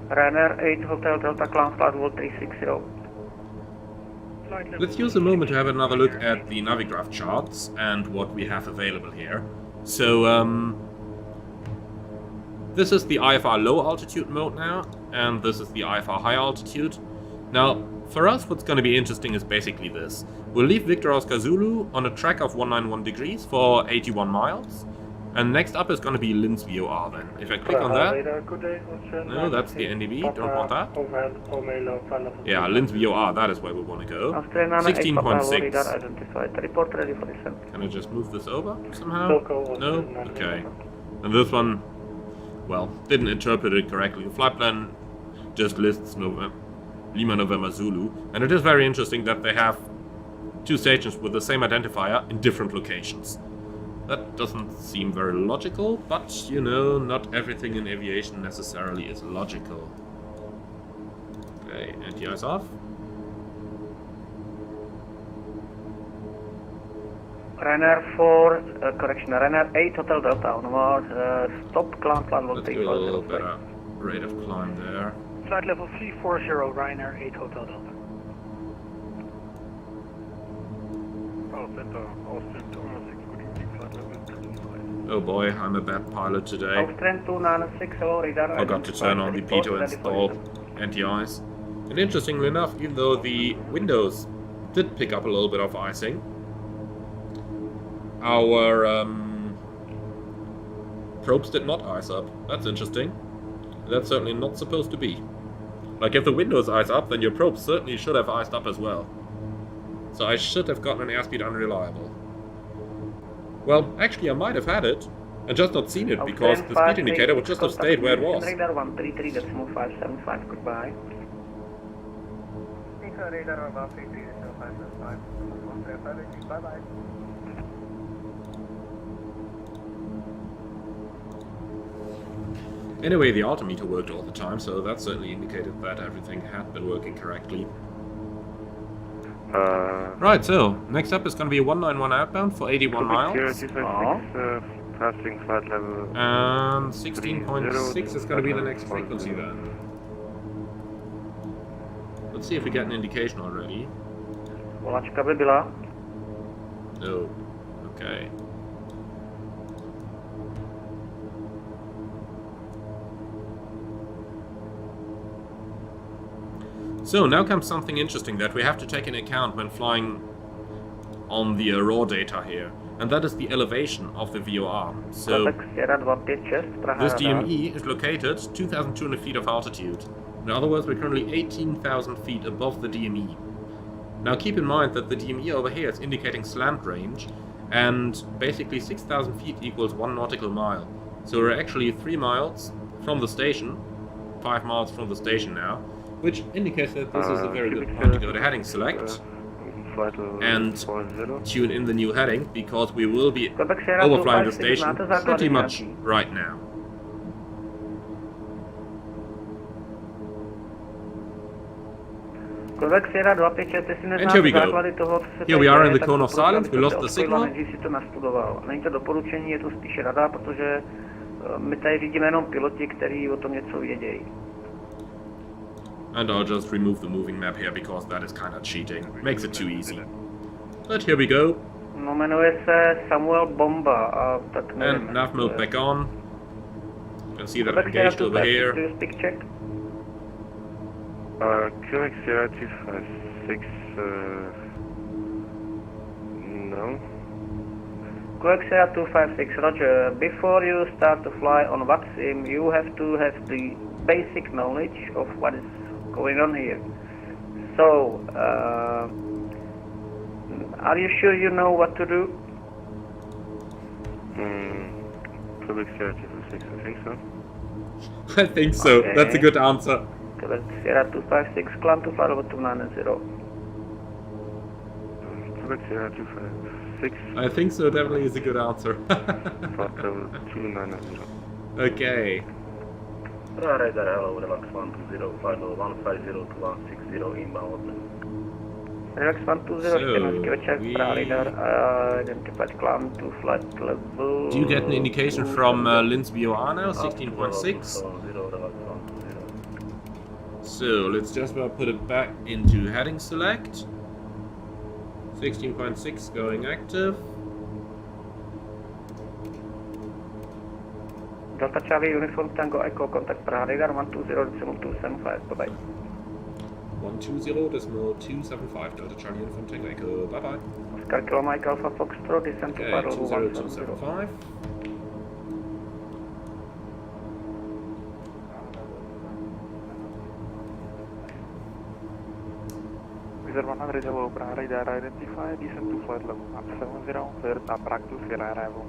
Runner 8 Hotel Delta climb flight level 360. Let's use a moment to have another look at the Navigraph charts and what we have available here. So, this is the IFR low altitude mode now, and this is the IFR high altitude. Now, for us, what's going to be interesting is basically this. We'll leave Victor Oscar Zulu on a track of 191 degrees for 81 miles. And next up is going to be Linz VOR then. If I click on that... No, that's the NDV, don't want that. Yeah, Linz VOR, that is where we want to go. 16.6. Can I just move this over somehow? No? Okay. And this one, well, didn't interpret it correctly. The flight plan just lists Lima November Zulu. And it is very interesting that they have two stations with the same identifier in different locations. That doesn't seem very logical, but, you know, not everything in aviation necessarily is logical. Okay, anti-ice off. Runner 4, correction, runner 8 Hotel Delta onward, stop climb flight level 340. Let's go a little better rate of climb there. Flight level 340, Ryanair 8 Hotel Delta. Oh boy, I'm a bad pilot today. Austrian 296, radar. Forgot to turn on the P2 install anti-ice. And interestingly enough, even though the windows did pick up a little bit of icing, our probes did not ice up. That's interesting. That's certainly not supposed to be. Like, if the windows ice up, then your probes certainly should have iced up as well. So I should have gotten an airspeed unreliable. Well, actually I might have had it, and just not seen it, because the speed indicator would just have stayed where it was. Radar 133.575, goodbye. Radar 133.575, bye-bye. Anyway, the altimeter worked all the time, so that certainly indicated that everything had been working correctly. Right, so, next up is going to be a 191 outbound for 81 miles. Passing flight level. And 16.6 is going to be the next frequency then. Let's see if we get an indication already. Volačka by byla. No. Okay. So now comes something interesting that we have to take into account when flying on the raw data here, and that is the elevation of the VOR. So this DME is located 2,200 feet of altitude. In other words, we're currently 18,000 feet above the DME. Now keep in mind that the DME over here is indicating slant range, and basically 6,000 feet equals 1 nautical mile. So we're actually 3 miles from the station, 5 miles from the station now, which indicates that this is a very good point to go to heading select and tune in the new heading, because we will be overflying the station pretty much right now. And here we go. Here we are in the cone of silence, we lost the signal. Není to doporučení, je to spíše rada, protože my tady vidíme jenom piloti, kteří o tom něco vědějí. And I'll just remove the moving map here because that is kind of cheating. Makes it too easy. But here we go. No, jmenuje se Samuel Bomba a tak nevím. And nav mode back on. You can see that I'm engaged over here. Speak check. QX 0256, no. QX 256, roger. Before you start to fly on VATSIM, you have to have the basic knowledge of what is going on here. So, are you sure you know what to do? Quebec Sierra 256, I think so. I think so. Okay. That's a good answer. Quebec Sierra 256, climb to flight level 290. Quebec Sierra 256. I think so, definitely is a good answer. Flight level 290. Okay. Radar hello, relax 120, flight level 150 to 160 inbound. Relax 120, give a check for radar, identified climb to flight level... Do you get an indication from Linz VOR now, 16.6? So, let's just about put it back into heading select. 16.6 going active. Delta Charlie, Uniform Tango Echo, contact Prague radar 120.275, bye-bye. 120.275, Delta Charlie, Uniform Tango Echo, bye-bye. Oscar Kilo Mike Alpha Foxtrot, descend to flight level 20275. Wizard 100, hello, Prague radar identified, descend to flight level 170, cleared up Prague to Sierra arrival.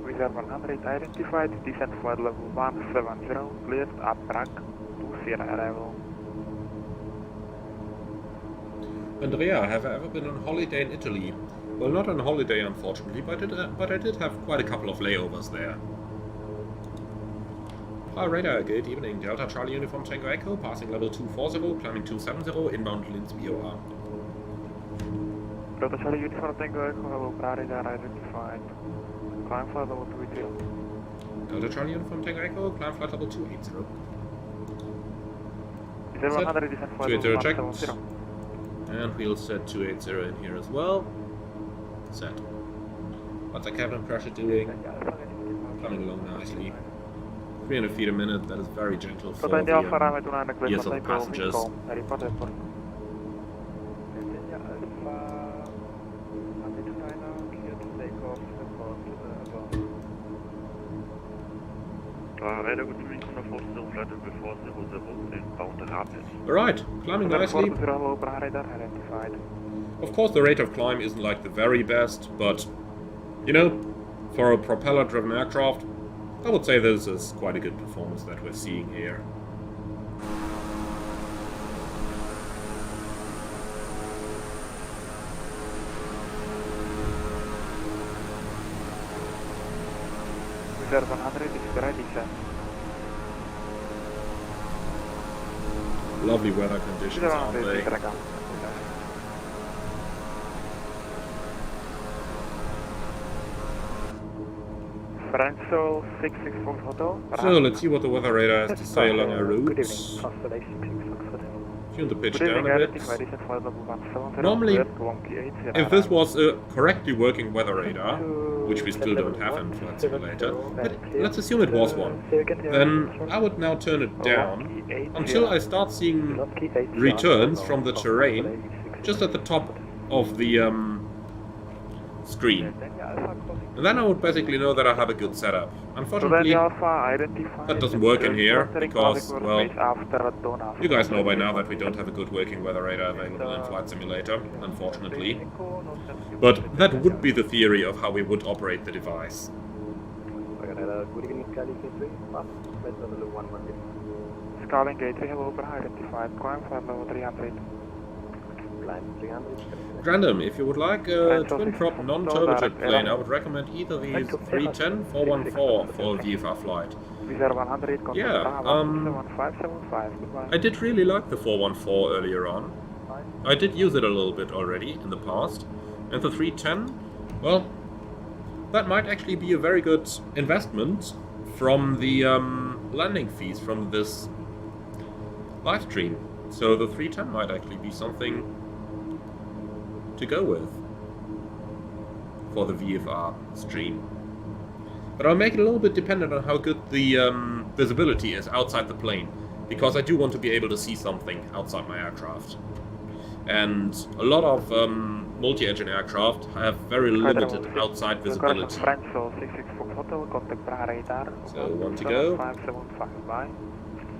Wizard 100 identified, descent flight level 170, cleared up Prague to Sierra arrival. Andrea, have I ever been on holiday in Italy? Well, not on holiday, unfortunately, but I did have quite a couple of layovers there. Hi, radar, good evening. Delta Charlie Uniform Tango Echo, passing level 240, climbing 270, inbound Linz VOR. Delta Charlie Uniform Tango Echo, hello, Prague radar identified. Climb flight level 280. Delta Charlie Uniform Tango Echo, climb flight level 280. Wizard 100 descent flight level 170. And we'll set 280 in here as well. Set. What's the cabin pressure doing? Coming along nicely. 300 feet a minute, that is very gentle for the ears of the passengers. Radar good evening, Control still flight level 400, inbound rapid. Alright, climbing nicely. Of course the rate of climb isn't like the very best, but, you know, for a propeller-driven aircraft, I would say this is quite a good performance that we're seeing here. Wizard 100 is ready, sir. Lovely weather conditions, aren't they? Franco 66 Fox Hotel. So let's see what the weather radar has to say along our route. Tune the pitch down a bit. Normally, if this was a correctly working weather radar, which we still don't have in Flight Simulator, but let's assume it was one, then I would now turn it down until I start seeing returns from the terrain just at the top of the screen. And then I would basically know that I have a good setup. Unfortunately, that doesn't work in here because, well, you guys know by now that we don't have a good working weather radar available in Flight Simulator, unfortunately. But that would be the theory of how we would operate the device. Scaling gate 3 hello, identified, climb flight level 300. Random, if you would like a twin-prop non-turbojet plane, I would recommend either the 310 414 for a VFR flight. Yeah, I did really like the 414 earlier on. I did use it a little bit already in the past. And the 310, well, that might actually be a very good investment from the landing fees from this live stream. So the 310 might actually be something to go with for the VFR stream. But I'll make it a little bit dependent on how good the visibility is outside the plane, because I do want to be able to see something outside my aircraft. And a lot of multi-engine aircraft have very limited outside visibility. So, one to go.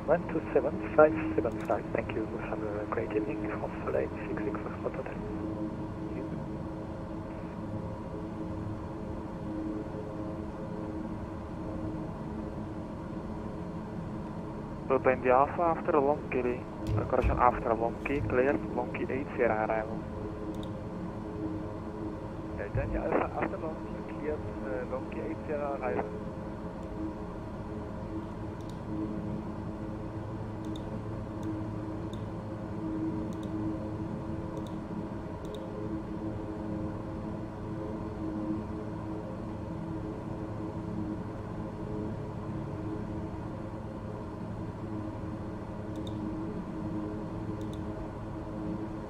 127.575, thank you. Have a great evening. Hopefully, 66 for Hotel. Delta India Alpha after a long key. Correction, after a long key, cleared, long key 8, Sierra arrival. Delta India Alpha after long key, cleared, long key 8, Sierra arrival.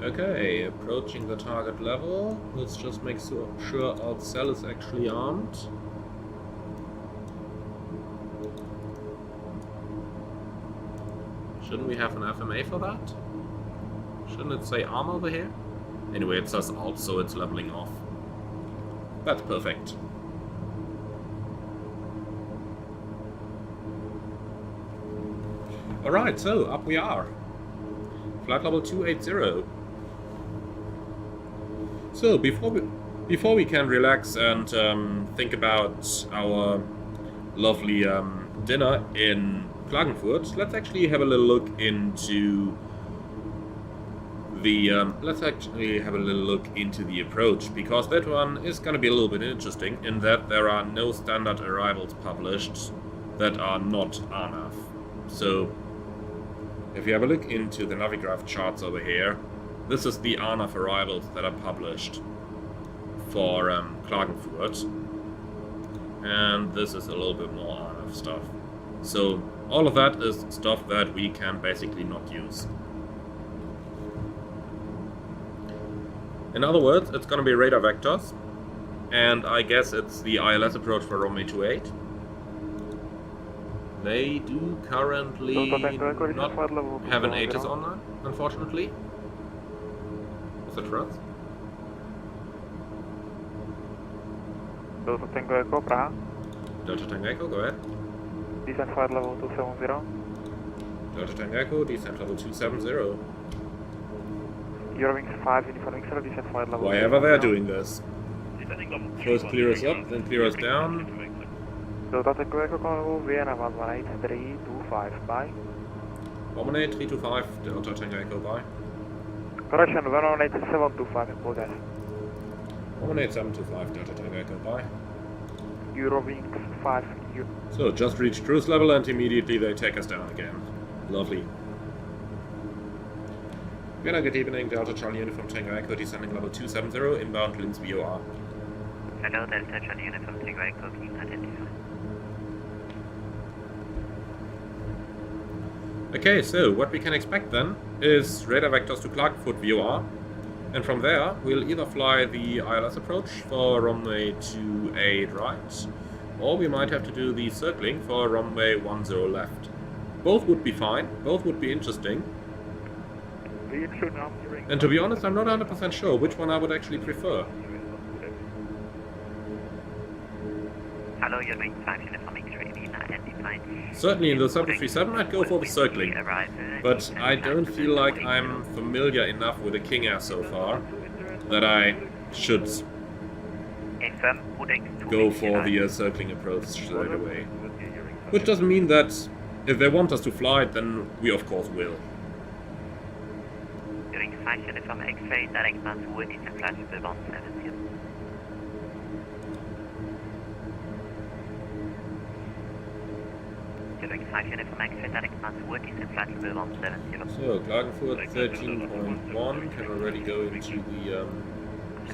Okay, approaching the target level. Let's just make sure our cell is actually armed. Shouldn't we have an FMA for that? Shouldn't it say arm over here? Anyway, it says alt, so it's leveling off. That's perfect. Alright, so up we are. Flight level 280. So before we can relax and think about our lovely dinner in Klagenfurt, let's actually have a little look into the approach, because that one is going to be a little bit interesting in that there are no standard arrivals published that are not RNAV. So if you have a look into the Navigraph charts over here, this is the RNAV arrivals that are published for Klagenfurt, and this is a little bit more RNAV stuff. So all of that is stuff that we can basically not use. In other words, it's going to be radar vectors, and I guess it's the ILS approach for runway 28. They do currently not have an HOTAS online, unfortunately. Is that right? Delta Tango Echo, Prague. Delta Tango Echo, go ahead. Descent flight level 270. Delta Tango Echo, descent level 270. Eurowings 5, Uniform Wing 0, descent flight level. Why ever they're doing this. First clear us up, then clear us down. Delta Tango Echo, Congo, Vienna 118.325, bye. 118.325, Delta Tango Echo, bye. Correction, 118.725 in progress. 18725, Delta Tango Echo, bye. Eurowings 5, So, just reached cruise level and immediately they take us down again. Lovely. Good evening, Delta Charlie Uniform Tango Echo, descending level 270, inbound Linz VOR. Hello, Delta Charlie Uniform Tango Echo, being identified. Okay, so what we can expect then is radar vectors to Klagenfurt VOR, and from there we'll either fly the ILS approach for runway 28 right, or we might have to do the circling for runway 10 left. Both would be fine, both would be interesting, and to be honest I'm not 100% sure which one I would actually prefer. Hello, you're going 5 Uniform X-ray, being identified. Certainly in the 737 I'd go for the circling, but I don't feel like I'm familiar enough with the King Air so far that I should go for the circling approach straight away. Which doesn't mean that if they want us to fly it, then we of course will. During 5 Uniform X-ray, direct path to Wood is a flash of 170. During 5 Uniform X-ray, direct path to Wood is a flash of 170. So, Klagenfurt 13.1 can already go into the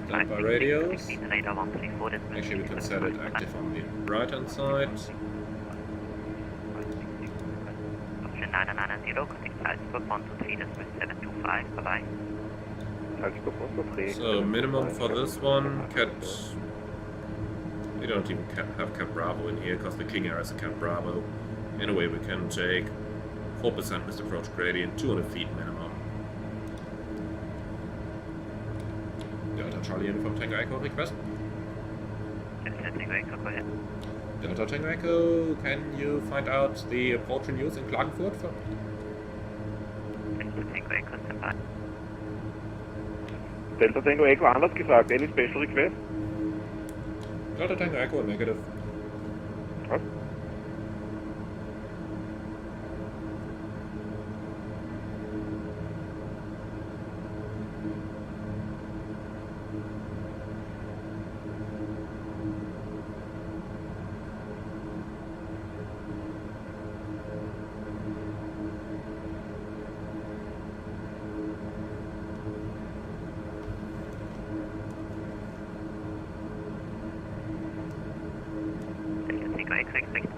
standby radios. Actually, we can set it active on the right hand side. Option 990, contact Salzburg 123.725, bye bye. So, minimum for this one, we don't even have Cap Bravo in here because the King Air is a Cap Bravo. Anyway, we can take 4% missed approach gradient, 200 feet minimum. Charlie Uniform Tango Echo request. Tango Echo, go ahead. Delta Tango Echo, can you find out the approach in use in Klagenfurt? Tango Echo, stand by. Delta Tango Echo, anders gesagt, any special request? Delta Tango Echo, negative. What?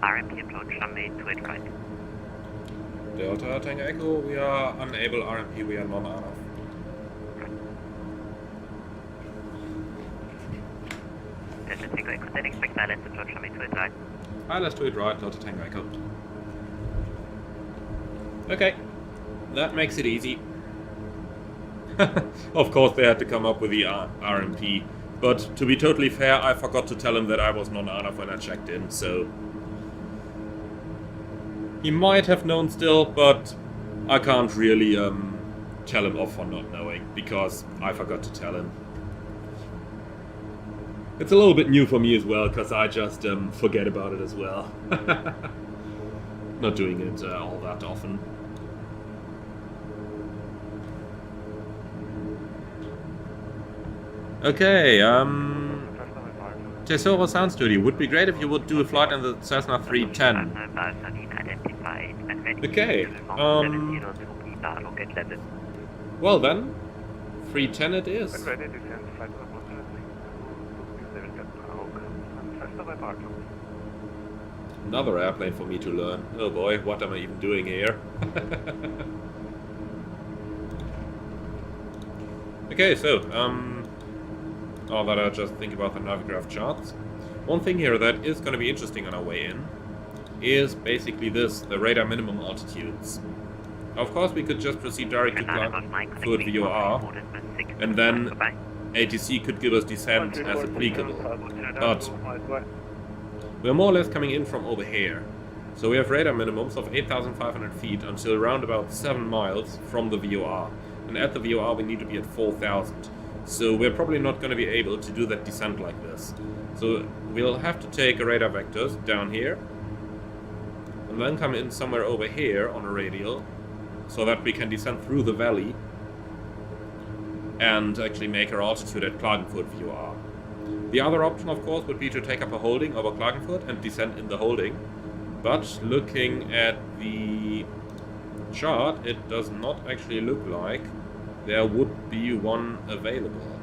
RMP approach runway 28 right. Delta Tango Echo, we are unable RMP, we are non-RNAV. Delta Tango Echo, then expect ILS approach runway 28 right. ILS 28 right, Delta Tango Echo. Okay, that makes it easy. Of course they had to come up with the RMP, but to be totally fair, I forgot to tell him that I was non-RNAV when I checked in, so... He might have known still, but I can't really tell him off for not knowing, because I forgot to tell him. It's a little bit new for me as well, because I just forget about it as well. Not doing it all that often. Okay, Tesoro Sound Studio, would be great if you would do a flight in the Cessna 310. Okay, well then, 310 it is. Another airplane for me to learn. Oh boy, what am I even doing here? Okay, so, now that I just think about the Navigraph charts. One thing here that is going to be interesting on our way in is basically this, the radar minimum altitudes. Of course we could just proceed direct to Klagenfurt VOR, and then ATC could give us descent as applicable. But we're more or less coming in from over here. So we have radar minimums of 8,500 feet until around about 7 miles from the VOR. And at the VOR we need to be at 4,000. So we're probably not going to be able to do that descent like this. So we'll have to take a radar vectors down here, and then come in somewhere over here on a radial, so that we can descend through the valley and actually make our altitude at Klagenfurt VOR. The other option, of course, would be to take up a holding over Klagenfurt and descend in the holding. But looking at the chart, it does not actually look like there would be one available.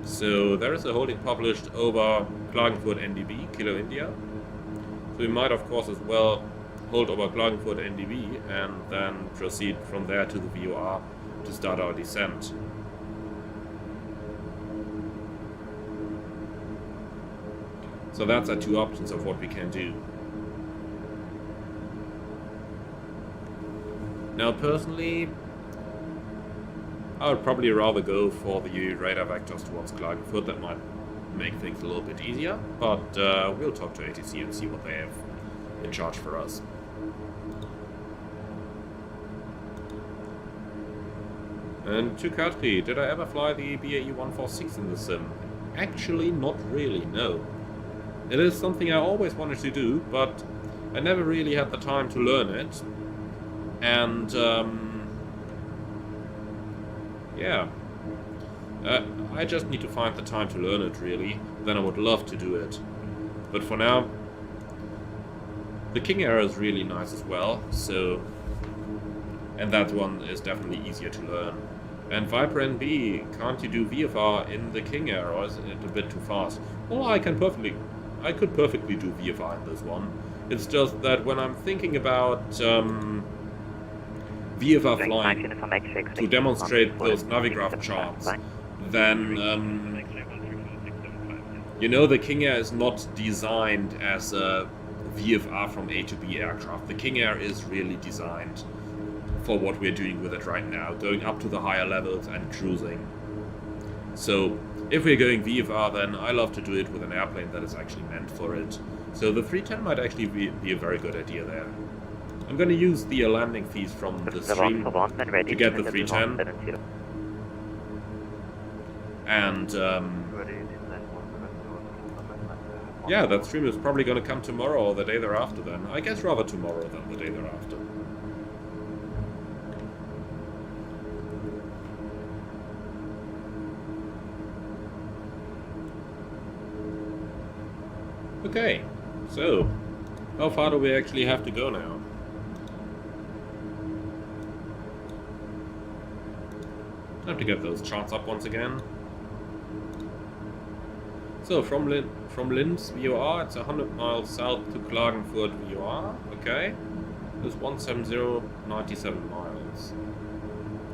So there is a holding published over Klagenfurt NDB, Kilo India. So we might of course as well hold over Klagenfurt NDB and then proceed from there to the VOR to start our descent. So that's our two options of what we can do. Now personally, I would probably rather go for the radar vectors towards Klagenfurt. That might make things a little bit easier, but we'll talk to ATC and see what they have in charge for us. And to Katri, did I ever fly the BAE 146 in the sim? Actually, not really, no. It is something I always wanted to do, but I never really had the time to learn it. And yeah, I just need to find the time to learn it, really. Then I would love to do it. But for now, the King Air is really nice as well, so... And that one is definitely easier to learn. And Viper NB, can't you do VFR in the King Air, or is it a bit too fast? Well, I could perfectly do VFR in this one. It's just that when I'm thinking about VFR flying to demonstrate those Navigraph charts, then you know, the King Air is not designed as a VFR from A to B aircraft. The King Air is really designed for what we're doing with it right now, going up to the higher levels and cruising. So if we're going VFR, then I love to do it with an airplane that is actually meant for it. So the 310 might actually be a very good idea there. I'm going to use the landing fees from the stream to get the 310. And yeah, that stream is probably going to come tomorrow or the day thereafter then. I guess rather tomorrow than the day thereafter. Okay, so how far do we actually have to go now? Time to get those charts up once again. So from Linz VOR, it's 100 miles south to Klagenfurt VOR. Okay, there's 170.97 miles.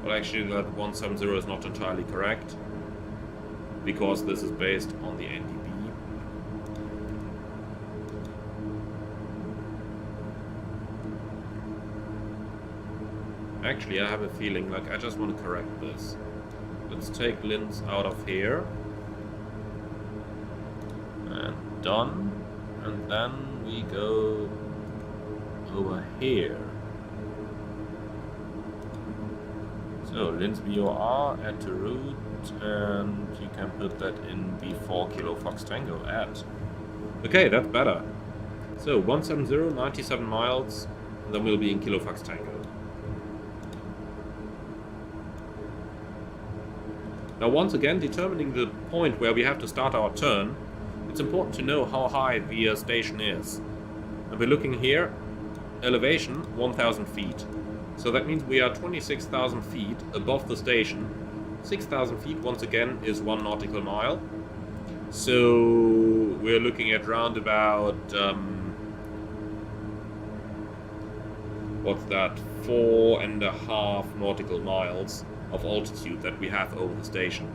Well, actually, that 170 is not entirely correct because this is based on the NDB. Actually, I have a feeling like I just want to correct this. Let's take Linz out of here. And done. And then we go over here. So, Linz VOR, add to route, and you can put that in before Kilo Fox Tango, add. Okay, that's better. So, 170, 97 miles, and then we'll be in Kilo Fox Tango. Now once again, determining the point where we have to start our turn, it's important to know how high the station is. And we're looking here, elevation 1,000 feet. So that means we are 26,000 feet above the station. 6,000 feet once again is 1 nautical mile. So we're looking at round about, what's that, 4.5 nautical miles of altitude that we have over the station.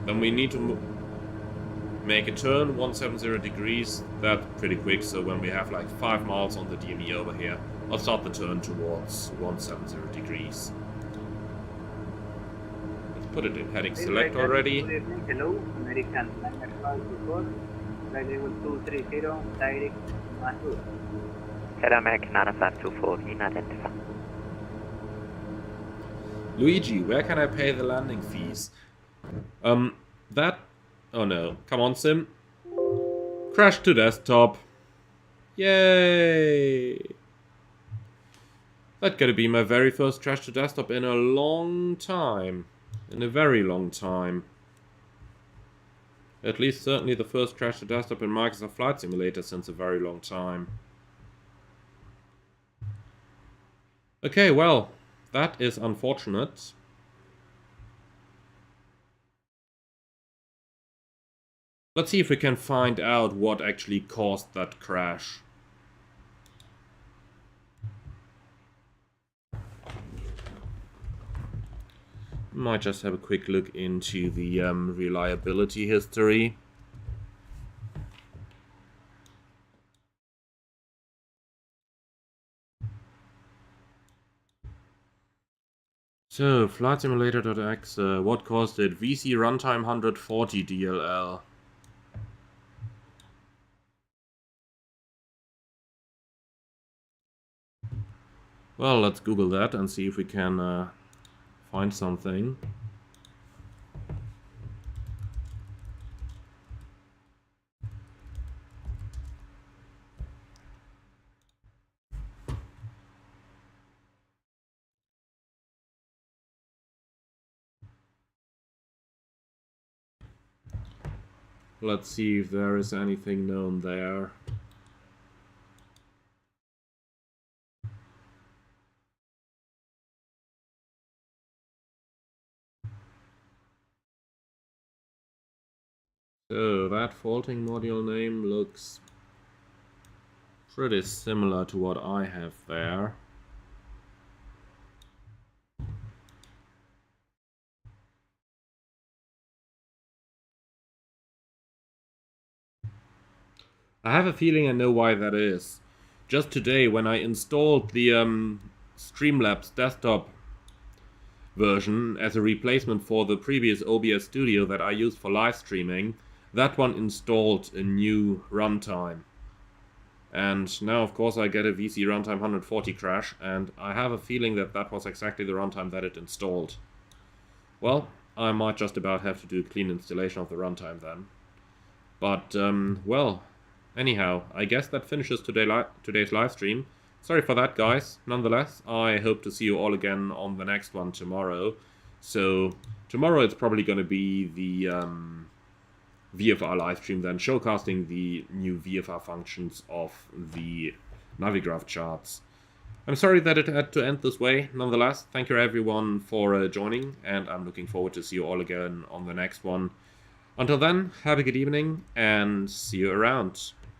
Then we need to make a turn 170 degrees. That's pretty quick, so when we have like 5 miles on the DME over here, I'll start the turn towards 170 degrees. Let's put it in heading select already. Hello, American Navigraph Charts, flight level 230, direct Mahmoud. Hello, American Navigraph 24, unidentified. Luigi, where can I pay the landing fees? That... Oh no. Come on, Sim. Crash to desktop. Yay! That's gonna be my very first crash to desktop in a long time. In a very long time. At least certainly the first crash to desktop in Microsoft Flight Simulator since a very long time. Okay, well... that is unfortunate. Let's see if we can find out what actually caused that crash. Might just have a quick look into the reliability history. So, Flight Simulator.x, what caused it? VC runtime 140 DLL. Well, let's Google that and see if we can find something. Let's see if there is anything known there. So that faulting module name looks pretty similar to what I have there. I have a feeling I know why that is. Just today, when I installed the Streamlabs desktop, version as a replacement for the previous OBS Studio that I used for live streaming. That one installed a new runtime. And now, of course, I get a VC runtime 140 crash, and I have a feeling that that was exactly the runtime that it installed. Well, I might just about have to do a clean installation of the runtime then. But, well, anyhow, I guess that finishes today's live stream. Sorry for that, guys. Nonetheless, I hope to see you all again on the next one tomorrow. So, tomorrow it's probably going to be the VFR live stream then, showcasing the new VFR functions of the Navigraph charts. I'm sorry that it had to end this way. Nonetheless, thank you everyone for joining, and I'm looking forward to see you all again on the next one. Until then, have a good evening, and see you around.